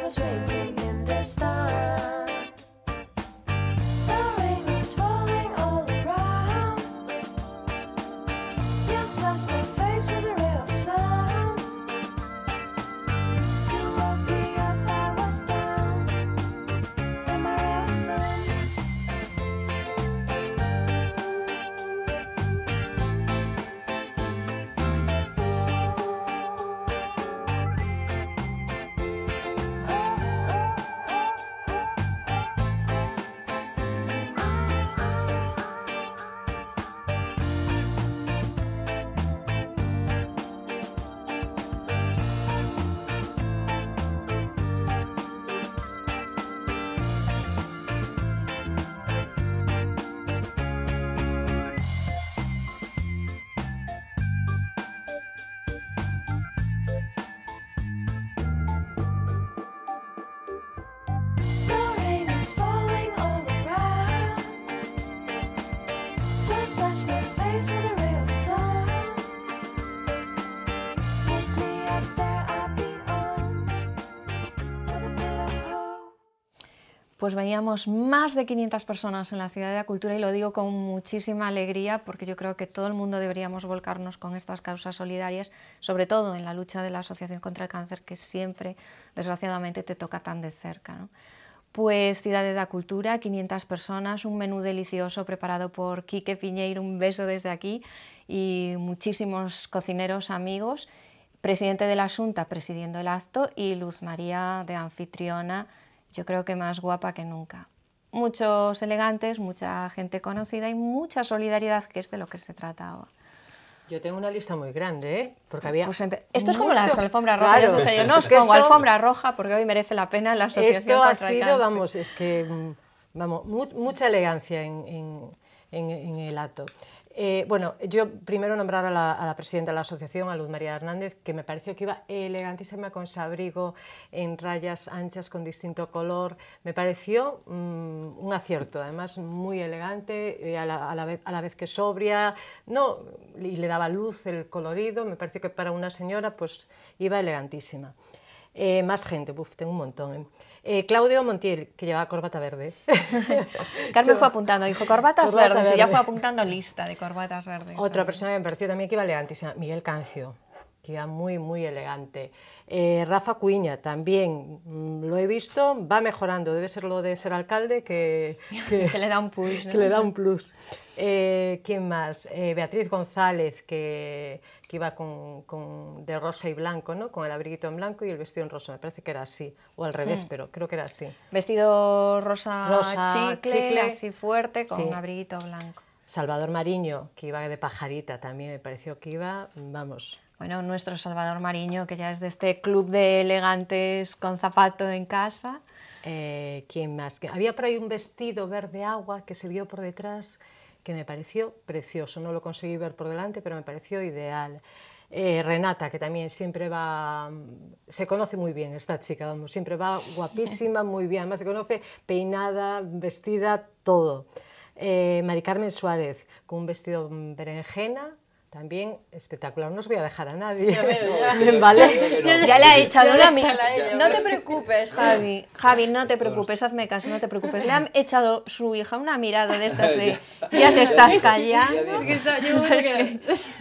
was waiting in the stand. The rain is falling all around. You splashed my face with a ray of sun. You woke me up, I was down in my ray of sun. The rain is falling all around. Just flash my face with a ray of sun. Pick me up there, I'll be on with a bit of hope. Pues veníamos más de 500 personas en la Ciudad de la Cultura y lo digo con muchísima alegría porque yo creo que todo el mundo deberíamos volcarnos con estas causas solidarias, sobre todo en la lucha de la Asociación contra el Cáncer, que siempre, desgraciadamente, te toca tan de cerca, ¿no? Pues Ciudad de la Cultura, 500 personas, un menú delicioso preparado por Quique Piñeiro, un beso desde aquí, y muchísimos cocineros amigos, presidente de la Xunta presidiendo el acto y Luz María de anfitriona, yo creo que más guapa que nunca. Muchos elegantes, mucha gente conocida y mucha solidaridad, que es de lo que se trata ahora. Yo tengo una lista muy grande, ¿eh? Porque había Pues esto es como mucho- las alfombras rojas. Claro. Yo dije, yo no os Es que pongo esto- alfombra roja porque hoy merece la pena la asociación Esto ha contra el sido, cáncer. vamos, es que, vamos, mucha elegancia en el acto. Bueno, yo primero nombrar a la presidenta de la asociación, a Luz María Hernández, que me pareció que iba elegantísima con su abrigo en rayas anchas con distinto color. Me pareció un acierto, además muy elegante, a la vez que sobria, no, y le daba luz el colorido. Me pareció que para una señora pues iba elegantísima. Más gente, tengo un montón. Claudio Montiel, que llevaba corbata verde. Carmen fue apuntando, dijo corbatas Corbata verdes, y ya verde. fue apuntando lista de corbatas verdes. Otra persona que me pareció también que iba elegantísima, Miguel Cancio, que iba muy, muy elegante. Rafa Cuiña también, lo he visto, va mejorando, debe ser lo de ser alcalde que Que le da un push, ¿no? que le da un plus. ¿Quién más? Beatriz González, que iba de rosa y blanco, ¿no? Con el abriguito en blanco y el vestido en rosa, me parece que era así, o al revés, pero creo que era así. Vestido rosa, chicle, así fuerte, con Sí. un abriguito blanco. Salvador Mariño, que iba de pajarita, también me pareció que iba, vamos... Bueno, nuestro Salvador Mariño, que ya es de este club de elegantes con zapato en casa. ¿Quién más? Había por ahí un vestido verde agua que se vio por detrás que me pareció precioso. No lo conseguí ver por delante, pero me pareció ideal. Renata, que también siempre va... Se conoce muy bien esta chica, vamos, siempre va guapísima, muy bien. Además se conoce peinada, vestida, todo. Mari Carmen Suárez, con un vestido berenjena, también espectacular. No os voy a dejar a nadie. ¿Vale? Ya le ha echado una mirada. No te preocupes, Javi. Javi, no te preocupes, hazme caso, no te preocupes. Le han echado su hija una mirada de estas de ya te estás callando.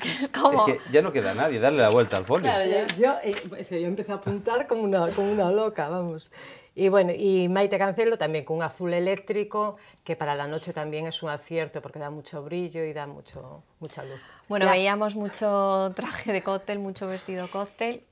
Es como... Es que ya no queda nadie, darle la vuelta al folio. Es que yo empecé a apuntar como una loca, vamos. Y bueno, y Maite Cancelo también con un azul eléctrico, que para la noche también es un acierto porque da mucho brillo y da mucha luz. Bueno, Ya. veíamos mucho traje de cóctel, mucho vestido cóctel.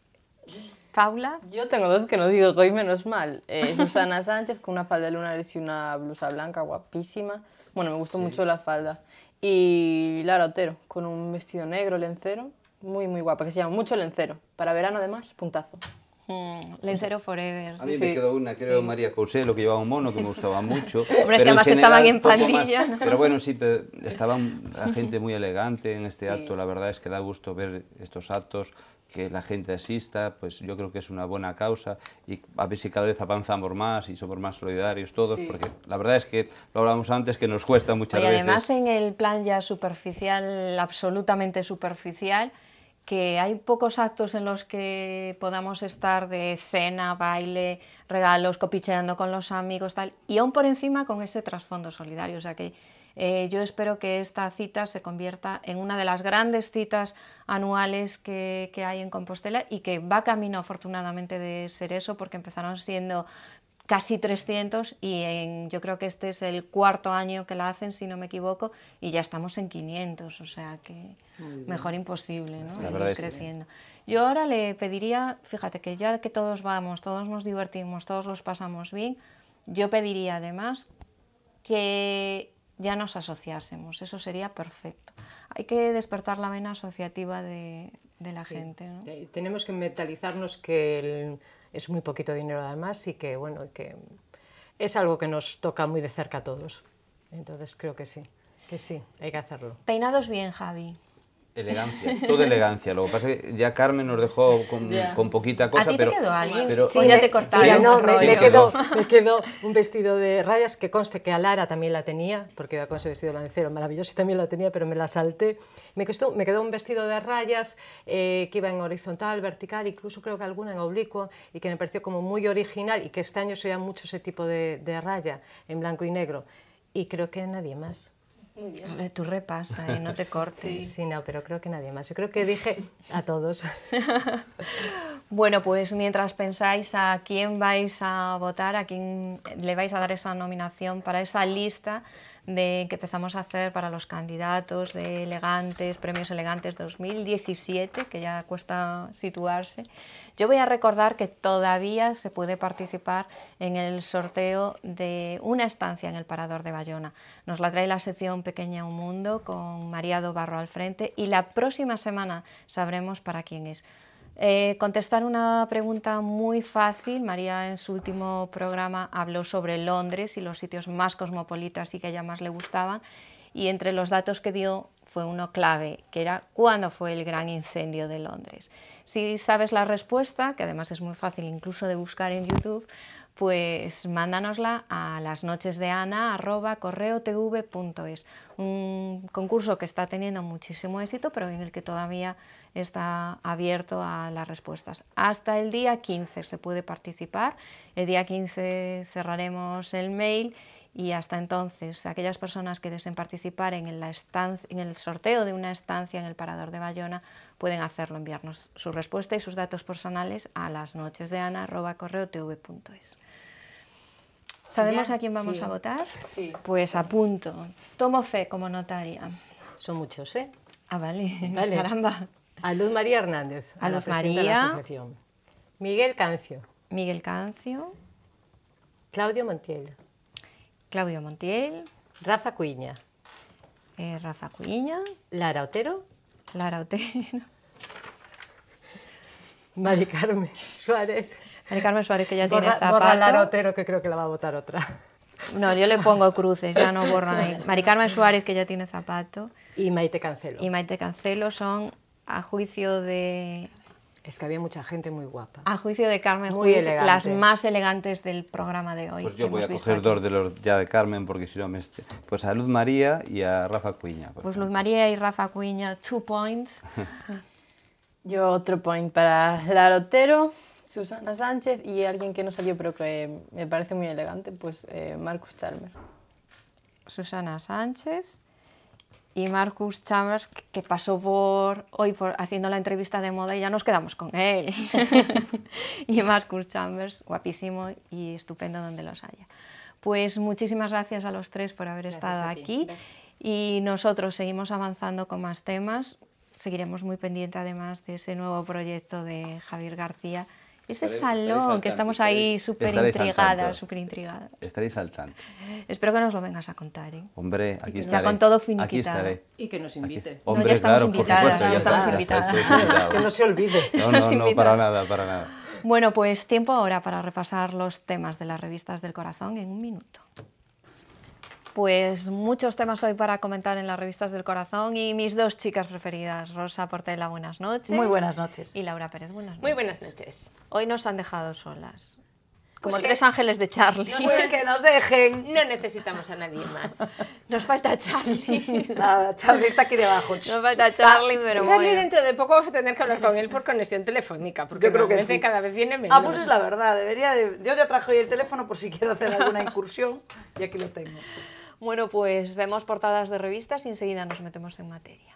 Paula, Yo tengo dos que no digo hoy, menos mal. Susana Sánchez con una falda de lunares y una blusa blanca guapísima. Bueno, me gustó mucho la falda. Y Lara Otero con un vestido negro, lencero, muy, muy guapa, que se llama Mucho Lencero. Para verano, además, puntazo. Lencero Forever. A mí Sí, me quedó una, creo, María Couselo, que llevaba un mono, que me gustaba mucho. Hombre, es que pero en además estaban general, en poco más. pandilla, ¿no? Pero bueno, sí, estaban la gente muy elegante en este acto. La verdad es que da gusto ver estos actos, que la gente asista, pues yo creo que es una buena causa y a ver si cada vez avanzamos más y somos más solidarios todos, porque la verdad es que lo hablamos antes, que nos cuesta muchas Y veces. además en el plan ya superficial, absolutamente superficial, que hay pocos actos en los que podamos estar de cena, baile, regalos, copicheando con los amigos, tal, y aún por encima con ese trasfondo solidario. O sea que yo espero que esta cita se convierta en una de las grandes citas anuales que hay en Compostela y que va camino, afortunadamente, de ser eso, porque empezaron siendo casi 300 y yo creo que este es el 4º año que la hacen, si no me equivoco, y ya estamos en 500, o sea que mejor imposible, ¿no? La El verdad ir es que- creciendo. Yo ahora le pediría, fíjate que ya que todos vamos, todos nos divertimos, todos los pasamos bien, yo pediría además que ya nos asociásemos, eso sería perfecto. Hay que despertar la vena asociativa de la Sí. gente, ¿no? Tenemos que mentalizarnos que es muy poquito dinero además y que, bueno, que es algo que nos toca muy de cerca a todos. Entonces creo que sí, hay que hacerlo. Peinados bien, Javi. Elegancia, toda elegancia. Lo que pasa es que ya Carmen nos dejó con poquita cosa, ¿A ti pero... te quedó alguien? pero- Sí, ya te cortaron. Mira, no, el me rollo. me quedó un vestido de rayas que conste que a Lara también la tenía, porque iba con ese vestido lancero maravilloso y también la tenía, pero me la salté. Me quedó un vestido de rayas que iba en horizontal, vertical, incluso creo que alguna en oblicuo, y que me pareció como muy original y que este año se lleva mucho ese tipo de raya en blanco y negro. Y creo que nadie más. Hombre, tú repasa, no te cortes. Sí, no, pero creo que nadie más. Yo creo que dije a todos. Bueno, pues mientras pensáis a quién vais a votar, a quién le vais a dar esa nominación para esa lista que empezamos a hacer para los candidatos de Elegantes, Premios Elegantes 2017, que ya cuesta situarse, yo voy a recordar que todavía se puede participar en el sorteo de una estancia en el Parador de Bayona. Nos la trae la sección Pequeña Un Mundo con María Dobarro al frente y la próxima semana sabremos para quién es. Contestar una pregunta muy fácil. María en su último programa habló sobre Londres y los sitios más cosmopolitas y que a ella más le gustaban, y entre los datos que dio fue uno clave, que era ¿cuándo fue el gran incendio de Londres? Si sabes la respuesta, que además es muy fácil incluso de buscar en YouTube, pues mándanosla a lasnochesdeana@correotv.es, un concurso que está teniendo muchísimo éxito, pero en el que todavía está abierto a las respuestas. Hasta el día 15 se puede participar, el día 15 cerraremos el mail y hasta entonces aquellas personas que deseen participar en el sorteo de una estancia en el Parador de Bayona pueden hacerlo, enviarnos su respuesta y sus datos personales a lasnochesdeana@correotv.es. ¿Sabemos a quién vamos a votar? Sí. Pues apunto. Tomo fe como notaria. Son muchos, ¿eh? Ah, vale. Vale. Caramba. A Luz María Hernández, A la Luz presidenta de la María. asociación. Miguel Cancio, Miguel Cancio, Claudio Montiel, Claudio Montiel, Rafa Cuiña, Rafa Cuiña, Lara Otero, Lara Otero, Mari Carmen Suárez. Mari Carmen Suárez, que ya tiene Borra Lara zapato. Otero, que creo que la va a votar otra. No, yo le pongo cruces, ya no borran ahí. Mari Carmen Suárez, que ya tiene zapato, Y Maite Cancelo. y Maite Cancelo son, a juicio de Es que había mucha gente muy guapa. Carmen Muy Juiz, elegante. las más elegantes del programa de hoy. Pues que yo voy a hemos visto coger aquí. dos de los ya de Carmen, porque si no me... Pues a Luz María y a Rafa Cuiña. por Pues ejemplo. Luz María y Rafa Cuiña, 2 points. Yo otro point para Lara Otero, Susana Sánchez y alguien que no salió pero que me parece muy elegante, pues Marcus Chalmers. Susana Sánchez y Marcus Chambers, que pasó por hoy haciendo la entrevista de moda y ya nos quedamos con él. Y Marcus Chambers, guapísimo y estupendo donde los haya. Pues muchísimas gracias a los tres por haber estado a ti. aquí. Gracias. Y nosotros seguimos avanzando con más temas. Seguiremos muy pendientes además de ese nuevo proyecto de Javier García. Ese Estaréis salón, al que tanto, estamos ahí estaréis súper al intrigadas, tanto. súper intrigadas. Estaréis al tanto. Espero que nos lo vengas a contar, ¿eh? Hombre, aquí Ya estaré. con todo Aquí finiquitado. estaré. Y que nos invite. No, Hombre, ya estamos claro, por invitadas, supuesto, ya estamos está, invitadas. estoy invitado. Que no se olvide. No, Estás no, no, invitada. para nada, para nada. Bueno, pues tiempo ahora para repasar los temas de las revistas del corazón en un minuto. Pues muchos temas hoy para comentar en las revistas del corazón y mis dos chicas preferidas, Rosa Portela, buenas noches. Muy buenas noches. Y Laura Pérez, buenas noches. Muy buenas noches. Hoy nos han dejado solas. Como 3 ángeles de Charlie. Pues que nos dejen. No necesitamos a nadie más. Nos falta Charlie. Nada, Charlie está aquí debajo. Nos falta Charlie, pero Charlie, bueno. dentro de poco vamos a tener que hablar con él por conexión telefónica, porque Yo creo que realmente sí. cada vez viene menos. Ah, pues es la verdad, yo ya traje hoy el teléfono por si quiero hacer alguna incursión y aquí lo tengo. Bueno, pues vemos portadas de revistas y enseguida nos metemos en materia.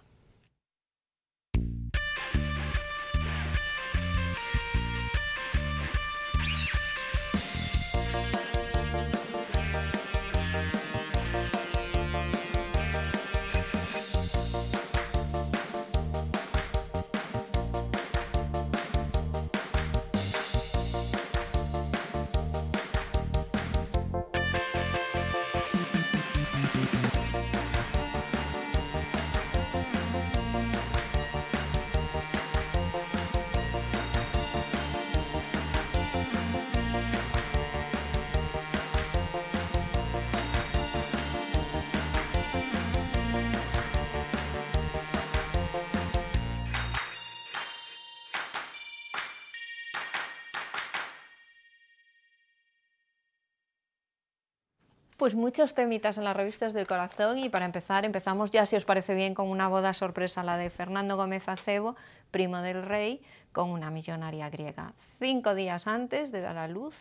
Pues muchos temitas en las revistas del corazón y para empezar, empezamos ya, si os parece bien, con una boda sorpresa, la de Fernando Gómez Acebo, primo del rey, con una millonaria griega. 5 días antes de dar a luz,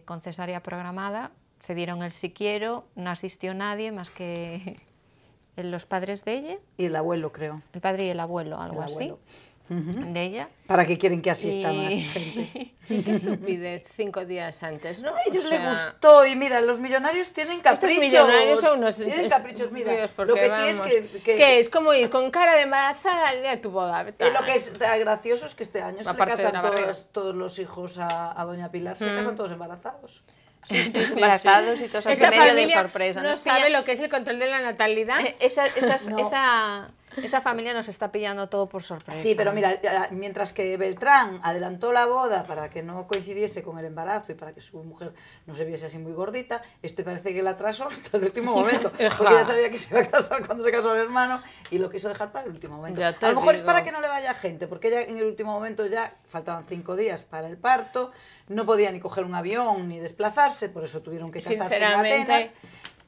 con cesárea programada, se dieron el sí quiero, no asistió nadie más que los padres de ella, Y el abuelo, creo. el padre y el abuelo, algo El abuelo. así, de ella. ¿Para qué quieren que asista Y- más gente? Qué estupidez, 5 días antes, ¿no? A ellos O sea, les gustó y mira, los millonarios tienen caprichos. millonarios son unos Tienen caprichos, mira. estúpidos Lo porque, que sí es vamos, que ¿qué es? Como ir con cara de embarazada al día de tu boda. vete lo a- que es gracioso es que este año se le Aparte de casan la barriga. todos los hijos a doña Pilar, se casan todos embarazados. Embarazados y todos así Esa medio de familia sorpresa. no Nos sabe pilla- lo que es el control de la natalidad. Esa familia nos está pillando todo por sorpresa. Sí, pero mira, mientras que Beltrán adelantó la boda para que no coincidiese con el embarazo y para que su mujer no se viese así muy gordita, este parece que la atrasó hasta el último momento, porque ya sabía que se iba a casar cuando se casó el hermano y lo quiso dejar para el último momento. Ya te A lo mejor es digo. para que no le vaya gente, porque ella en el último momento ya faltaban 5 días para el parto, no podía ni coger un avión ni desplazarse, por eso tuvieron que casarse en Sinceramente, Atenas.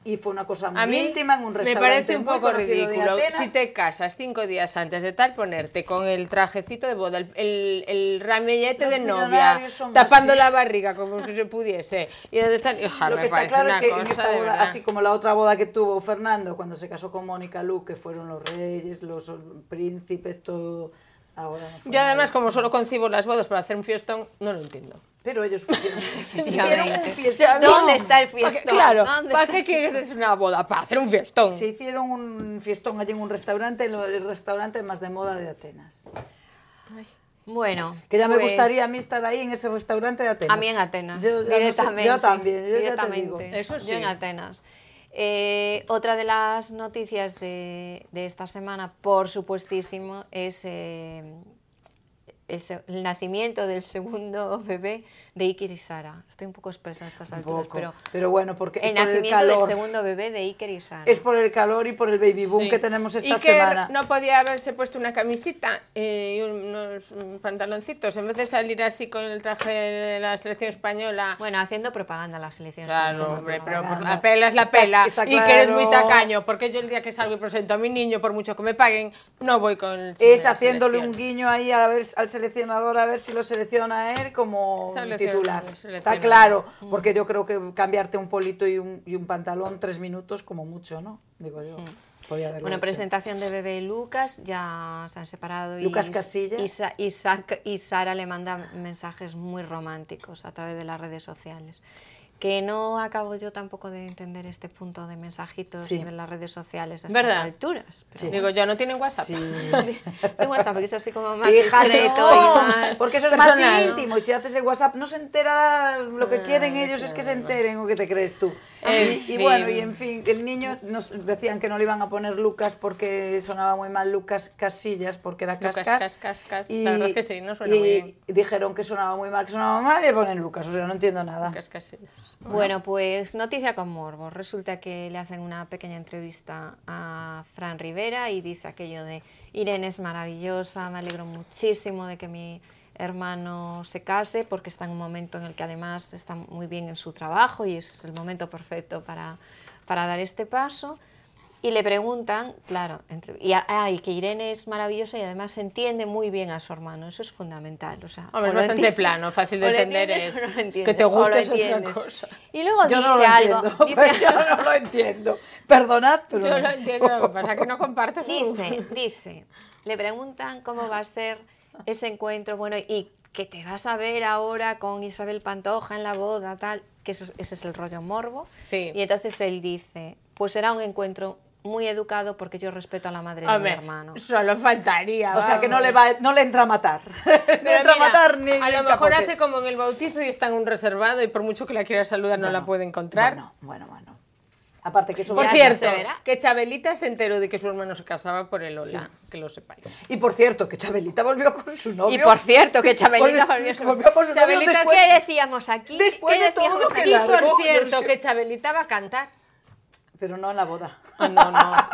Y fue una cosa A muy mí íntima en un me restaurante parece un muy poco conocido de ridículo. Atenas. Si te casas 5 días antes de tal, ponerte con el trajecito de boda, el ramillete Los de novia, millonarios son tapando así. la barriga como si se pudiese. Y donde están, hija, Lo me que está parece claro es una que en cosa esta de boda, verdad. así como la otra boda que tuvo Fernando cuando se casó con Mónica Lu, que fueron los reyes, los príncipes, todo. Ahora no fue Yo además, nadie. como solo concibo las bodas para hacer un fiestón, no lo entiendo. Pero ellos hicieron Efectivamente. un fiestón. ¿Dónde está el Porque, fiestón? claro, ¿Dónde ¿para está qué el quieres una boda? Para hacer un fiestón. Se hicieron un fiestón allí en un restaurante, el restaurante más de moda de Atenas. Bueno, Que ya me pues, gustaría a mí estar ahí en ese restaurante de Atenas. A mí en Atenas, Yo, ya no sé, directamente. yo también, yo ya te directamente. digo. Eso sí. Yo en Atenas. Otra de las noticias de esta semana, por supuestísimo, es el nacimiento del segundo bebé de Iker y Sara. Estoy un poco espesa a estas Un alturas, poco. Pero bueno, porque es el por el nacimiento del calor. segundo bebé de Iker y Sara. Es por el calor y por el baby boom Sí. que tenemos esta y que semana. no podía haberse puesto una camisita y unos pantaloncitos en vez de salir así con el traje de la selección española. Bueno, haciendo propaganda a la selección Claro, española. hombre, pero propaganda. la pela es la Está- pela está y que eres muy claro. tacaño, porque yo el día que salgo y presento a mi niño, por mucho que me paguen, no voy con el Es la haciéndole selección. un guiño ahí a ver, al seleccionador a ver si lo selecciona a él como titular. Está claro, porque yo creo que cambiarte un polito y un pantalón 3 minutos como mucho, ¿no? Digo yo. Podía haberlo Bueno, hecho. presentación de bebé y Lucas, ya se han separado. Lucas Casillas. Y Sara le manda mensajes muy románticos a través de las redes sociales. Que no acabo yo tampoco de entender este punto de mensajitos Sí. de las redes sociales a estas ¿Verdad? alturas. Pero Digo, ya no tienen WhatsApp. Sí. tengo WhatsApp, que es así como más Hija, discreto no, y más... porque eso es más personal. íntimo y si haces el WhatsApp no se entera lo que quieren ellos, es que se enteren o que te crees tú. En Y fin. bueno, y en fin, el niño nos decían que no le iban a poner Lucas porque sonaba muy mal Lucas Casillas porque era Lucas, Cascas. Cascas. La verdad es que sí, no suena y muy bien. dijeron que sonaba muy mal, que sonaba mal y le ponen Lucas, o sea, no entiendo nada. Lucas Casillas. Bueno, pues noticia con morbo. Resulta que le hacen una pequeña entrevista a Fran Rivera y dice aquello de Irene es maravillosa, me alegro muchísimo de que mi hermano se case, porque está en un momento en el que además está muy bien en su trabajo y es el momento perfecto para dar este paso. Y le preguntan, claro, y que Irene es maravillosa y además entiende muy bien a su hermano, eso es fundamental. O sea, Hombre, es o lo bastante entiendes- plano, fácil de o lo entender entiendes es o no lo entiendes, que te o lo guste es otra entiendes. cosa. Y luego Yo dice no lo algo, entiendo, pues yo no lo entiendo. Perdonad, pero Yo no. lo entiendo, lo que pasa es que no comparto su... dice, le preguntan cómo va a ser ese encuentro, bueno, y que te vas a ver ahora con Isabel Pantoja en la boda, tal, que ese es el rollo morbo. Sí. Y entonces él dice, pues será un encuentro muy educado porque yo respeto a la madre de mi Hombre, hermano. solo faltaría. O sea, que no vamos. le entra a matar. No Pero entra a mira, matar ni a lo un mejor capote. hace como en el bautizo y está en un reservado y por mucho que la quiera saludar no la puede encontrar. Bueno. Aparte que eso Por Ya cierto, se verá. que Chabelita se enteró de que su hermano se casaba por el hola, que lo sepáis. Y por cierto, que Chabelita volvió con su novio. Y por cierto, que Chabelita volvió con su novio Chabelita, después, ¿qué decíamos aquí? después ¿Qué de todo lo decíamos que aquí? Y largó. por Yo cierto, es que Chabelita va a cantar. pero no en la boda. Ah, no,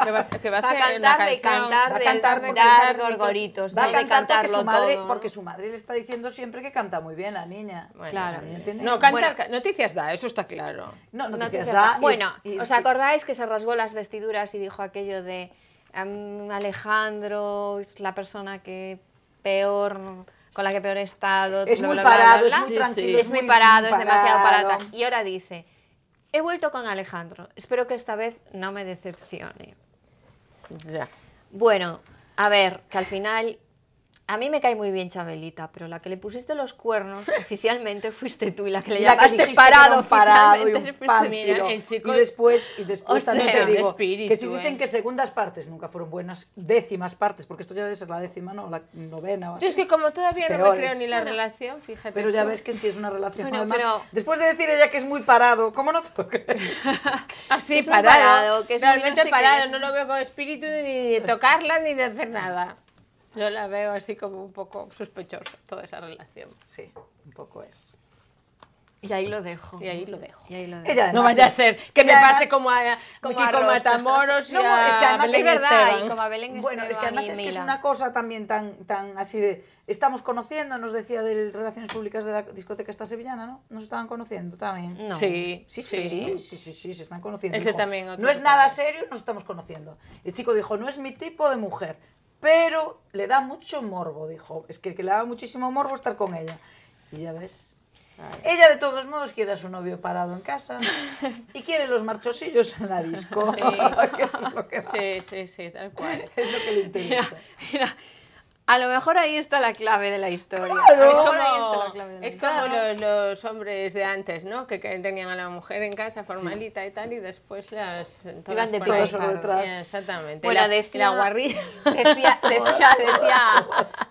que va a Va a hacer una cantar de canción. cantar, Va a de cantar dar porque- gorgoritos, Va a no de cantar porque cantarlo su madre, todo. porque su madre le está diciendo siempre que canta muy bien la niña. Bueno, Claro. La niña tiene- No, cantar, Bueno. noticias da, eso está claro. No, No noticias te da. acerca. Bueno, y ¿os acordáis que se rasgó las vestiduras y dijo aquello de Alejandro es la persona que peor, con la que peor he estado? Es bla, muy bla, bla, parado, bla, es bla? muy Sí, tranquilo. sí. Es muy parado, es demasiado parado. parado. Y ahora dice, he vuelto con Alejandro, espero que esta vez no me decepcione. Ya. Bueno, a ver, que al final a mí me cae muy bien Chabelita, pero la que le pusiste los cuernos oficialmente fuiste tú y la que le Y la que llamaste dijiste que era parado un parado y oficialmente un fuiste pánfilo. Mira, el chico- Y después O también sea, te digo espíritu, que si dicen ¿eh? que segundas partes nunca fueron buenas, décimas partes, porque esto ya debe ser la décima, ¿no? La novena o así. Yo es que como todavía no me Peores. creo ni la relación, fíjate. Pero ya tú. ves que sí es una relación. Bueno, Además, pero- después de decir ella que es muy parado, ¿cómo no te lo crees? Así, es muy parado, parado, que es muy realmente no sé qué, parado, es no lo veo con espíritu ni de tocarla ni de hacer nada. Yo la veo así como un poco sospechosa, toda esa relación. Sí, un poco es. Y ahí lo dejo. Y ahí lo dejo. Y ahí lo dejo. Ella No además vaya a es- ser que me ella pase además- como a como Kiko a Rosa. Matamoros y No, a es que además Belén es verdad, Esteban. y como a Belén Bueno, es que Esteban además y es que es Mila. una cosa también tan así de... Estamos conociendo, nos decía de Relaciones Públicas de la discoteca esta sevillana, ¿no? Nos estaban conociendo también. No. Sí, Sí, se están conociendo. Ese Dijo, también otro no es que nada también. serio, nos estamos conociendo. El chico dijo, no es mi tipo de mujer, pero le da mucho morbo, dijo. Es que le da muchísimo morbo estar con ella. Y ya ves. Ella de todos modos quiere a su novio parado en casa y quiere los marchosillos en la disco. Que eso es lo que va. Sí, tal cual. Es lo que le interesa. Mira, a lo mejor ahí está la clave de la historia. Claro. Es como, ahí está la clave de la Es historia. como los hombres de antes, ¿no? Que tenían a la mujer en casa formalita y tal, y después las todas Iban de por ahí. pies por detrás. Exactamente. Bueno, Y la, decía- y la guarrilla.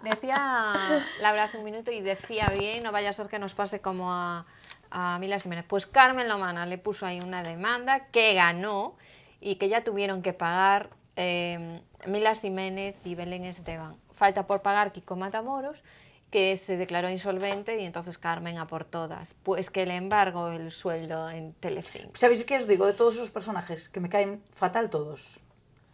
Decía Laura hace un minuto y decía bien, no vaya a ser que nos pase como a Mila Jiménez. Pues Carmen Lomana le puso ahí una demanda que ganó y que ya tuvieron que pagar Mila Jiménez y Belén Esteban. Falta por pagar Kiko Matamoros, que se declaró insolvente y entonces Carmen a por todas. Pues que le embargo el sueldo en Telecinco. ¿Sabéis qué os digo de todos esos personajes? Que me caen fatal todos.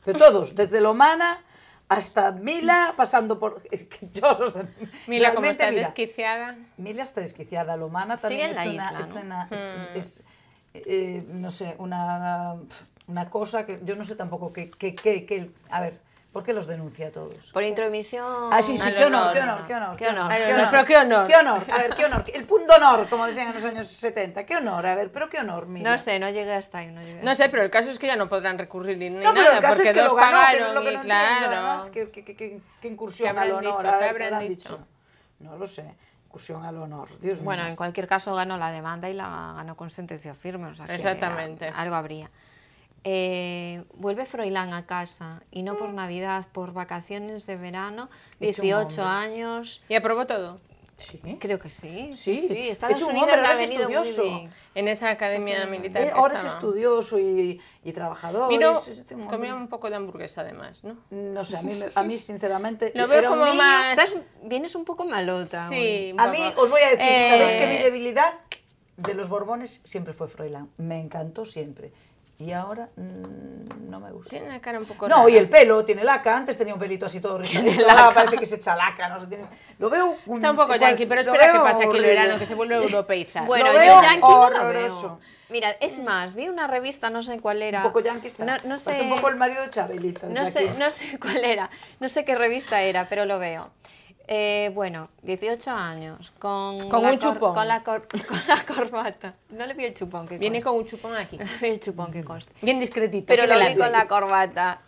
De todos, desde Lomana hasta Mila, pasando por... es que yo los de- Mira cómo realmente, está mira, desquiciada. Mila está desquiciada, Lomana también Sigue en es la una... isla, es ¿no? una- es, no sé, una cosa que yo no sé tampoco que... A ver, ¿por qué los denuncia a todos? Por intromisión. Ah, sí, sí, Al qué honor, honor. qué honor, qué honor. Qué honor. Pero qué honor. Qué honor, a ver, qué honor. El punto honor, como decían en los años 70. Qué honor, a ver, pero qué honor, Mila. No sé, no llegué hasta ahí. No, llegué No sé, pero el caso es que ya no podrán recurrir ni No, pero nada, el caso porque es que dos lo ganó, que pagaron eso es lo que y no entiendo, claro. además, que incursión ¿Qué habrán al honor. dicho? a ver, ¿Qué ¿qué habrán habrán dicho? No lo sé, incursión al honor, Dios mío. Bueno, en cualquier caso ganó la demanda y la ganó con sentencia firme. O sea, que Exactamente. algo habría. Vuelve Froilán a casa y no por Navidad, por vacaciones de verano, Hecho un 18 hombre. años. ¿Y aprobó todo? Sí. Creo que sí. Sí, Estados hecho un Unidos hombre, le ha ahora es venido muy estudioso. bien. En esa academia militar que Ahora es estaba. estudioso y trabajador. Vino, es un comía hombre. un poco de hamburguesa además, ¿no? No sé, a mí sinceramente... Lo veo era un como niño- más... Vienes un poco malota. Sí, un A mí poco. os voy a decir, ¿sabéis que mi Eh, debilidad de los Borbones siempre fue Froilán? Me encantó siempre. Y ahora no me gusta. Tiene la cara un poco No, rara. y el pelo, tiene laca. Antes tenía un pelito así todo rizadito. Parece que se echa laca, no sé, lo veo... Está un poco igual, yankee, pero lo espera que veo pasa aquí el horrible. verano, que se vuelve europeizar. Bueno, Lo yo veo yankee no lo horroroso. veo. Mira, es más, vi una revista, no sé cuál era. Un poco yankee está. No Parece sé, un poco el marido de Chabelita. desde no sé, aquí. no sé cuál era, no sé qué revista era, pero lo veo. Bueno, 18 años, con Con la un chupón. con la corbata. No le vi el chupón que Viene conste. con un chupón aquí. No le vi el chupón que conste. Bien discretito. Pero que lo vi delante. con la corbata.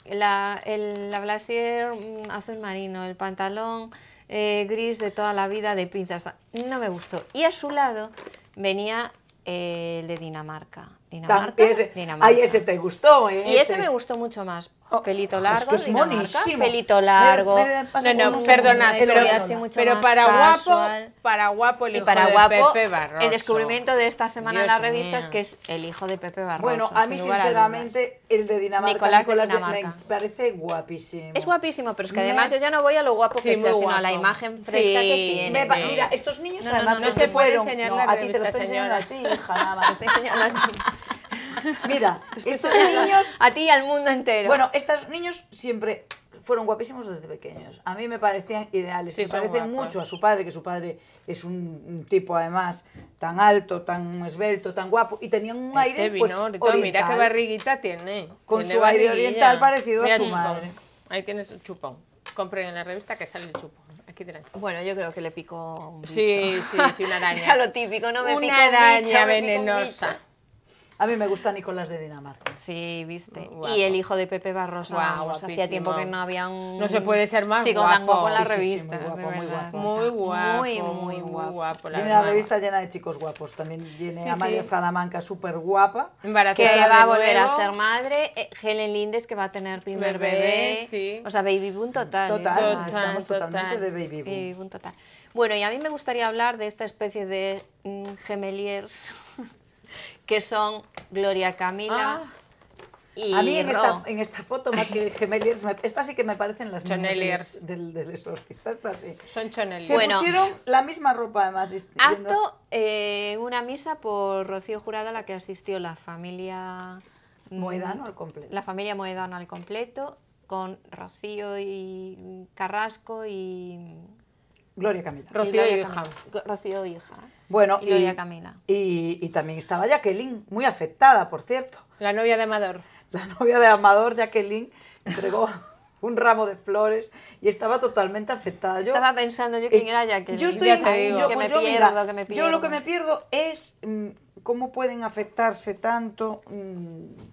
La blasier azul marino, el pantalón gris de toda la vida de pinzas. No me gustó. Y a su lado venía el de Dinamarca. Ay, ese te gustó, ¿eh? Y ese me gustó mucho más. Pelito es largo, que es Dinamarca, monísimo. pelito largo. No, perdona, pero para guapo el Y hijo para de guapo, Pepe Barroso. el descubrimiento de esta semana en Dios las revistas mío. que es el hijo de Pepe Barroso. Bueno, a mí sin lugar a sinceramente el de Dinamarca, Nicolás de me Dinamarca. parece guapísimo. dudas. Es guapísimo, pero es que Me- además yo ya no voy a lo guapo Sí, que sea, muy sino a la guapo. imagen fresca Sí, que tiene. sí. Mira, estos niños No, además no los se que puede fueron- enseñar no, la a ti te lo revista, estoy enseñando a señora. ti, hija, nada más. Estoy enseñando a ti. Mira, estos niños... A ti y al mundo entero. Bueno, estos niños siempre fueron guapísimos desde pequeños. A mí me parecían ideales. Sí, se son parecen guapos. mucho a su padre, que su padre es un tipo además tan alto, tan esbelto, tan guapo, y tenían un aire Este pues, vino, mira oriental. qué barriguita tiene. Con Tiene su aire barriguilla. oriental parecido a Mira su el chupón. madre. Ahí tienes el chupón. Compren en la revista que sale el chupón. Aquí delante. Bueno, yo creo que le picó un bicho. Sí, una araña. Era lo típico, no me Una pica un bicho, araña me pica un venenosa. bicho. A mí me gusta Nicolás de Dinamarca. Sí, viste. Guapo. Y el hijo de Pepe Barroso, Guau, vamos, hacía guapísimo. tiempo que no había un... No se puede ser más chico tan guapo. guapo en las Sí, sí, sí, revistas, muy guapo, de muy verdad. guapo. O sea, Muy guapo, muy guapo. la Viene la verdad. revista llena de chicos guapos. También viene Sí, Amalia sí. Salamanca, súper guapa. Que Embarazada va a de volver a nuevo. ser madre, Helen Lindes que va a tener primer Bebé, bebé, sí. O sea, baby boom total. Total, Total, estamos totalmente total. de baby boom. Baby boom total. Bueno, y a mí me gustaría hablar de esta especie de gemeliers que son Gloria Camila y A mí Ro. en esta foto, más que gemeliers, esta sí que me parecen las niñas Choneliers. del exorcista. Esta sí. Son choneliers. Se Bueno. pusieron la misma ropa, además. Acto, una misa por Rocío Jurado a la que asistió la familia Moedano al completo. La familia Moedano al completo, con Rocío y Carrasco y Gloria Camila. Rocío Gloria hija. Camila. Rocío hija. Bueno, y Gloria Camila. Y también estaba Jacqueline, muy afectada, por cierto. La novia de Amador. La novia de Amador, Jacqueline, entregó un ramo de flores y estaba totalmente afectada. Yo Estaba pensando yo quién era Jacqueline. Yo estoy Ya te digo. que me yo, pierdo, mira, que me Yo pierdo. lo que me pierdo es cómo pueden afectarse tanto.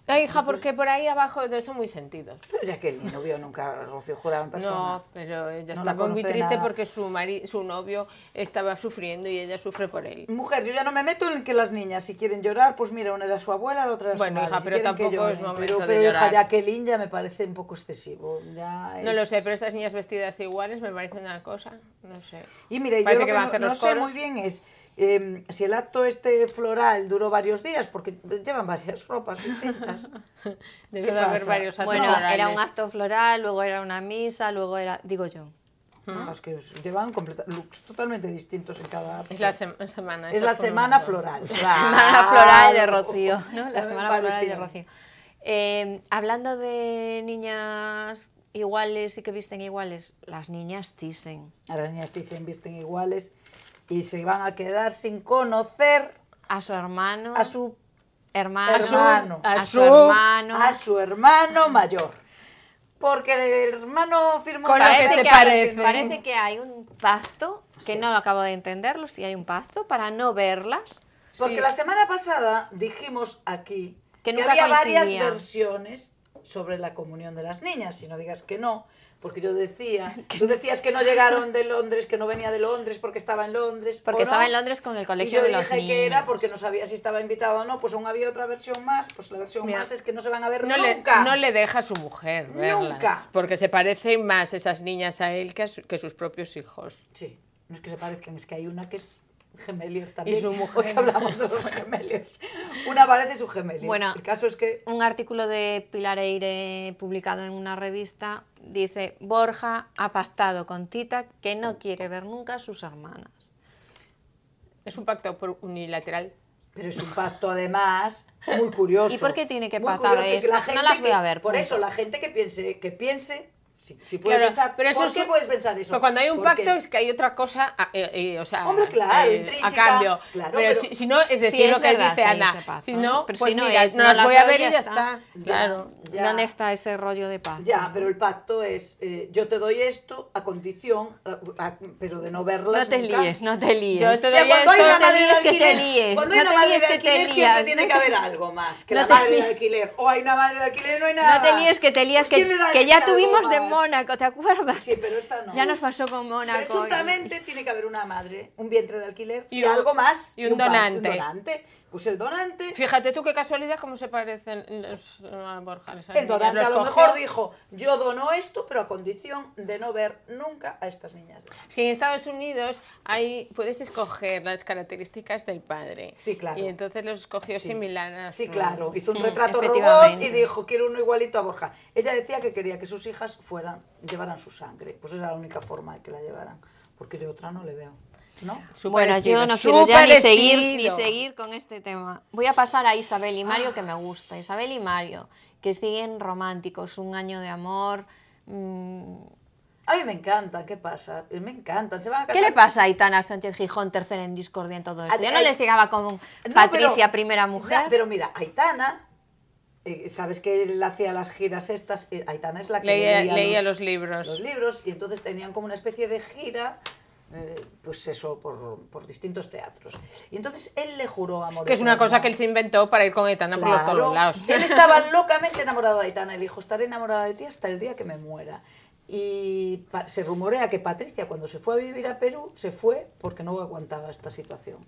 Ay, hija, porque por ahí abajo son muy sentidos. Pero Jacqueline no vio nunca a Rocío Jurado en persona. No, pero ella No la estaba muy conoce triste nada. porque su novio estaba sufriendo y ella sufre por él. Mujer, yo ya no me meto en que las niñas, si quieren llorar, pues mira, una era su abuela, la otra era Bueno, su madre. hija, si pero quieren que tampoco es lloren. momento de pero hija, llorar. Jacqueline ya me parece un poco excesivo. Ya No lo es- sé, pero estas niñas vestidas iguales me parece una cosa, no sé. Y mire, yo Parece lo que que van a no, hacer no los sé coros. muy bien es si el acto este floral duró varios días, porque llevan varias ropas distintas. Debe ¿Qué de haber pasa? varios actos Bueno, florales. era un acto floral, luego era una misa, luego era, digo yo. No, es que llevan looks totalmente distintos en cada acto. Es la semana. Es esto la es como semana un- floral. La semana floral de Rocío, ¿no? Ya La me semana floral de parecía. Rocío. Hablando de niñas iguales y que visten iguales, las niñas Thyssen. A las niñas Thyssen visten iguales y se van a quedar sin conocer A su hermano. a su hermano. hermano. A su hermano. a su hermano mayor. Porque el hermano firmó Con lo una que carta se Parece parece. que hay un pacto, que no lo acabo de entenderlo, si hay un pacto para no verlas. Porque Sí. la semana pasada dijimos aquí Que que nunca había varias coincidían. versiones sobre la comunión de las niñas, si no digas que no, porque yo decía, tú decías que no llegaron de Londres, que no venía de Londres porque estaba en Londres. Porque ¿o no? estaba en Londres con el Y colegio yo de los dije niños. que era porque no sabía si estaba invitado o no, pues aún había otra versión más, pues la versión Mira, más es que no se van a ver No nunca. no le deja a su mujer verlas. Nunca. Porque se parecen más esas niñas a él que sus propios hijos. Sí, no es que se parezcan, es que hay una que es gemelier también. Y su mujer. Hoy hablamos de los gemeliers. Una parece su gemelier. Bueno, el caso es que Un artículo de Pilar Eire publicado en una revista dice: Borja ha pactado con Tita que no quiere ver nunca a sus hermanas. Es un pacto unilateral. Pero es un pacto, además, muy curioso. ¿Y por qué tiene que Muy pactar? curioso, Es- que la no gente las voy que- a ver, Por punto. eso, la gente que piense si puede Claro, pensar, pero eso ¿por es qué un- puedes pensar eso? Pero cuando hay un Porque- pacto es que hay otra cosa, o sea, Hombre, claro, a intrínseca, cambio. claro, pero pero- si no, es decir, Sí, es lo que verdad dice que hay Ana. ese pacto, Si no, pero pues si no mira, es, no no las las voy a veo y ver y ya ya está. está. Claro. Ya. ¿Dónde está ese rollo de paz? Ya, pero el pacto es, yo te doy esto a condición, pero de no verlas No te nunca. líes, no te líes. Yo te Ya, doy cuando hay esto, una te madre de líes, que te alquiler, líes. cuando hay No una te madre líes, de que te alquiler siempre lías. tiene que haber algo más que No la te madre de líes. alquiler. O hay una madre de alquiler y no hay nada. No te líes, que te líes, Pues, ¿quién le da que ese ya algo tuvimos de más? Mónaco, ¿te acuerdas? Sí, pero esta no. Ya nos pasó con Mónaco. Presuntamente tiene que haber una madre, un vientre de alquiler y, Y un- algo más. y un padre, donante. Un donante. Pues el donante. Fíjate tú qué casualidad cómo se parecen a Borja. esas El niñas. donante Los a lo cogió. mejor dijo, yo dono esto, pero a condición de no ver nunca a estas niñas. Es que en Estados Unidos puedes escoger las características del padre. Sí, claro. Y entonces los escogió Sí. similares. Sí, claro. Hizo un retrato robot efectivamente. y dijo, quiero uno igualito a Borja. Ella decía que quería que sus hijas llevaran su sangre. Pues era la única forma de que la llevaran. Porque de otra no le veo. ¿No? Bueno, yo no quiero ya ni seguir con este tema. Voy a pasar a Isabel y Mario, que me gusta. Isabel y Mario, que siguen románticos, un año de amor. A mí me encantan, ¿qué pasa? Me encantan, se van a casar. ¿Qué le pasa a Aitana Sánchez Gijón, tercera en discordia en todo esto? Yo no Ay, les llegaba como No, Patricia, pero- primera mujer. Pero mira, Aitana, sabes que él hacía las giras estas, Aitana es la que Leía los libros. los libros y entonces tenían como una especie de gira, pues eso, por distintos teatros. Y entonces él le juró amor Que es una eterno. cosa que él se inventó para ir con Aitana por todos los lados. Él estaba locamente enamorado de Aitana. Él dijo, estaré enamorado de ti hasta el día que me muera. Y se rumorea que Patricia, cuando se fue a vivir a Perú, se fue porque no aguantaba esta situación.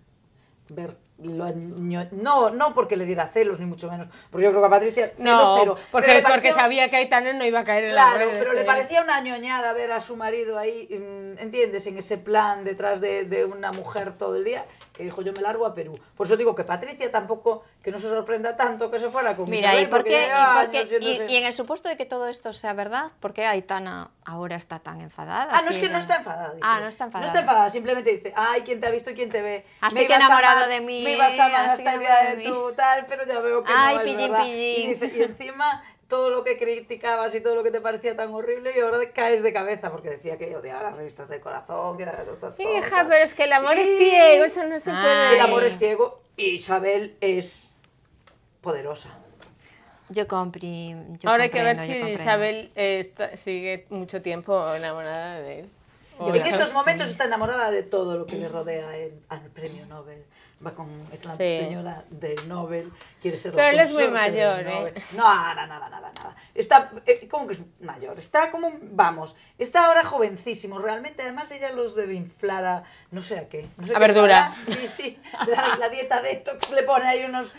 No porque le diera celos, ni mucho menos. Porque yo creo que a Patricia... celos No, cero. porque, Pero le porque pareció- sabía que Aitana no iba a caer en las Claro, redes. pero le de- parecía una ñoñada ver a su marido ahí, ¿entiendes? En ese plan detrás de una mujer todo el día, que dijo, yo me largo a Perú. Por eso digo que Patricia tampoco, que no se sorprenda tanto que se fuera con Mira, Isabel, ¿y por porque qué? lleva ¿Y, por qué- años yéndose- y en el supuesto de que todo esto sea verdad, ¿por qué Aitana ahora está tan enfadada? Ah, no, es Así que de- no está enfadada. dice. Ah, no está enfadada. No está enfadada, simplemente dice, ay, quién te ha visto y quién te ve. Así Me que ibas a enamorado amar, de mí, Me ibas a amar así que hasta el día enamorado de de mí. tu tal, pero ya veo que Ay, no es pillín, verdad. pillín. Y, dice, y encima todo lo que criticabas y todo lo que te parecía tan horrible y ahora caes de cabeza porque decía que odiaba las revistas del corazón, que todas estas Hija, cosas. pero es que el amor Y- es ciego, eso no se Ay. puede. El amor es ciego y Isabel es poderosa. Yo compri. yo Ahora hay que ver comprendo, si yo comprendo. Isabel sigue mucho tiempo enamorada de él. O En ya estos sí. momentos está enamorada de todo lo que le rodea a él, al premio Nobel. Va con esta Sí. señora del Nobel, quiere ser Pero la él es muy consorte del mayor, Nobel. ¿eh? No, nada. Está, ¿cómo que es mayor? Está como, vamos, está ahora jovencísimo. Realmente, además, ella los debe inflar a, no sé a qué. No sé A qué verdura. le dará. Sí, la dieta detox le pone ahí unos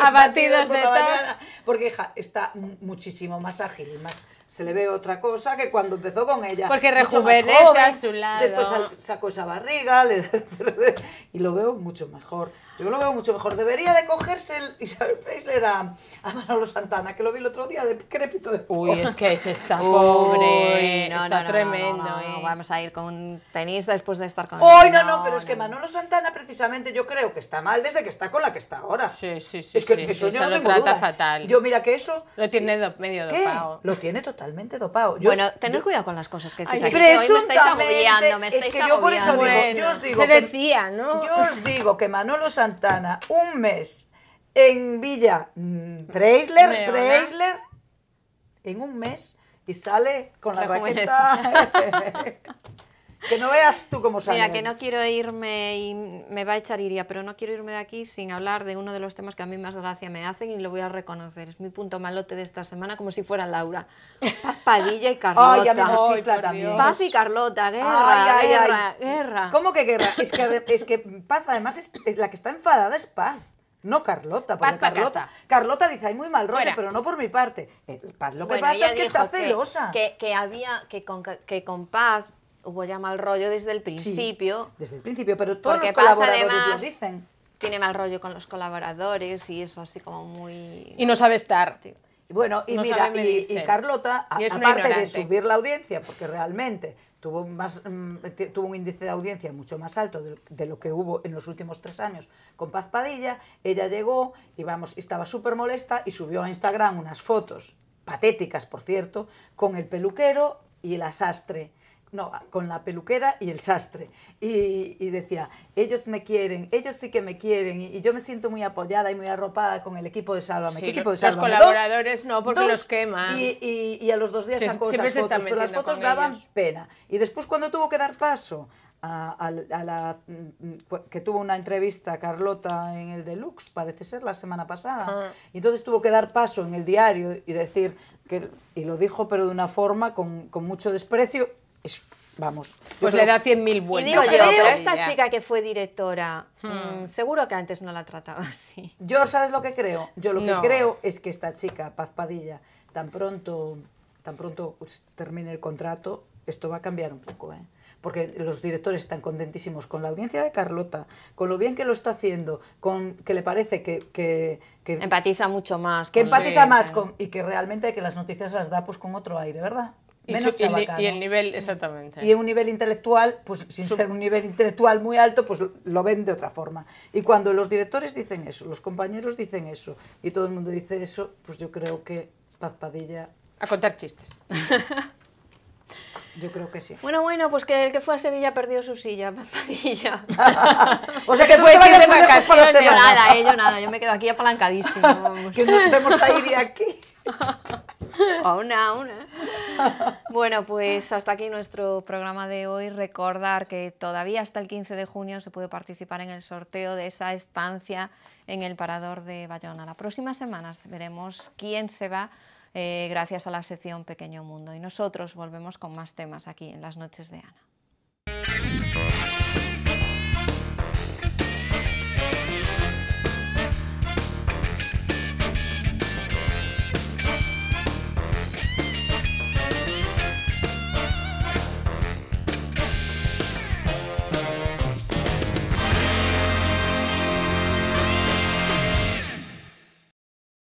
Abatidos por la detox. mañana. Porque, hija, está muchísimo más ágil y más... Se le ve otra cosa que cuando empezó con ella. Porque Mucho más rejuvenece joven. a su lado. Después sacó esa barriga y lo veo mucho mejor. Yo lo veo mucho mejor. Debería de cogerse el Isabel Preisler a Manolo Santana, que lo vi el otro día de crépito de... Uy, es que ese está Uy, pobre, no, está no, no, tremendo. no, vamos a ir con un tenista después de estar con ¡Ay, no! Pero es que Manolo Santana, precisamente, yo creo que está mal desde que está con la que está ahora. Sí, es que eso yo no lo tengo trata duda. fatal. Yo, mira que eso... Lo tiene medio ¿Qué? dopado. Lo tiene totalmente dopado. Yo- Bueno, tener yo- cuidado con las cosas que decís Ay, aquí, que hoy me estáis presuntamente, agobiando, me es estáis que yo por eso digo, agobiando. yo os digo se que- decía, ¿no? Yo os digo que Manolo Santana, un mes en Villa Preisler, Leona. en un mes, y sale con la Rejuvenece. raqueta. Que no veas tú cómo sale. Mira, que no quiero irme y me va a echar iría, pero no quiero irme de aquí sin hablar de uno de los temas que a mí más gracia me hacen y lo voy a reconocer. Es mi punto malote de esta semana, como si fuera Laura. Paz Padilla y Carlota. Ay, ya me Ay, chifla por también. Dios. Paz y Carlota, guerra, Ay, guerra, guerra. ¿Cómo que guerra? Es que Paz, además, es la que está enfadada es Paz. No Carlota, porque Paz pa' Carlota, casa. Carlota dice, hay muy mal rollo, Fuera. pero no por mi parte. Paz lo que Bueno, pasa ella es que dijo está celosa. que con Paz hubo ya mal rollo desde el Sí, principio. desde el principio, pero todos Porque los Paz, colaboradores lo además, dicen. tiene mal rollo con los colaboradores y es así como muy... Y no sabe estar. Y bueno, y No mira, sabe y medirse. Carlota, Y es una aparte de ignorante. subir la audiencia, porque realmente tuvo un índice de audiencia mucho más alto de lo que hubo en los últimos 3 años con Paz Padilla. Ella llegó y estaba súper molesta y subió a Instagram unas fotos, patéticas por cierto, con el peluquero y la sastre. No, con la peluquera y el sastre. Y decía, ellos me quieren, ellos sí que me quieren, y yo me siento muy apoyada y muy arropada con el equipo de Sálvame. Sí, ¿Qué equipo de los Sálvame? colaboradores no, porque Dos. los queman. Y a los 2 días Sí, sacó siempre esas se están fotos, pero las metiendo fotos con daban ellos. pena. Y después cuando tuvo que dar paso que tuvo una entrevista a Carlota en el Deluxe, parece ser, la semana pasada, y entonces tuvo que dar paso en el diario y decir, y lo dijo pero de una forma con mucho desprecio, vamos. Pues le da 100.000 Y vueltas. digo yo, Creo pero que esta ya. chica que fue directora, seguro que antes no la trataba así. Yo, ¿sabes lo que creo? Yo lo que No. creo es que esta chica, Paz Padilla, tan pronto pues, termine el contrato, esto va a cambiar un poco, ¿eh? Porque los directores están contentísimos con la audiencia de Carlota, con lo bien que lo está haciendo, con que le parece que Empatiza mucho más. que con- empatiza Sí, más claro. y que realmente que las noticias las da pues con otro aire, ¿verdad? Y Menos su- y el ni- chabacano. y el nivel, exactamente. Y un nivel intelectual, pues sin ser un nivel intelectual muy alto, pues lo ven de otra forma. Y cuando los directores dicen eso, los compañeros dicen eso, y todo el mundo dice eso, pues yo creo que Paz Padilla, A contar chistes. yo creo que sí. Bueno, pues que el que fue a Sevilla perdió su silla, Padilla. O sea que tú puedes te vayas ir de muy lejos para la vacaciones. semana. Yo nada, yo me quedo aquí apalancadísimo. Vamos. Que nos vemos a ir de aquí. A una. Bueno, pues hasta aquí nuestro programa de hoy. Recordar que todavía hasta el 15 de junio se puede participar en el sorteo de esa estancia en el Parador de Bayona. La próxima semana veremos quién se va gracias a la sección Pequeño Mundo. Y nosotros volvemos con más temas aquí en las noches de Ana.